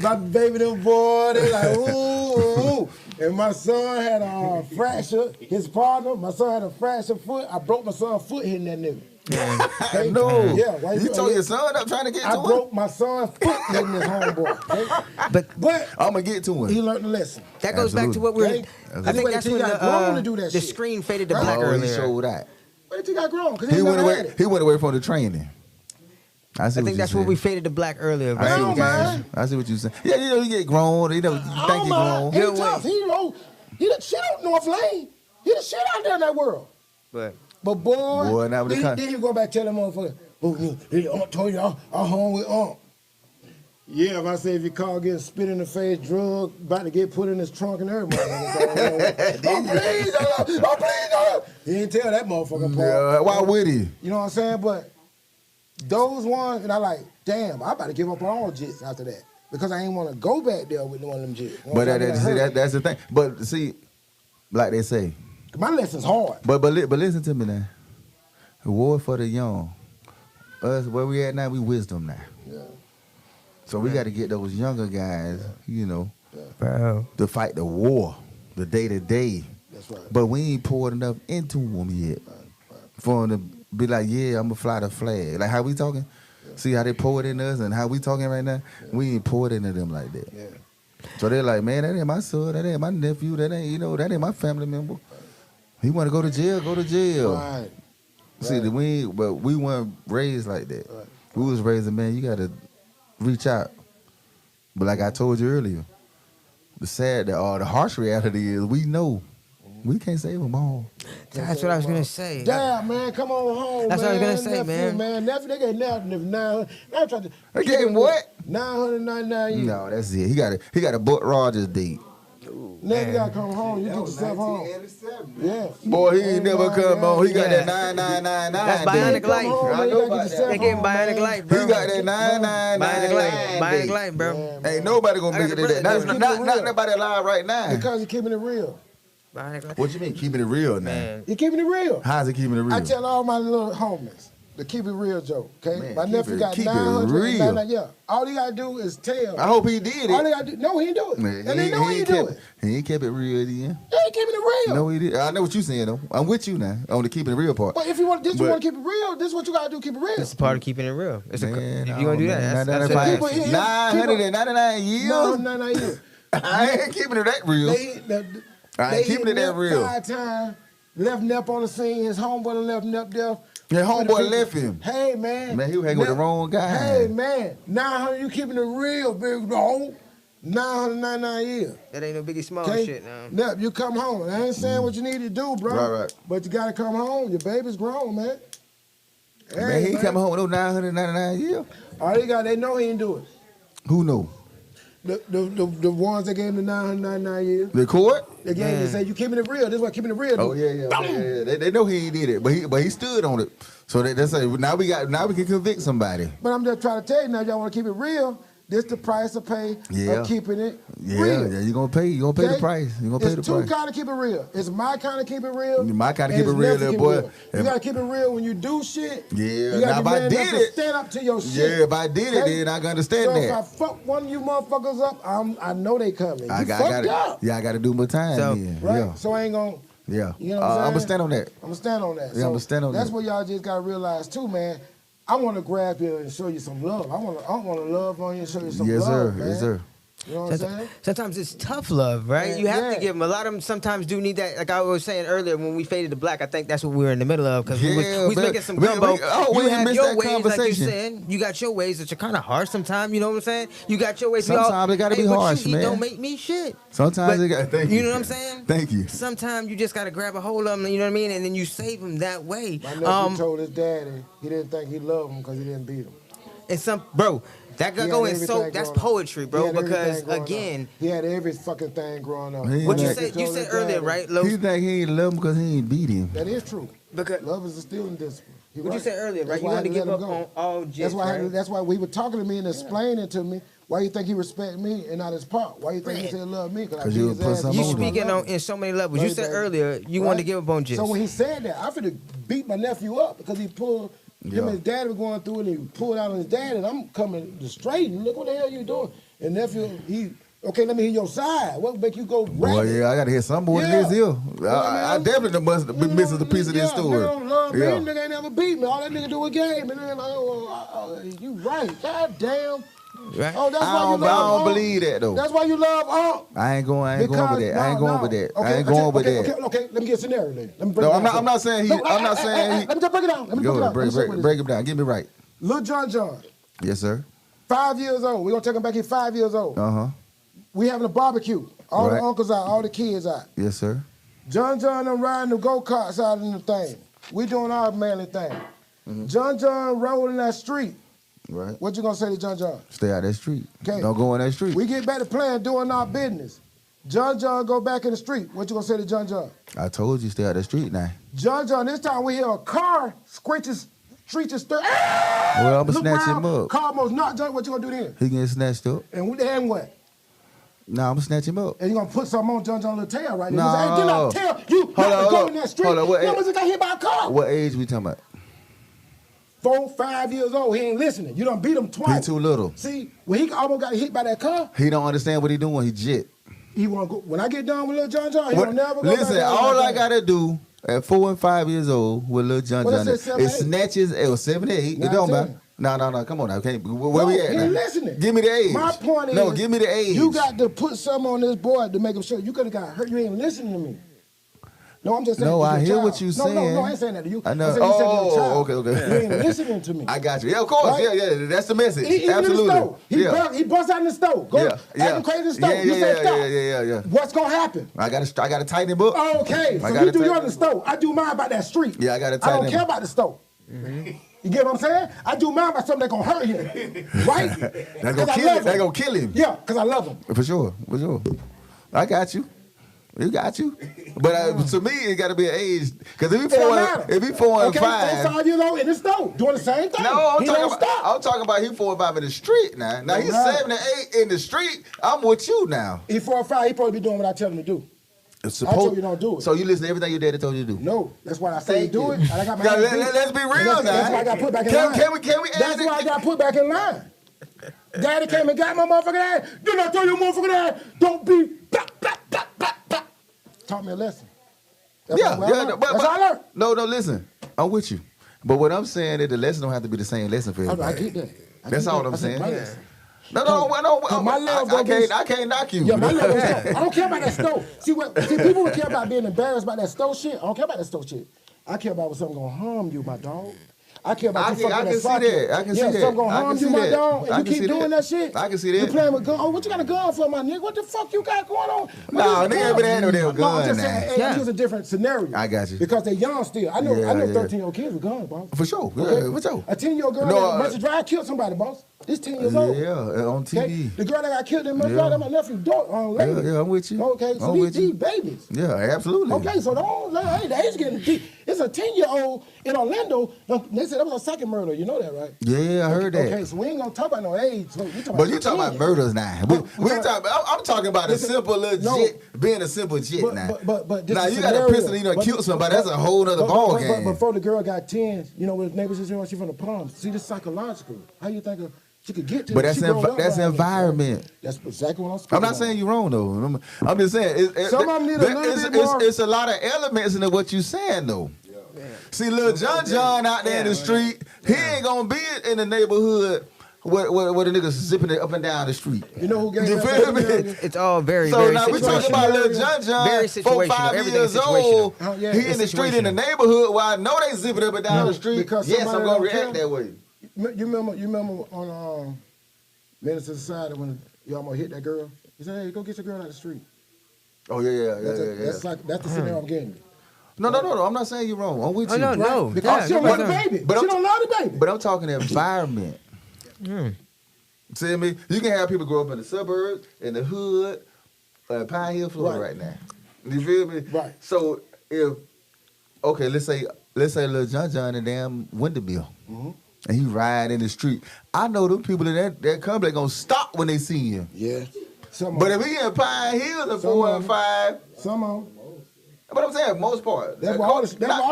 my baby, them boy, they like, ooh. And my son had a fracture, his partner, my son had a fractured foot. I broke my son's foot hitting that nigga. Okay? No. Yeah, why You told your son up trying to get I to him. broke my son's foot hitting his homeboy. Okay? But I'm gonna get to he him. learned the lesson. that goes back to what we're. Okay? I think Wait that's till when he got grown to do that the shit. screen faded to Right? black Oh, he earlier. showed that. Wait till he got grown, because he He never went had away. it. He went away from the training. I think that's what we faded to black earlier, I see right? what you I see what you saying. Yeah, you get grown. You think you grown. He tough. He the shit out North Lane. He the shit out there in that world. But boy, then you go back tell them motherfucker, I told you I home with Unc. Yeah, if I say if your car gets spit in the face, drug, about to get put in his trunk and everything. Please, he didn't tell that motherfucker. Yeah, why would he? You know what I'm saying? But those ones, and I like, damn, I about to give up on all jits after that. Because I ain't want to go back there with one of them jits. But that's the thing. But see, like they say. My lesson's hard. But listen to me now. Reward for the young. Us, where we at now, we wisdom now. Yeah. So we got to get those younger guys, Bro. to fight the war, the day-to-day. That's right. But we ain't poured enough into them yet. For them to be like, yeah, I'm going to fly the flag. Like how we talking? Yeah. See how they pour it in us and how we talking right now? Yeah. We ain't poured into them like that. Yeah. So they're like, man, that ain't my son, that ain't my nephew, that ain't, that ain't my family member. He want to go to jail, go to jail. Right. See, we weren't raised like that. Right. We was raised, man, you got to reach out. But like I told you earlier, the harsh reality is we know we can't save them all. That's what I was going to say. Damn, man, come on home, That's what I was going to say, nephew, man. Nephew, they got $900. They gave him what? 999 years. No, that's it. He got a Buck Rogers date. Never got to come home. You get yourself home. Yeah. Boy, he ain't never come home. He got that 9999. That's bionic life. I know about that. They gave him bionic life, bro. He got that 999. Bionic life, bro. Ain't nobody gonna make it to that. Not nobody alive right now. Because you're keeping it real. What you mean keeping it real now? You're keeping it real. How's it keeping it real? I tell all my little homies to keep it real joke, okay? Man, my nephew got keep it 999. Yeah. All he gotta do is tell. I hope he did it. All he gotta do, no, he didn't do it. Man, and they know he didn't do it. He ain't kept it real then. He ain't keeping it real. No, he did. I know what you're saying though. I'm with you now on the keeping it real part. But if you want to keep it real, this is what you gotta do, keep it real. This is part of keeping it real. If you're gonna do that, that's 999 years. 999 years. I ain't keeping it that real. I ain't keeping it that real. 5 times, left Nep on the scene. His homeboy left Nep there. Your homeboy left him. Hey, man. Man, he was hanging with the wrong guy. Hey, man. 900, you keeping it real, big dog. 999 years. That ain't no Biggie Small shit now. Nep, you come home. I ain't saying what you need to do, bro. Right. But you got to come home. Your baby's grown, man. Hey, man, he ain't coming home with no 999 years. All they know he ain't do it. Who know? The ones that gave him the 999 years. The court? They gave him, they say, you keeping it real. This is what keeping it real do. Oh, yeah. They know he ain't did it, but he stood on it. So they say, now we can convict somebody. But I'm just trying to tell you now, y'all want to keep it real. This the price to pay of keeping it real. Yeah, you're going to pay the price. You're going to pay the price. It's two kind of keep it real. It's my kind of keep it real. My kind of keep it real, little boy. You got to keep it real when you do shit. Yeah, you now if I did it. Stand up to your shit. Yeah, if I did it, then I can understand that. If I fuck one of you motherfuckers up, I know they coming. I got to do my time then. Right? Yeah. So I ain't going to. Yeah. You know what I'm saying? I'm going to stand on that. I'm going to stand on that. Yeah, I'm going to stand on that. That's what y'all just got to realize too, man. I want to grab you and show you some love. I want to love on you and show you some love, man. Yes, sir. You know what I'm saying? Sometimes it's tough love, right? You have to give them. A lot of them sometimes do need that. Like I was saying earlier, when we faded to black, I think that's what we were in the middle of because we was making some gumbo. You have your ways, like you said. You got your ways that are kind of harsh sometimes. You know what I'm saying? You got your ways. Sometimes they got to be harsh, man. Don't make me shit. Sometimes they got. Thank you. You know what I'm saying? Thank you. Sometimes you just got to grab a hold of them. You know what I mean? And then you save them that way. My nephew told his daddy he didn't think he loved him because he didn't beat him. And bro. That got going that's poetry, bro. Because again, he had every fucking thing growing up. What you said earlier, right? He think he ain't love him because he ain't beat him. That is true. Because love is a stealing discipline. What you said earlier, right? You wanted to give up on all jits, That's why he was talking to me and explaining to me why you think he respect me and not his pop. Why you think he said love me? Because you put something you speaking on in so many levels. You said earlier you wanted to give up on jits. So when he said that, I finna beat my nephew up because he pulled. Him and his dad was going through it, and he pulled out on his dad, and I'm coming to straighten. Look what the hell you doing? And nephew, okay, let me hear your side. What make you go rabbit? Well, yeah, I got to hear some more than this here. I definitely must be missing a piece of this story. Nigga don't love me. Nigga ain't never beat me. All that nigga do is game. And then like, you right. God damn. Right. Oh, that's why you love I don't believe that though. That's why you love Unc. I ain't going with that. I ain't going with that. I ain't going with that. Okay, let me get a scenario then. I'm not saying he. I'm not saying he. Let me just break it down. Break him down. Get me right. Lil John. Yes, sir. 5 years old. We're going to take him back here 5 years old. Uh-huh. We having a barbecue. All Right. the uncles out, all the kids out. Yes, sir. John them riding the go-karts out in the thing. We doing our manly thing. John rolling that street. Right. What you gonna say to John? Stay out that street. Okay. Don't go on that street. We get back to playing, doing our business. John go back in the street. What you gonna say to John? I told you stay out that street now. John, this time we hear a car screeches, streets stir. Well, I'm going to Look snatch round, him up. Car almost knocked John. What you gonna do then? He get snatched up. And what? Nah, I'm going to snatch him up. And you gonna put something on John little tail right there. No. Hey, get out, tail. You Hold not on, to go hold in that on. street. Hold on, what You age- almost got hit by a car. What age we talking about? 4, 5 years old. He ain't listening. You done beat him twice. He too little. See, when he almost got hit by that car, He don't understand what he doing. He jit. he want to go. When I get done with Lil John, he What- don't never go Listen, back all I got gotta do at 4 and 5 years old with Lil John What I said, is 7, 8? snatches. It was 7 to 8. It 9, don't 10. matter. No. Come on now. Where we at He now? ain't listening. Give me the age. My point is, no. Give me the age. You got to put something on this board to make him sure. You could have got hurt. You ain't listening to me. No, I'm just saying. No, you're I a hear child. what you saying. No, I ain't saying that to you. I know. I'm saying you said you're a Oh, child. okay. You ain't listening to me. I got you. Yeah, of course. Right? Yeah. That's the message. Even in the Absolutely. store. He busts out in the store. Go acting crazy in the store. You say stop. Yeah. What's gonna happen? I gotta tighten him up. Okay, so I you gotta do yours in tighten the store. I do mine about that street. Yeah, I gotta I tighten don't him care up. about the store. You get what I'm saying? I do mine about something that's gonna hurt him. Right? That's gonna kill him. That's gonna kill him. Yeah, because I love him. For sure. I got you. You got you. But to me, it got to be an age. Because if he It don't matter. If he 4 and Okay, 5. 5 years old in the store doing the same thing. No, he don't stop. I'm talking about he 4 and 5 in the street now. Now he's Right. 7 and 8 in the street. I'm with you now. He 4 or 5, he probably be doing what I tell him to do. I told you don't do it. So you listen to everything your daddy told you to do. No, that's why I say Thank do you. it. And I got my Now, hands beat. let's be real now. That's why I got put back in line. Can we That's why I got put back in line. Daddy came and got my motherfucking ass. Did I tell your motherfucking ass? Don't be. Taught me a lesson. That's what I learned. That's how I learned. No, listen. I'm with you. But what I'm saying is the lesson don't have to be the same lesson for everybody. I get that. That's all I'm saying. My lesson. No. My level I can't knock you. Yeah, my level is I don't care about that stove. See, people would care about being embarrassed about that stove shit. I don't care about that stove shit. I care about when something gonna harm you, my dog. I care about you fucking that socket. I can see that. Something gonna harm you, my dog, and you keep doing that shit. I can see that. You playing with gun. Oh, what you got a gun for, my nigga? What the fuck you got going on? No, nigga ain't had no damn No, I'm gun just now. saying, hey, I'm just a different scenario. I got you. Because they're young still. I know 13-year-old kids with guns, boss. For sure. Okay? Yeah, for sure. A 10-year-old girl No, that Mercy Drive killed somebody, boss. This 10 years old. Yeah, on TV. Okay? The girl that got killed in Mercy Yeah. Drive, that's my nephew, lady. Yeah, I'm with you. Okay, so I'm these with you. babies. Yeah, absolutely. Okay, so hey, the age getting deep. It's a 10-year-old in Orlando. They said that was a second murder. You know that, right? Yeah, I heard that. Okay, so we ain't gonna talk about no age. So we talking But you talking about 10. murders now. I'm talking about a Listen, simple legit, no. being a simple jit now. But this now is you got a scenario. pistol, you know, But- kill somebody. That's a whole nother ball But game. before the girl got 10, you know, with neighbors, she from the Palms. See, this psychological. How you think she could get to But this? that's She growing up that's around environment. this, right? That's exactly what I'm speaking I'm not saying you're wrong though. I'm just saying Some of them need a little bit more. It's a lot of elements in what you're saying though. See, little John out there in the street, he ain't gonna be in the neighborhood where the niggas zipping it up and down the street. You know who gave You that feel scenario? me? It's all very, So very now we talking situational. about little John, Very 4, 5 situational. Everything years is situational. old. Oh, yeah. He in the It's street in the situational. neighborhood where I know they zipping up and down the street. because Yes, I'm somebody gonna don't react care. that way. You remember on Minister Society when you almost hit that girl? He said, "Hey, go get your girl out the street." Oh yeah. That's the scenario I'm getting. No. I'm not saying you're wrong. I'm with Oh, you. no, no. Because she don't love the baby. But She I'm- don't love the baby. But I'm talking environment. See me? You can have people grow up in the suburbs, in the hood, Pine Hill, Florida right now. You feel me? Right. So let's say little John in damn Winterville, and he ride in the street. I know them people in that complex gonna stop when they see him. Yeah. But if he in Pine Hill at 4 and 5, Some of them. but I'm saying most part. That's why all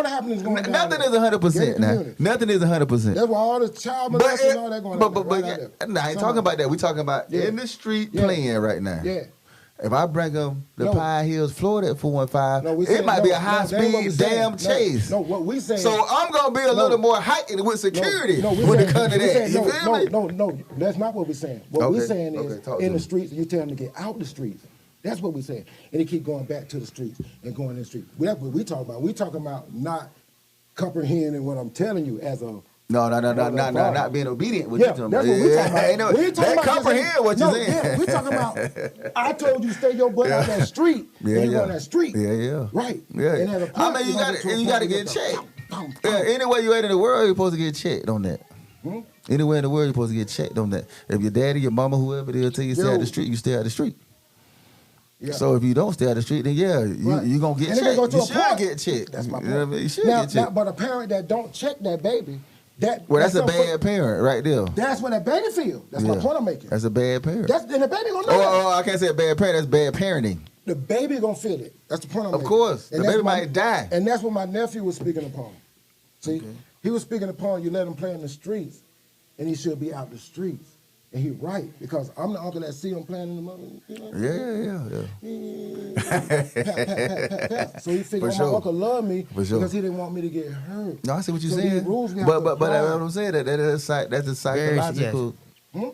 the happenings going down. Nothing there. is 100% Gated now. community. Nothing is 100%. That's why all the child molesting and all that going on. But I ain't talking about that. We talking about in the street playing right now. Yeah. If I bring them to No. Pine Hills, Florida at 4 and 5, No, we it saying- might be a no, high that ain't what we speed saying. damn No, chase. No, what we saying. So I'm gonna be a little more heightened with security we when it saying- comes to we that. saying, You feel me? No, that's not what we're saying. What we're Okay, saying is okay, talk to in the me. streets, you tell them to get out the streets. That's what we're saying. And they keep going back to the streets and going in the streets. That's what we talking about. We talking about not comprehending what I'm telling you as a Not being obedient. What Yeah, you talking that's about? what we talking about. Ain't no, We ain't talking that about comprehend what you're no, saying. Yeah, we talking about. I told you stay your butt out that street, and you go on that street. Yeah. Right. Yeah. And at a point, I mean, you got to get checked. Yeah, Yeah. anywhere you at in the world, you're supposed to get checked on that. Hmm? Anywhere in the world, you're supposed to get checked on that. If your daddy, your mama, whoever it is, tell you stay out the street, you stay out the street. Yeah. So if you don't stay out the street, then you gonna get And checked. Go to You a should point. get checked. That's my point. You know what I mean? You should Now, get checked. but a parent that don't check that baby, That's a bad parent right there. That's what that baby feel. That's my point I'm making. That's a bad parent. And the baby gonna know that. Oh, I can't say a bad parent. That's bad parenting. The baby gonna feel it. That's the point I'm making. Of course. And The baby might die. And that's what my nephew was speaking upon. See, he was speaking upon you let him play in the streets, and he should be out the streets. And he right, because I'm the uncle that see him playing in the mother. You know? Yeah. So he figured, For my sure. uncle loved me For sure. because he didn't want me to get hurt. No, I see what you're So saying. these rules we have But to what apply. I'm saying that's a psychological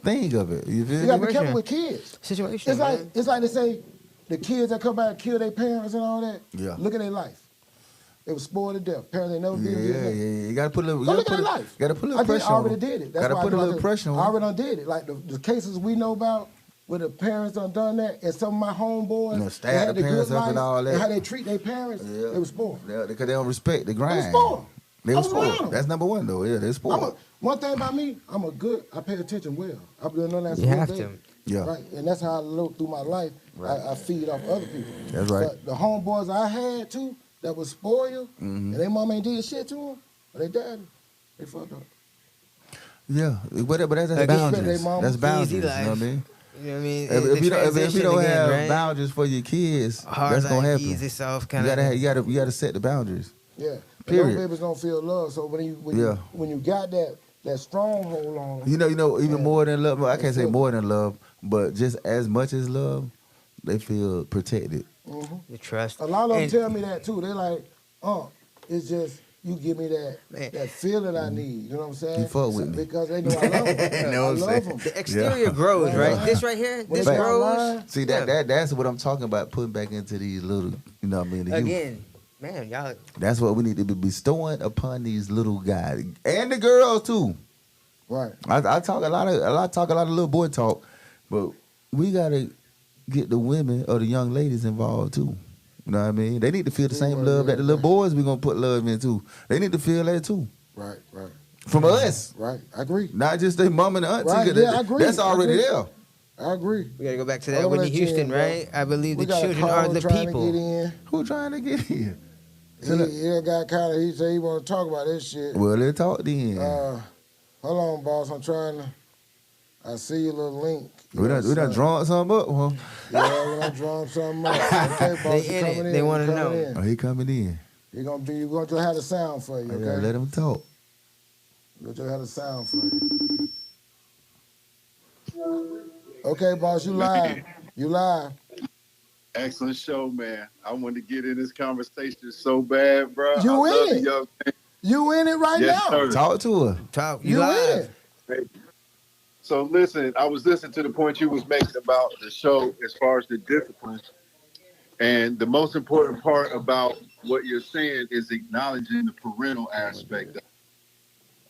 thing of it. You feel You me? gotta be careful with kids. Situation. It's like they say, the kids that come back and kill their parents and all that. Yeah. Look at their life. They were spoiled to death. Parents ain't never been Yeah. You gotta put a little. Go look at their life. Gotta put a little pressure I already on. did it. That's Gotta why put a little pressure on. I already done did it. Like the cases we know about where the parents done that, and some of my homeboys Stab they had the the parents good up and life, all that. and how they treat their parents, they were spoiled. Yeah, because they don't respect the They grind. were spoiled. They I was was around spoiled. them. That's number one though. Yeah, they spoiled. One thing about me, I pay attention well. I've been doing that You have since to. Yeah. Right, and that's how I look through my life. Right. I feed off other people. That's right. But the homeboys I had too, that was spoiled, and their mom ain't did shit to them, or they daddy, they fucked up. Yeah, but that's Like, boundaries. they mama That's easy boundaries. You know life. what I mean? You know what I mean? If you don't again, have right? boundaries for your kids, Hard that's gonna life, happen. easy, soft You kind of. gotta you gotta set the boundaries. Yeah. Period. And those babies don't feel love. So when you got that stronghold on them, You know, even more than love. I can't say more than love, but just as much as love, they feel protected. The trust. a lot of them And- tell me that too. They like, it's just you give me that feeling I need. You know what I'm saying? You fuck with me. Because they know I love them. Know what I'm I love saying? them. The exterior grows, Yeah. right? This right here, When this they grows. online, See that's what I'm talking about. Putting back into these little, you know what I mean? The youth. Again, man, y'all. That's what we need to be bestowing upon these little guys and the girls too. Right. I talk a lot of little boy talk, but we gotta get the women or the young ladies involved too. You know what I mean? They need to feel the same love that the little boys we gonna put love into. They need to feel that too. Right. From us. Right. I agree. Not just their mom and the auntie. Right, 'cause yeah, I agree. That's already I agree. there. I agree. We gotta go back to Hold that on Whitney that Houston, chin, bro. right? I believe We the got a children are caller the trying to people. get in. Who trying to get here? He got kind of. He said he want to talk about this shit. Well, let's talk then. Hold on, boss. I'm trying to. I see your little link. we done drawn something up, huh? Yeah, we done drawn something up. Okay, boss, They you in it. coming in. They you wanna coming know. in. Oh, he coming in. You're going to have the sound for you, okay? Yeah, let him talk. We're going to have the sound for you. Okay, boss, you live. You live. Excellent show, man. I wanted to get in this conversation so bad, bro. You I love in it. the young man. You in it right Yes, now. sir. Talk to her. Talk. You live. in it. So listen, I was listening to the point you was making about the show as far as the discipline. And the most important part about what you're saying is acknowledging the parental aspect of it,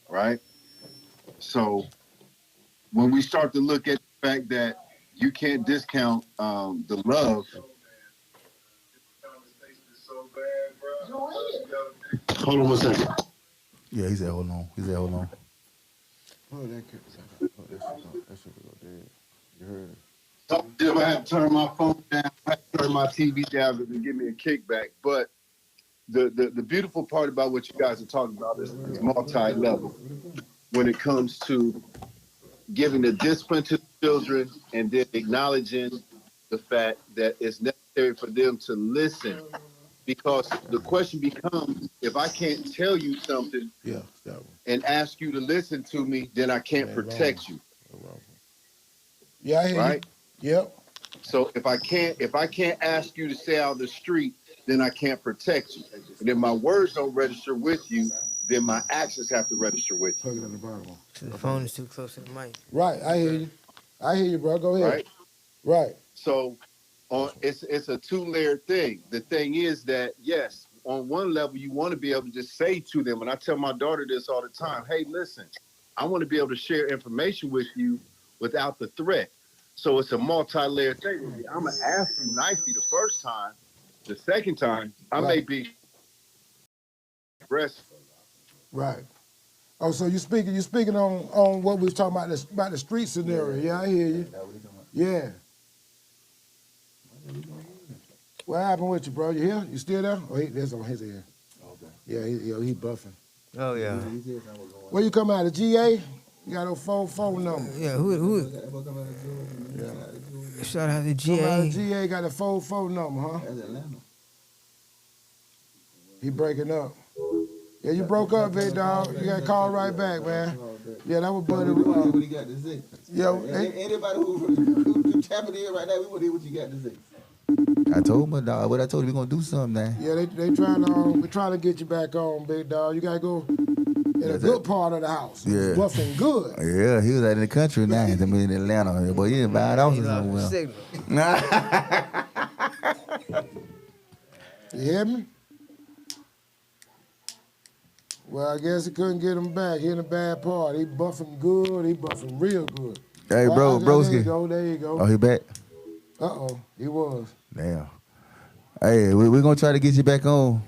right? So when we start to look at the fact that you can't discount the love. Hold on one second. Yeah, he said, hold on. Oh, that shit go dead. You heard it. Sometimes I have to turn my phone down, I have to turn my TV down to give me a kickback. But the beautiful part about what you guys are talking about is multi-level when it comes to giving the discipline to the children and then acknowledging the fact that it's necessary for them to listen. Because the question becomes, if I can't tell you something and ask you to listen to me, then I can't protect you. Yeah, I hear right? you. Yep. So if I can't ask you to stay out of the street, then I can't protect you. And if my words don't register with you, then my actions have to register with you. Plug it in the bottom. The phone is too close to the mic. Right, I hear you, bro. Go ahead. Right. So it's a two-layered thing. The thing is that yes, on one level, you want to be able to just say to them, and I tell my daughter this all the time, hey, listen, I want to be able to share information with you without the threat. So it's a multi-layered thing. I'm going to ask you nicely the first time. The second time, I may be aggressive. Right. Oh, so you speaking on what we was talking about the street scenario. Yeah, I hear you. Yeah. What happened with you, bro? You here? You still there? Oh, that's on his ear. Okay. Yeah, he buffing. Oh yeah. Where you come out of GA? You got a phone number. Yeah, who? Yeah. Shout out to Come out GA. of GA got a phone number, huh? That's Atlanta. He breaking up. Yeah, you broke up, big dog. You got to call right back, man. Yeah, that was Buddy. What you got to say? Yo, anybody who tapping in right now, we want to hear what you got to say. I told my dog, what I told you, we're going to do something now. Yeah, they we trying to get you back on, big dog. You got to go in a good part of the house. Yeah. Buffing good. Yeah, he was out in the country now. I mean, in Atlanta. But he didn't buy it off somewhere. You hear me? Well, I guess he couldn't get him back. He in a bad part. He buffing good. He buffing real good. Hey, bro, broski. There you go. Oh, he back? Uh-oh, he was. Damn. Hey, we're going to try to get you back on.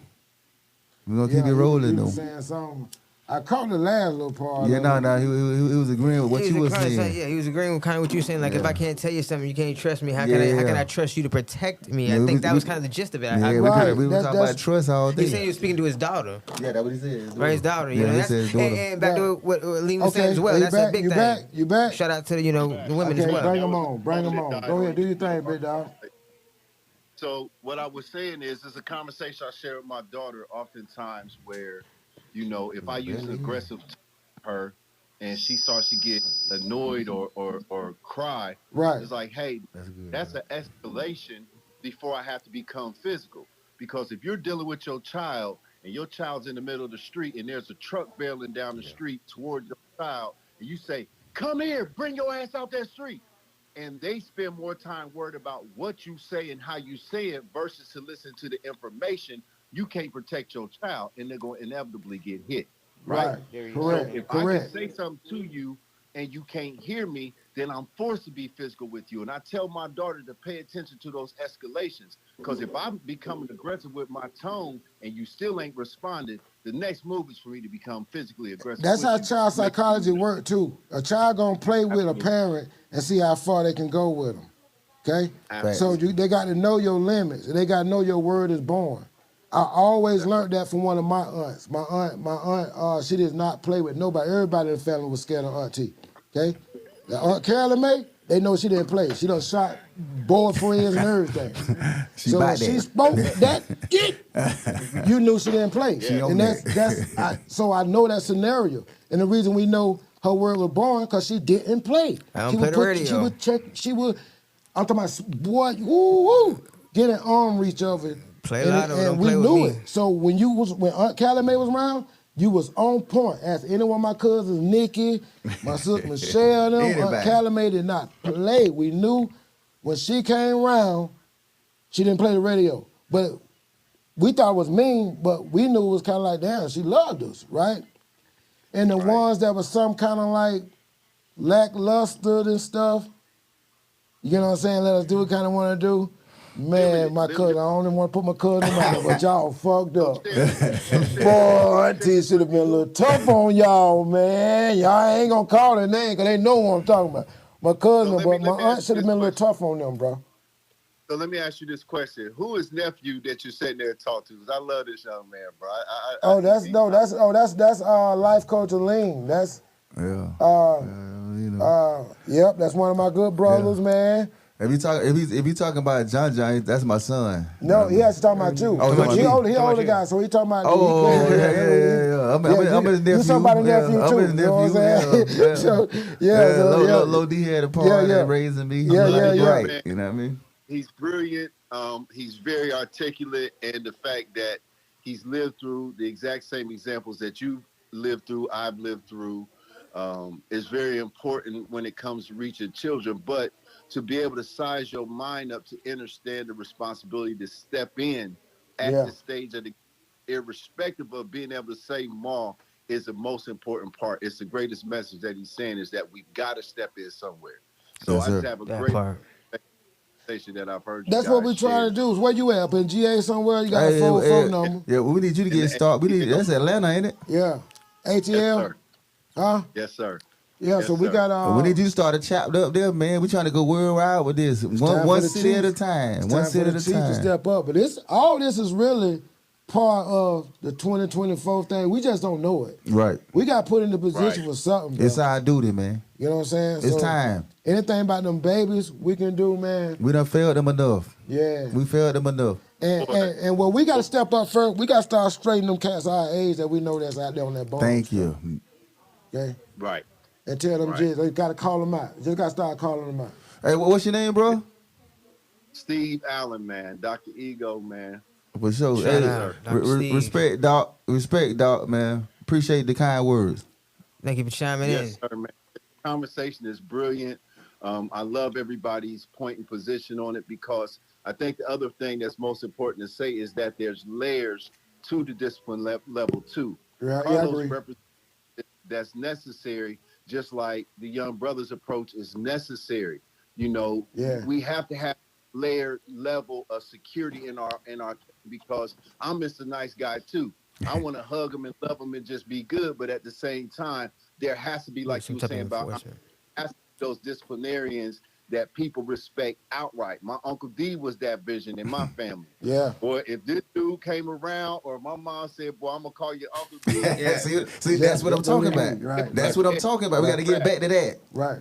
We're going to keep it rolling, he though. was saying something. I caught the last little part. Yeah, he was agreeing with what you were saying. Yeah, he was agreeing with kind of what you were saying. Like, if I can't tell you something, you can't trust me. How can I trust you to protect me? I think that was kind of the gist of it. Yeah, we were talking about trust all day. He said he was speaking to his daughter. Yeah, that's what he said. Right, his daughter. You know, he said his daughter. And back to what Aleem was saying as well. That's a big thing. You back? Shout out to the women as well. Bring them on. Go ahead, do your thing, big dog. So what I was saying is, it's a conversation I share with my daughter oftentimes where, if I use an aggressive to her and she starts to get annoyed or cry, right? It's like, hey, that's an escalation before I have to become physical. Because if you're dealing with your child and your child's in the middle of the street and there's a truck barreling down the street towards your child, and you say, come here, bring your ass out that street. And they spend more time worried about what you say and how you say it versus to listen to the information, you can't protect your child and they're going to inevitably get hit. Right. Correct. So if I can say something to you and you can't hear me, then I'm forced to be physical with you. And I tell my daughter to pay attention to those escalations. Because if I'm becoming aggressive with my tone and you still ain't responded, the next move is for me to become physically aggressive. That's how child psychology works too. A child gonna play with a parent and see how far they can go with them. Okay? So they got to know your limits. They got to know your word is born. I always learned that from one of my aunts. My aunt, she did not play with nobody. Everybody in the family was scared of Auntie. Okay? The Aunt Carolyn May, they know she didn't play. She done shot boyfriends and everything. So when she spoke that, you knew she didn't play. And so I know that scenario. And the reason we know her word was born because she didn't play. I don't play the radio. She would check. I'm talking about boy. Get an arm reach over it. Play loud or don't we play with knew me. it. So when Aunt Callie Mae was around, you was on point. Ask any one of my cousins, Nikki, my sister Michelle, them, Aunt Callie Mae did not play. We knew when she came around, she didn't play the radio. But we thought it was mean, but we knew it was kind of like, damn, she loved us, right? And the ones that was some kind of like lackluster and stuff, you know what I'm saying? Let us do what kind of want to do. Man, my cousin, I don't even want to put my cousin in there, but y'all fucked up. Boy, Auntie should have been a little tough on y'all, man. Y'all ain't gonna call their name because they know what I'm talking about. My cousin, but my aunt should have been a little tough on them, bro. So let me ask you this question: who is nephew that you're sitting there and talk to? Because I love this young man, bro. That's life coach Aleem. That's yep. That's one of my good brothers, man. If you talking about John, that's my son. No, he has to talk about you. Oh, he older guy, so he talking about. Yeah. I'm his nephew. You somebody nephew too. I'm his nephew. So, Lil D had a part in raising me. Right. You know what I mean? He's brilliant. He's very articulate, and the fact that he's lived through the exact same examples that you've lived through, I've lived through, is very important when it comes to reaching children. But to be able to size your mind up to understand the responsibility to step in at the stage of the irrespective of being able to say more is the most important part. It's the greatest message that he's saying is that we've got to step in somewhere. So Yes, I just sir. have a That great part. conversation that I've heard you That's guys what we trying share. to do. Is where you at? Up in GA somewhere? You got Hey, a phone number? yeah, we need you to get started. We need that's Atlanta, ain't it? Yeah. Yes, ATL? sir. Huh? Yes, sir. Yeah, Yes, so we sir. got We need you to start a chapter up there, man. We trying to go worldwide with this. One city at a time. One city at a to time. step up. But all this is really part of the 2024 thing. We just don't know it. Right. We got put in the position Right. for something, bro. It's our duty, man. You know what I'm saying? It's time. Anything about them babies we can do, man. We done failed them enough. Yeah. We failed them enough. And well, we got to step up first. We got to start straightening them cats our age that we know that's out there on that bone. Thank you. Okay? Right. And tell them just, they got to call them out. Just got to start calling them out. Hey, what's your name, bro? Steve Allen, man. Dr. Ego, man. For sure. Shout Hey, out, Dr. Steve. respect, Doc. Respect, Doc, man. Appreciate the kind words. Thank you for chiming in. Yes, sir, man. The conversation is brilliant. I love everybody's point and position on it because I think the other thing that's most important to say is that there's layers to the discipline level too. Right, yeah, I Carlos agree. represents that's necessary, just like the young brothers approach is necessary. You know, we have to have layered level of security in our because I'm Mr. Nice Guy too. I want to hug him and love him and just be good, but at the same time, there has to be, like you were saying about those disciplinarians that people respect outright. My Uncle D was that vision in my family. Yeah. Boy, if this dude came around or my mom said, boy, I'm going to call you Uncle D. See, that's what I'm talking about. Right. That's what I'm talking about. We got to get back to that. Right.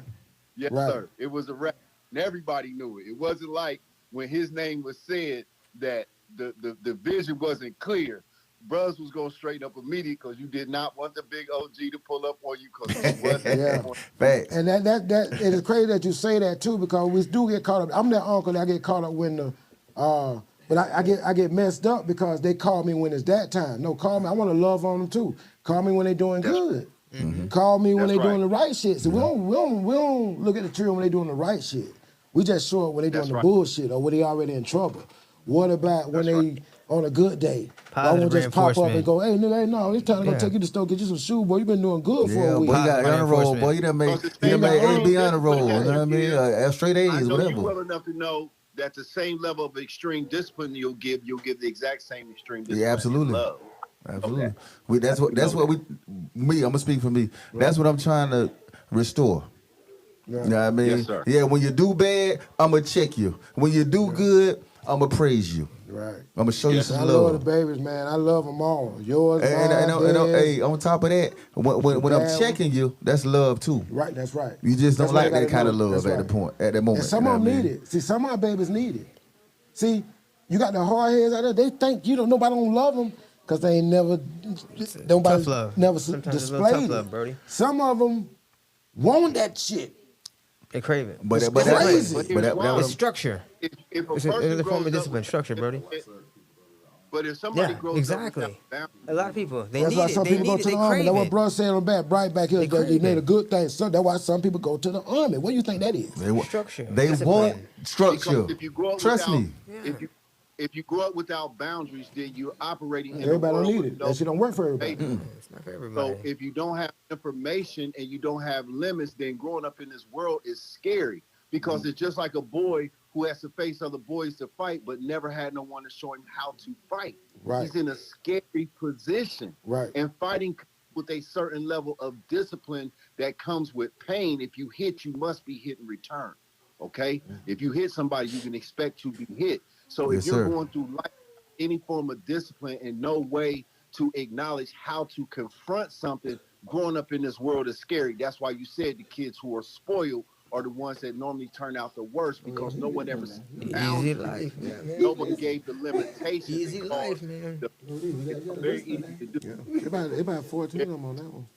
Yes, Right. sir. It was a rap. And everybody knew it. It wasn't like when his name was said that the vision wasn't clear. Bruhs was going to straighten up immediately because you did not want the big OG to pull up on you because it wasn't. Facts. And that it is crazy that you say that too because we do get caught up. I'm that uncle that get caught up when the but I get messed up because they call me when it's that time. No, call me. I want to love on them too. Call me when they doing good. Mm-hmm. Call me when they doing the right shit. So we don't look at the children when they doing the right shit. We just show up when they doing the bullshit or when they already in trouble. What about when they on a good day? I won't just pop up and go, hey, nigga, hey, no, it's time to go take you to the store, get you some shoes, boy. You been doing good for a week. Boy, you got honor roll, boy. You done made AB honor roll. You know what I mean? Straight A's, I know whatever. you well enough to know that the same level of extreme discipline you'll give the exact same extreme discipline. Yeah, absolutely. Love. Absolutely. That's what I'm gonna speak for me. That's what I'm trying to restore. You know what I mean? Yes, sir. Yeah, when you do bad, I'm gonna check you. When you do good, I'm gonna praise you. Right. I'm gonna show you some I love. love the babies, man. I love them all. Yours, And mine, hey, on top of that, when I'm checking you, that's love too. Right, that's right. You just don't That's like that kind of love That's at that moment. And some of them need it. See, some of our babies need it. See, you got the hard heads out there. They think nobody don't love them because they ain't never Tough love. never Sometimes it's a little displayed tough love, it. Brody. Some of them want that shit. They crave it. But crazy. It's structure. If a It's person a form grows of discipline, up structure, Brody. But if somebody Yeah, grows exactly. up without A lot of people, they That's need why it. some They people go need it. to They the army. crave That's what it. bro said on back, right back here. They They crave made it. a good thing. So that's why some people go to the army. What do you think that is? Structure. They discipline. want structure. Because if you grow up Trust without, me. if you grow up without boundaries, then you're operating in Everybody a don't world need with it. no That shit don't work for everybody. It's not for everybody. So if you don't have information and you don't have limits, then growing up in this world is scary because it's just like a boy who has to face other boys to fight, but never had no one to show him how to fight. Right. He's in a scary position. Right. And fighting with a certain level of discipline that comes with pain. If you hit, you must be hit in return. Okay? If you hit somebody, you can expect to be hit. So Yes, if you're sir. going through life, any form of discipline and no way to acknowledge how to confront something, growing up in this world is scary. That's why you said the kids who are spoiled are the ones that normally turn out the worst because no one ever Easy life, man. no one gave the limitations. Easy life, man. It's very easy to do. It about 14 of them on that one.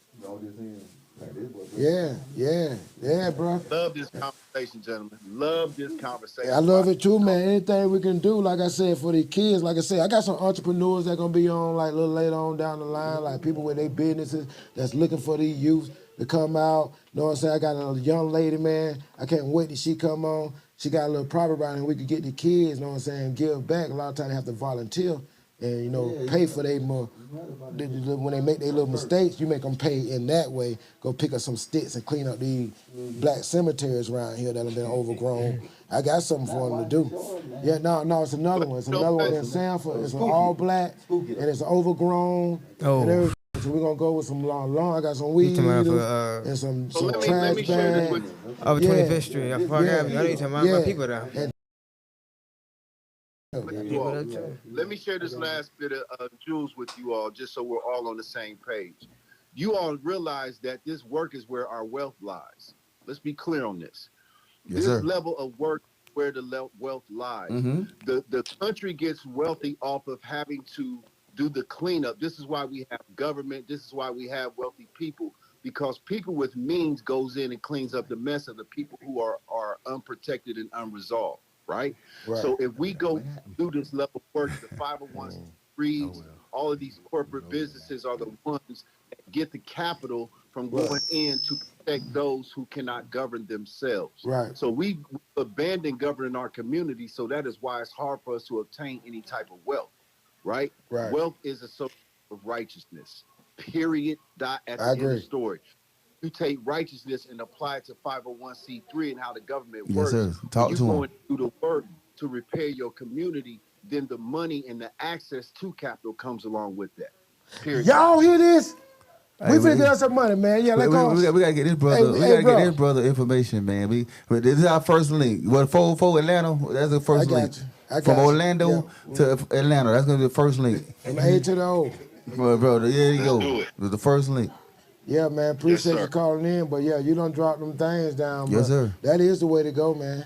Yeah, bro. Love this conversation, gentlemen. Love this conversation. I love it too, man. Anything we can do, like I said, for the kids, like I said, I got some entrepreneurs that gonna be on like a little later on down the line, like people with their businesses that's looking for these youth to come out. You know what I'm saying? I got a young lady, man. I can't wait till she come on. She got a little private around and we could get the kids, you know what I'm saying, give back. A lot of times they have to volunteer and pay for their when they make their little mistakes, you make them pay in that way. Go pick up some sticks and clean up these black cemeteries around here that have been overgrown. I got something for them to do. Yeah, no, it's another one. It's another one in Sanford. It's an all black and it's overgrown. And everything. So we're gonna go with some lawn. I got some weed and some trash bags. Over 25th Street. I forgot. I know you're talking about my people there. Let me share this last bit of jewels with you all, just so we're all on the same page. You all realize that this work is where our wealth lies. Let's be clear on this. Yes, this sir. level of work, where the wealth lies. The country gets wealthy off of having to do the cleanup. This is why we have government. This is why we have wealthy people, because people with means goes in and cleans up the mess of the people who are unprotected and unresolved. Right? So if we go do this level of work, the 501c3s, all of these corporate businesses are the ones that get the capital from going in to protect those who cannot govern themselves. Right. So we abandon governing our community, so that is why it's hard for us to obtain any type of wealth. Right? Wealth is a source of righteousness. Period. At the end of the story. You take righteousness and apply it to 501c3 and how the government works. Yes, sir. Talk to them. You go and do the work to repair your community, then the money and the access to capital comes along with that. Period. Y'all hear this? We finna get us some money, man. Yeah, let's go. We gotta get this brother. We gotta get this brother information, man. This is our first link. What 404 Atlanta? That's the first link. From Orlando to Atlanta. That's gonna be the first link. From A to the O. Bro, there you go. The first link. Yeah, man. Appreciate you calling in, but yeah, you done dropped them things down. Yes, sir. That is the way to go, man.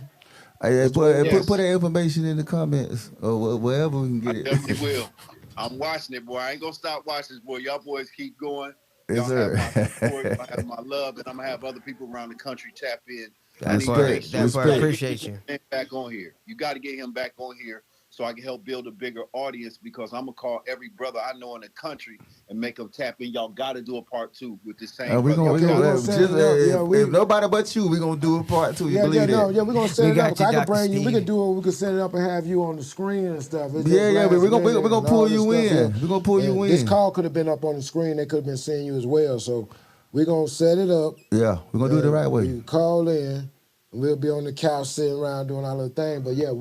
Hey, put that information in the comments or wherever we can get it. I definitely will. I'm watching it, boy. I ain't gonna stop watching this, boy. Y'all boys keep going. Yes, Y'all sir. have my support. I have my love, and I'm gonna have other people around the country tap in. That's why I appreciate you. Back on here. You got to get him back on here so I can help build a bigger audience, because I'm gonna call every brother I know in the country and make them tap in. Y'all got to do a part 2 with this same. If nobody but you, we gonna do a part 2. You believe that? Yeah, we're gonna set it up. I can bring you. We can do it. We can set it up and have you on the screen and stuff. But we're gonna pull you in. We're gonna pull you in. This call could have been up on the screen. They could have been seeing you as well. So we're gonna set it up. Yeah, we're gonna do it the right way. You call in. And we'll be on the couch sitting around doing our little thing. But yeah,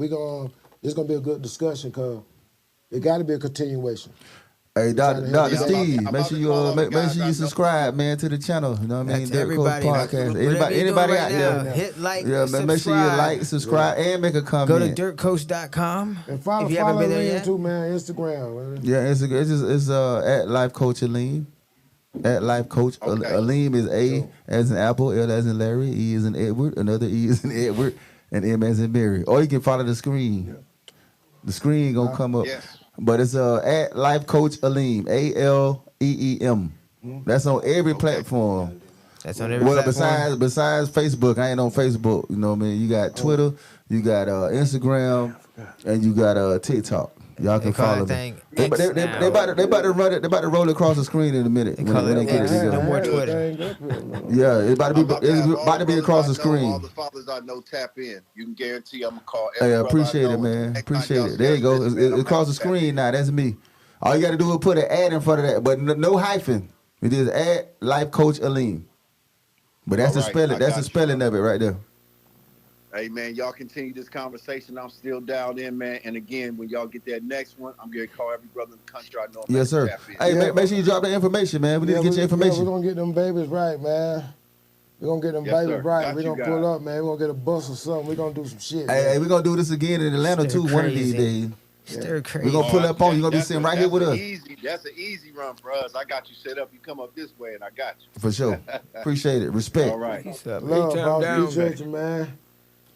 it's gonna be a good discussion, because it got to be a continuation. Hey, Dr. Steve, make sure you subscribe, man, to the channel. You know what I mean? DirtcoastPodcast. Anybody out there? Hit like, subscribe. Make sure you like, subscribe, and make a comment. Go to DirtCoast.com. And follow Aleem too, man. Instagram. Yeah, Instagram. It's at Life Coach Aleem. At Life Coach. Aleem is A as in Apple, L as in Larry, E as in Edward, another E as in Edward, and M as in Mary. Or you can follow the screen. The screen gonna come up. Yes. But it's at Life Coach Aleem, ALEEM. That's on every platform. That's on every platform. Besides Facebook, I ain't on Facebook. You know what I mean? You got Twitter, you got Instagram, and you got TikTok. Y'all can follow me. They about to run it. They about to roll it across the screen in a minute. No more Twitter. Yeah, it's about to be across the screen. All the fathers I know tap in. You can guarantee I'm gonna call. Hey, appreciate it, man. Appreciate it. There you go. It's across the screen now. That's me. All you got to do is put an ad in front of that, but no hyphen. It is at Life Coach Aleem. But that's the spelling. That's the spelling of it right there. Hey, man, y'all continue this conversation. I'm still dialed in, man. And again, when y'all get that next one, I'm going to call every brother in the country I know. Yes, sir. Hey, make sure you drop the information, man. We need to get your information. We're going to get them babies right, man. We're going to get them babies right. We're going to pull up, man. We're going to get a bus or something. We're going to do some shit. Hey, we're going to do this again in Atlanta, too, one of these days. Stir crazy. We're going to pull up on you. You're going to be sitting right here with us. That's an easy run for us. I got you set up. You come up this way, and I got you. For sure. Appreciate it. Respect. All right. Love, boss. Appreciate you, man.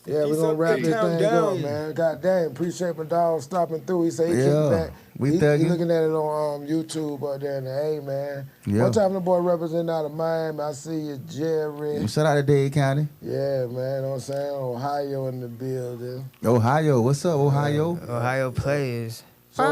Yeah, we're going to wrap this thing up, man. God damn, appreciate my dog stopping through. He said he kicked back. He looking at it on YouTube out there in the A, man. Yeah. One time the boy representing out of Miami. I see you, Jerry. Shout out to Dade County. Yeah, man. You know what I'm saying? Ohio in the building. Ohio. What's up, Ohio? Ohio players. So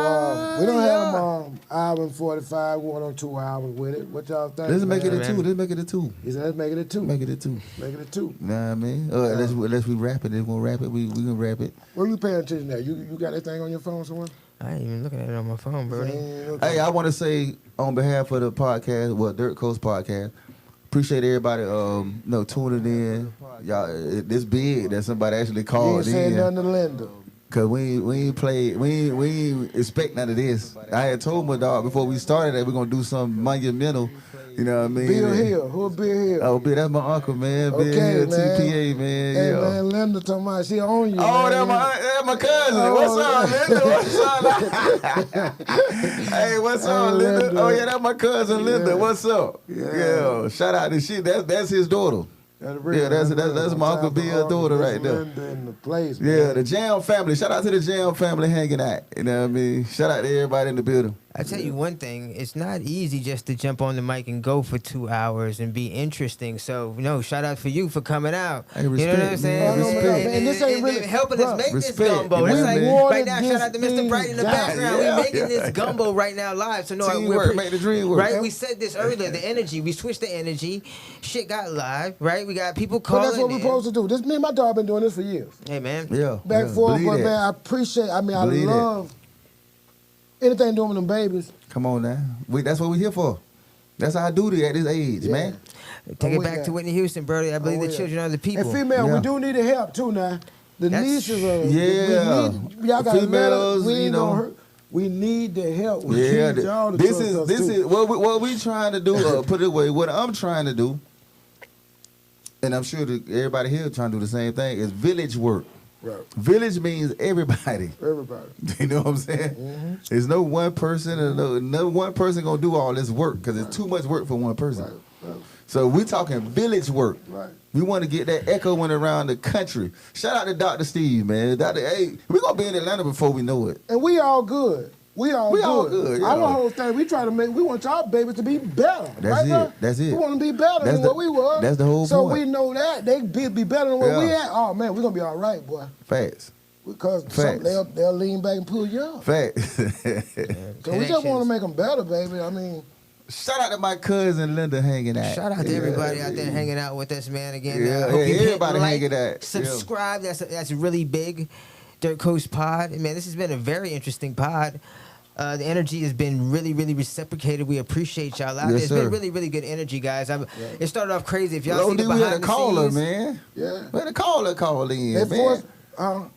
we don't have album 45 going on 2 albums with it. What y'all think? Let's make it a 2. Let's make it a 2. He said, let's make it a 2. Make it a 2. Make it a 2. Nah, I mean, unless we rap it, if we'll rap it, we can rap it. Where you paying attention now? You got that thing on your phone somewhere? I ain't even looking at it on my phone, bro. Hey, I want to say on behalf of the podcast, Dirt Coast Podcast, appreciate everybody, tuning in. Y'all, this big that somebody actually called in. You ain't saying nothing to Linda. Cause we ain't expect none of this. I had told my dog before we started that we're gonna do something monumental. You know what I mean? Bill Hill. Who Bill Hill? Oh, Bill, that's my uncle, man. Bill Hill, man. TPA, man. Hey, yeah. man, Linda talking about she on you, Oh, man. that's my cousin. What's up, Linda? What's up? Hey, what's up, Linda? Oh, yeah, that's my cousin, Linda. Yeah. What's up? Yeah. Shout out to shit. That's his daughter. That's my Uncle Bill's daughter right there. In the place, yeah, the Jam family. Shout out to the Jam family hanging out. You know what I mean? Shout out to everybody in the building. I tell you one thing, it's not easy just to jump on the mic and go for 2 hours and be interesting. So, shout out for you for coming out. Hey, respect, you know what I'm saying? Respect. And this ain't really helping us make respect. this gumbo. Yeah, It's like man. right now, shout out to Mr. Bright in the background. Yeah. We're making this gumbo right now live. So Teamwork, make the dream work. Right? We said this earlier, the energy. We switched the energy. Shit got live, right? We got people calling. But that's what we're supposed to do. This, me and my dog been doing this for years. Hey, man. Yeah. Back and forth, Believe but that. man, I appreciate. I Believe love anything doing with them babies. Come on now. That's what we're here for. That's our duty at this age, man. Take it back to Whitney Houston, bro. I believe the children are the people. And female, we do need the help too now. The nieces are. Y'all got females, we ain't gonna hurt. We need the help. We Yeah, need y'all to this trust us is too. what we trying to do. Put it away. What I'm trying to do, and I'm sure that everybody here trying to do the same thing, is village work. Right. Village means everybody. Everybody. You know what I'm saying? Mm-hmm. There's no one person, and no one person gonna do all this work because it's too much work for one person. Right. So we talking village work. Right. We want to get that echoing around the country. Shout out to Dr. Steve, man. Hey, we're gonna be in Atlanta before we know it. And we all good. We all good. Yeah. Our whole thing, we want y'all babies to be better. That's right, it. bro? That's it. We want to be better than what we were. That's the whole so point. we know that they be better than what we Yeah. at. Oh man, we're gonna be all right, boy. Facts. Because Facts. they'll lean back and pull you up. Facts. So we just want to make them better, baby. I mean, shout out to my cousin Linda hanging out. Shout out to everybody out there hanging out with us, man. Again, Yeah, hope you hit everybody like, hanging out. subscribe. That's really big. Dirt Coast Pod. Man, this has been a very interesting pod. The energy has been really, really reciprocated. We appreciate y'all out there. It's been really, really good energy, guys. It started off crazy. If y'all see the we had a behind the caller, scenes, man. yeah. We had a caller call in, They man. forced,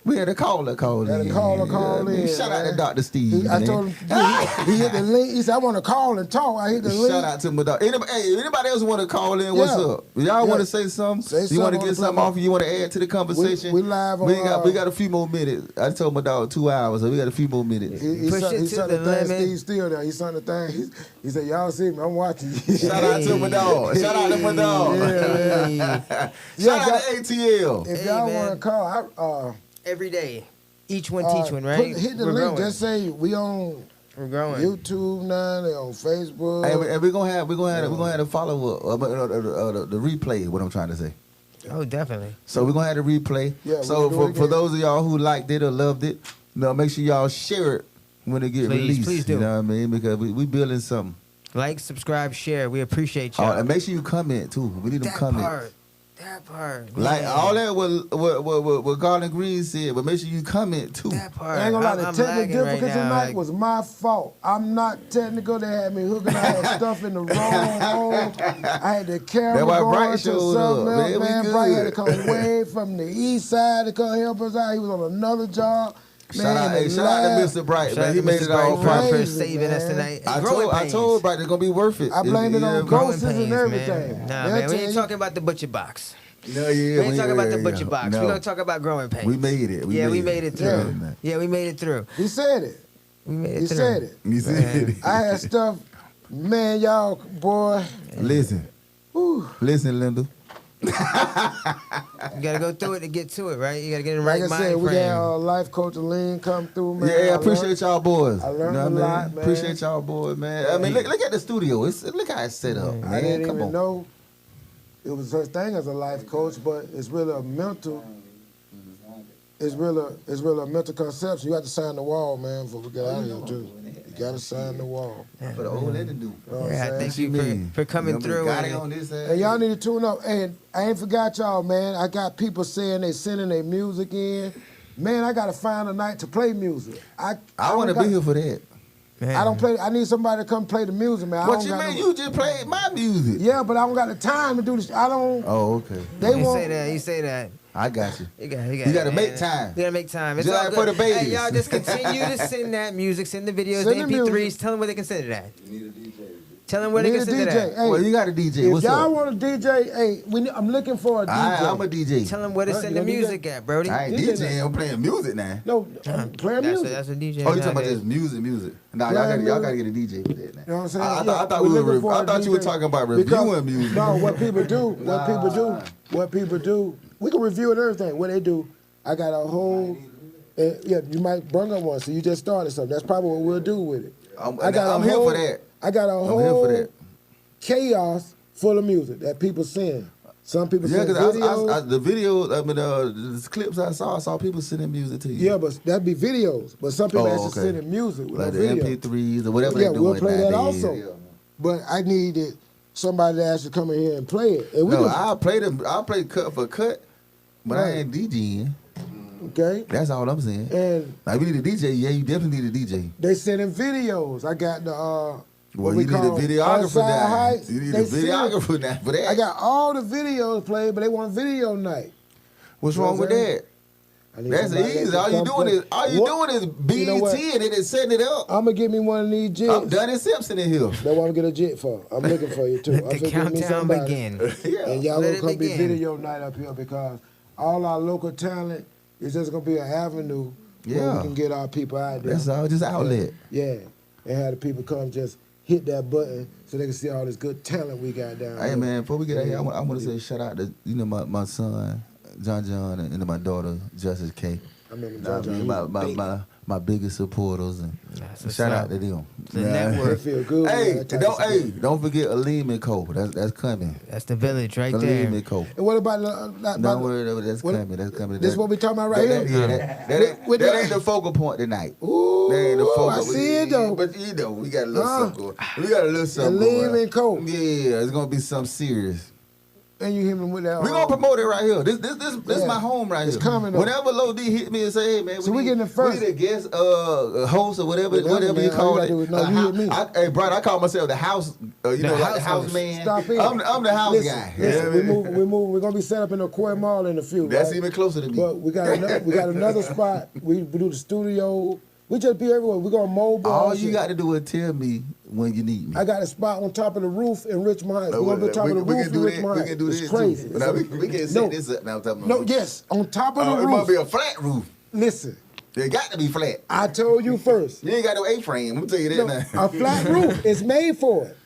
We had a caller call in. call in. Shout out to man. Dr. Steve, I man. told him he hit the link. He said, "I want to call and talk." I hit the link. Shout out to my dog. Anybody else want to call in? What's up? Y'all want to say something? You want to get something off? You want to add to the conversation? We live on. We got a few more minutes. I told my dog 2 hours, so we got a few more minutes. He Push it to the limit. Steve still there. He sent the thing. He said, "Y'all see me? I'm watching you." Shout out to my dog. Shout out to my dog. Shout out to ATL. If y'all want to call, every day, each one teach one, right? Hit the We're link. growing. Just say we on We're growing. YouTube now. They on Facebook. Hey, and we're gonna have a follow up, the replay. What I'm trying to say. Oh, definitely. So we're gonna have the replay. Yeah, so we're gonna do it for again. those of y'all who liked it or loved it, make sure y'all share it when it get released. Please do. You know what I mean? Because we building something. Like, subscribe, share. We appreciate y'all. And make sure you comment too. We need them comments. That part. Like man. all that what GarlandGreen said, but make sure you comment too. That part. I ain't gonna lie, the I'm technical lagging right difficulty now, tonight like- was my fault. I'm not technical. They had me hooking out stuff in the wrong hole. I had the camera That's why going Bright to showed something up, else, man. We man. good. Bright had to come way from the east side to come help us out. He was on another job. Shout out to Mr. Bright, Shout man. out He to made Mr. it all Bright for proper. saving us tonight. I Growing pains. told Bright it's gonna be worth it. I blamed it on Growing ghosts and pains, everything. man. Nah, They'll man, we tell ain't you. talking about the butcher box. No, We ain't talking about the butcher box. No. We're gonna talk about growing pains. We made it. We made it through. Yeah, we made it through. He said it. We made it He through. said it. You said it. I had stuff, man, y'all, boy. Listen. Whew. Listen, Linda. You gotta go through it to get to it, right? You gotta get in the right Like I mind said, we frame. got life coach Aleem come through, man. Yeah, I appreciate y'all boys. I learned You know a what I mean? lot, man. Appreciate y'all boys, man. I mean, look at the studio. Look how it's set up. I Man, didn't come even on. know it was such thing as a life coach, but it's really a mental. It's really a mental conception. You have to sign the wall, man, before we get out of here too. You gotta sign the wall. For the old lady do. You know what Yeah, I'm thank saying? you for coming through. Got and- it on this And y'all need to tune up. And I ain't forgot y'all, man. I got people saying they sending their music in. man, I gotta find a night to play music. I want to be here for that. Man. I don't play. I need somebody to come play the music, man. What you mean? You just played my music. Yeah, but I don't got the time to do this. I don't. Oh, okay. They You won't. say that. You say that. I got you. You got to make time. You got to make time. It's Just all like good. for the babies. Hey, y'all just continue to send that music, send the videos, Send the the MP3s. music. Tell them where they can send it at. You need a DJ. Tell them where they Need can a send it DJ. at. Hey, Well, you got a DJ. if What's y'all up? want a DJ, hey, I'm looking for a DJ. I'm a DJ. Tell them where to Huh? send You the gonna do music at, Brody. I ain't DJ DJing. I'm playing music now. No, I'm playing music. That's a DJ. Oh, you talking about nowadays. just music? Nah, Playing y'all gotta music. get a DJ for that now. You know what I'm saying? I Yeah, thought we're we looking were. for I a thought you were DJ. talking about Because- reviewing music. No, what people do, we can review it everything. What they do, I got a whole, yeah, you might bring up one, so you just started something. That's probably what we'll do with it. I'm here for that. I got a I'm whole here for that. chaos full of music that people sing. Some people Yeah, sing because videos. the video, the clips I saw people sending music to you. Yeah, but that'd be videos. But some people actually okay. sending music with Like no the video. MP3s or whatever Yeah, they we'll doing play that nowadays. also. But I needed somebody to actually come in here and play it. And we No, can- I'll play cut for cut, but I Right. ain't DJing. okay? That's all I'm saying. And Like we need a DJ. Yeah, you definitely need a DJ. they sending videos. I got the Well, we you need a call videographer Outside now. Heights. You need They a videographer now for that. I got all the videos played, but they want video night. What's You know wrong what with I'm saying? that? I need That's somebody that easy. can All you come doing play. is BET You know what? and then it's setting it up. I'm gonna get me one of these jigs. I'm Donnie Simpson in here. That's what I'm gonna get a jig for. I'm looking for you too. I'm Let the finna get me countdown somebody. begin. Yeah. And y'all Let gonna it come be begin. video night up here because all our local talent is just gonna be an avenue where Yeah. we can get our people out there. That's all, just outlet. Yeah, and have the people come just hit that button so they can see all this good talent we got down Hey here. man, before we get out here, I want to say shout out to my son John and my daughter Justice K. I remember Nah, John. my biggest supporters and That's what's shout up. out to them. The Yeah. network. It feel good. Hey, man, that type of stuff. don't forget Aleem and Co. That's coming. That's the village right Aleem there. and Co. And what about Don't worry, that's what- coming. That's coming. this? What we talking about right that, here? Yeah, that ain't the focal point tonight. Ooh, That ain't the focal. I see it though. But you know, we got a little something going. We got a little something Aleem going. and Co. Yeah, it's gonna be something serious. And you hit me with that. We gonna promote it right here. This Yeah. my home right It's here. coming up. Whenever Lil D hit me and say, "Hey man, So we getting the first- we need a guest host or whatever Whatever, you man. call All it." you gotta do is- no, you hit me. Hey, brother, I call myself the house. Like the house house host. man. Stop in. I'm the house Listen, guy. listen, Yeah, we man. move. We're gonna be set up in the Koi Mall in a few. That's right? even closer to me. But we got another spot. We do the studio. We just be everywhere. We gonna mobile. All you got to do is tell me when you need me. I got a spot on top of the roof in Richmond Heights. We're gonna be on top of the we roof can in do Richmond that. We Heights. can do It's this crazy. too. Now, we can set No. this up now. No, yes, on top of the It roof. might be a flat roof. Listen, It got to be flat. I told you first. You ain't got no A-frame. I'm gonna tell you that No, now. a flat roof is made for it.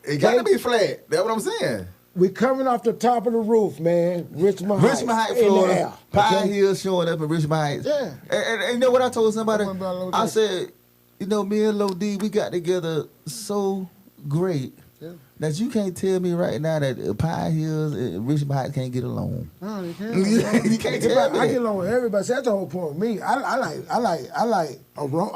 It got to Okay? be flat. That's what I'm saying. We coming off the top of the roof, man. Richmond Heights. Richmond Heights, in the Florida. air, Pine okay? Hill showing up in Richmond Heights. Yeah. And you know what I told somebody? I went by Lil I D. said, you know, me and Lil D, we got together so great Yeah. that you can't tell me right now that Pine Hills and Richmond Heights can't get along. No, you can't. You can't tell me I that. get along with everybody. See, that's the whole point of me. I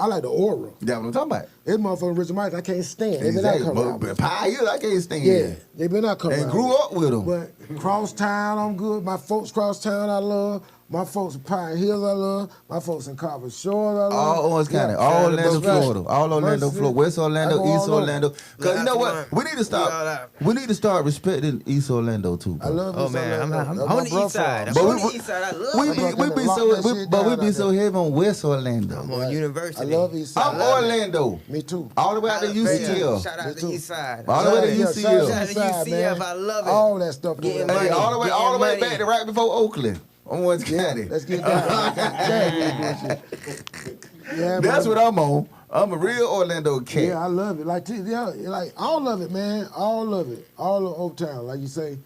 like the aura. That's what I'm talking about. This motherfucker Richmond Heights, I can't stand. They been out Exactly. coming out. But Pine Hills, I can't stand. Yeah, they been out coming And out. grew up with them. But cross town, I'm good. My folks cross town, I love. My folks in Pine Hills, I love. My folks in Carver Shores, I love. All Orange County, Yeah. all Orlando, That's right. Florida, all Orlando, Mercy. Florida, West I Orlando, go East all over. Orlando. Cause you know what? We need to all start. out. We need to start respecting East Orlando too. I bro. love Oh East man, I'm Orlando. on That's my the brother east side. I'm But on we- the east side. I love We it. I'm be gonna lock so that shit but we down be out so there. heavy on West Orlando. I'm on University. I love East I'm Side. Orlando, Me too. all the way out to UCL. Shout out Me to too. East Side. All the way to Yeah, UCL. shout out Shout out to East Side, UCF. man. I love it. All that stuff. Getting going on. Hey, money. all the way Getting back money. to right before Oakland on Orange County. Let's get down. Yeah, That's man. what I'm on. I'm a real Orlando cat. Yeah, I love it. Like all of it, man. All of it. All of Oak Town. Like you say,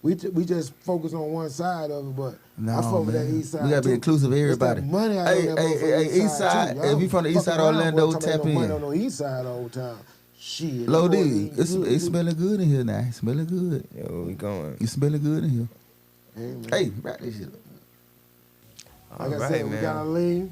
we just focus on one side of it, but I fuck with that east side. We gotta be too. inclusive of It's that everybody. money out Hey, there, hey, East Side. too. If you from the East Side Fuck around, Orlando, boy, talking tap about no money in. on the east side of Old Town. Shit. Low boy, D, it's smelling good in here now. It's smelling good. Yo, we going. You smelling good in here. Hey, man. Hey, wrap this shit up. Like I All right, said, we man. got Aleem.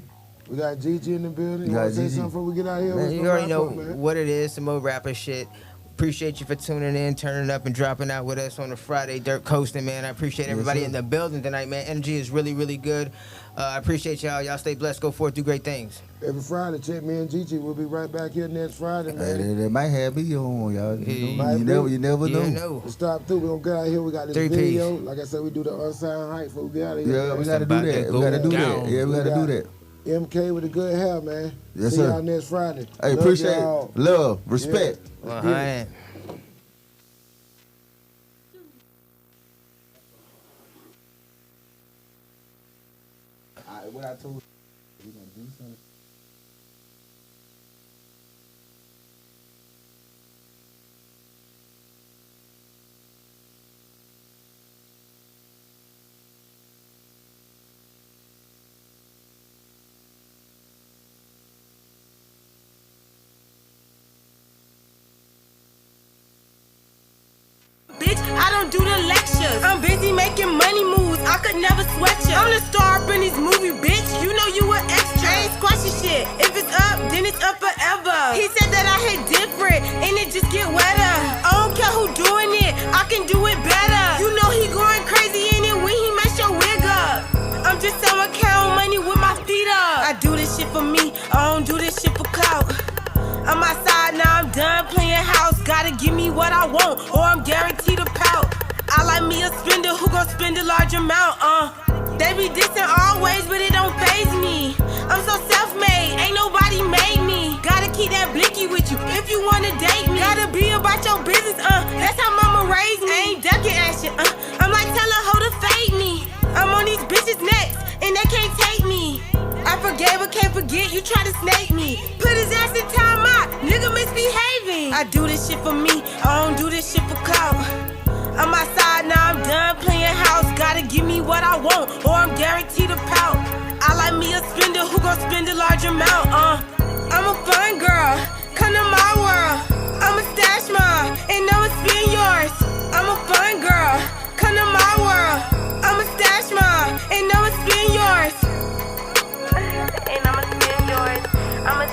We got Gigi in the building. You got want to say Gigi. something before we get out here? Man, Let's you go already wrap know up, man. what it is. Some more rapper shit. Appreciate you for tuning in, turning up, and dropping out with us on a Friday Dirt Coasting, man. I appreciate everybody in the building tonight, man. Energy is really, really good. I appreciate y'all. Y'all stay blessed. Go forth, do great things. Every Friday, check me and Gigi. We'll be right back here next Friday, man. They might have me on, y'all. You never know. Stop through. We're going to get out here. We got this video. Like I said, we do the unsigned hype before we get out of here. Yeah, we got to do that. We got to do that. Yeah, we got to do that. MK with the good hair, man. Yes, See sir. y'all next Friday. Hey, appreciate it. Love, respect. Yeah. All right. What I told you, we're going to do something. Bitch, I don't do the lectures. I'm busy making money moves. I could never sweat you. I'm the star up in this movie, bitch. You know you an extra. I ain't squashing shit. If it's up, then it's up forever. He said that I hit different, and it just get wetter. I don't care who doing it. I can do it better. You know he going crazy in it when he mess your wig up. I'm just someone counting money with my feet up. I do this shit for me. I don't do this shit for clout. I'm outside now, I'm done playing house. Gotta give me what I want, or I'm guaranteed to pout. I like me a spender who gon' spend a large amount, They be dissing always, but it don't faze me. I'm so self-made, ain't nobody made me. Gotta keep that blicky with you if you wanna date me. Gotta be about your business, that's how mama raised me. I ain't ducking action, I'm like tell her hoe to fade me. I'm on these bitches' necks, and they can't take me. I forgave but can't forget, you try to snake me. Put his ass in time out, nigga misbehaving. I do this shit for me, I don't do this shit for clout. I'm outside now, I'm done playing house. Gotta give me what I want, or I'm guaranteed to pout. I like me a spender who gon' spend a large amount, I'm a fun girl, come to my world. I'm a stash mom, and I'ma spend yours. I'm a fun girl, come to my world. I'm a stash mom, and I'ma spend yours. And I'ma spend yours. I'ma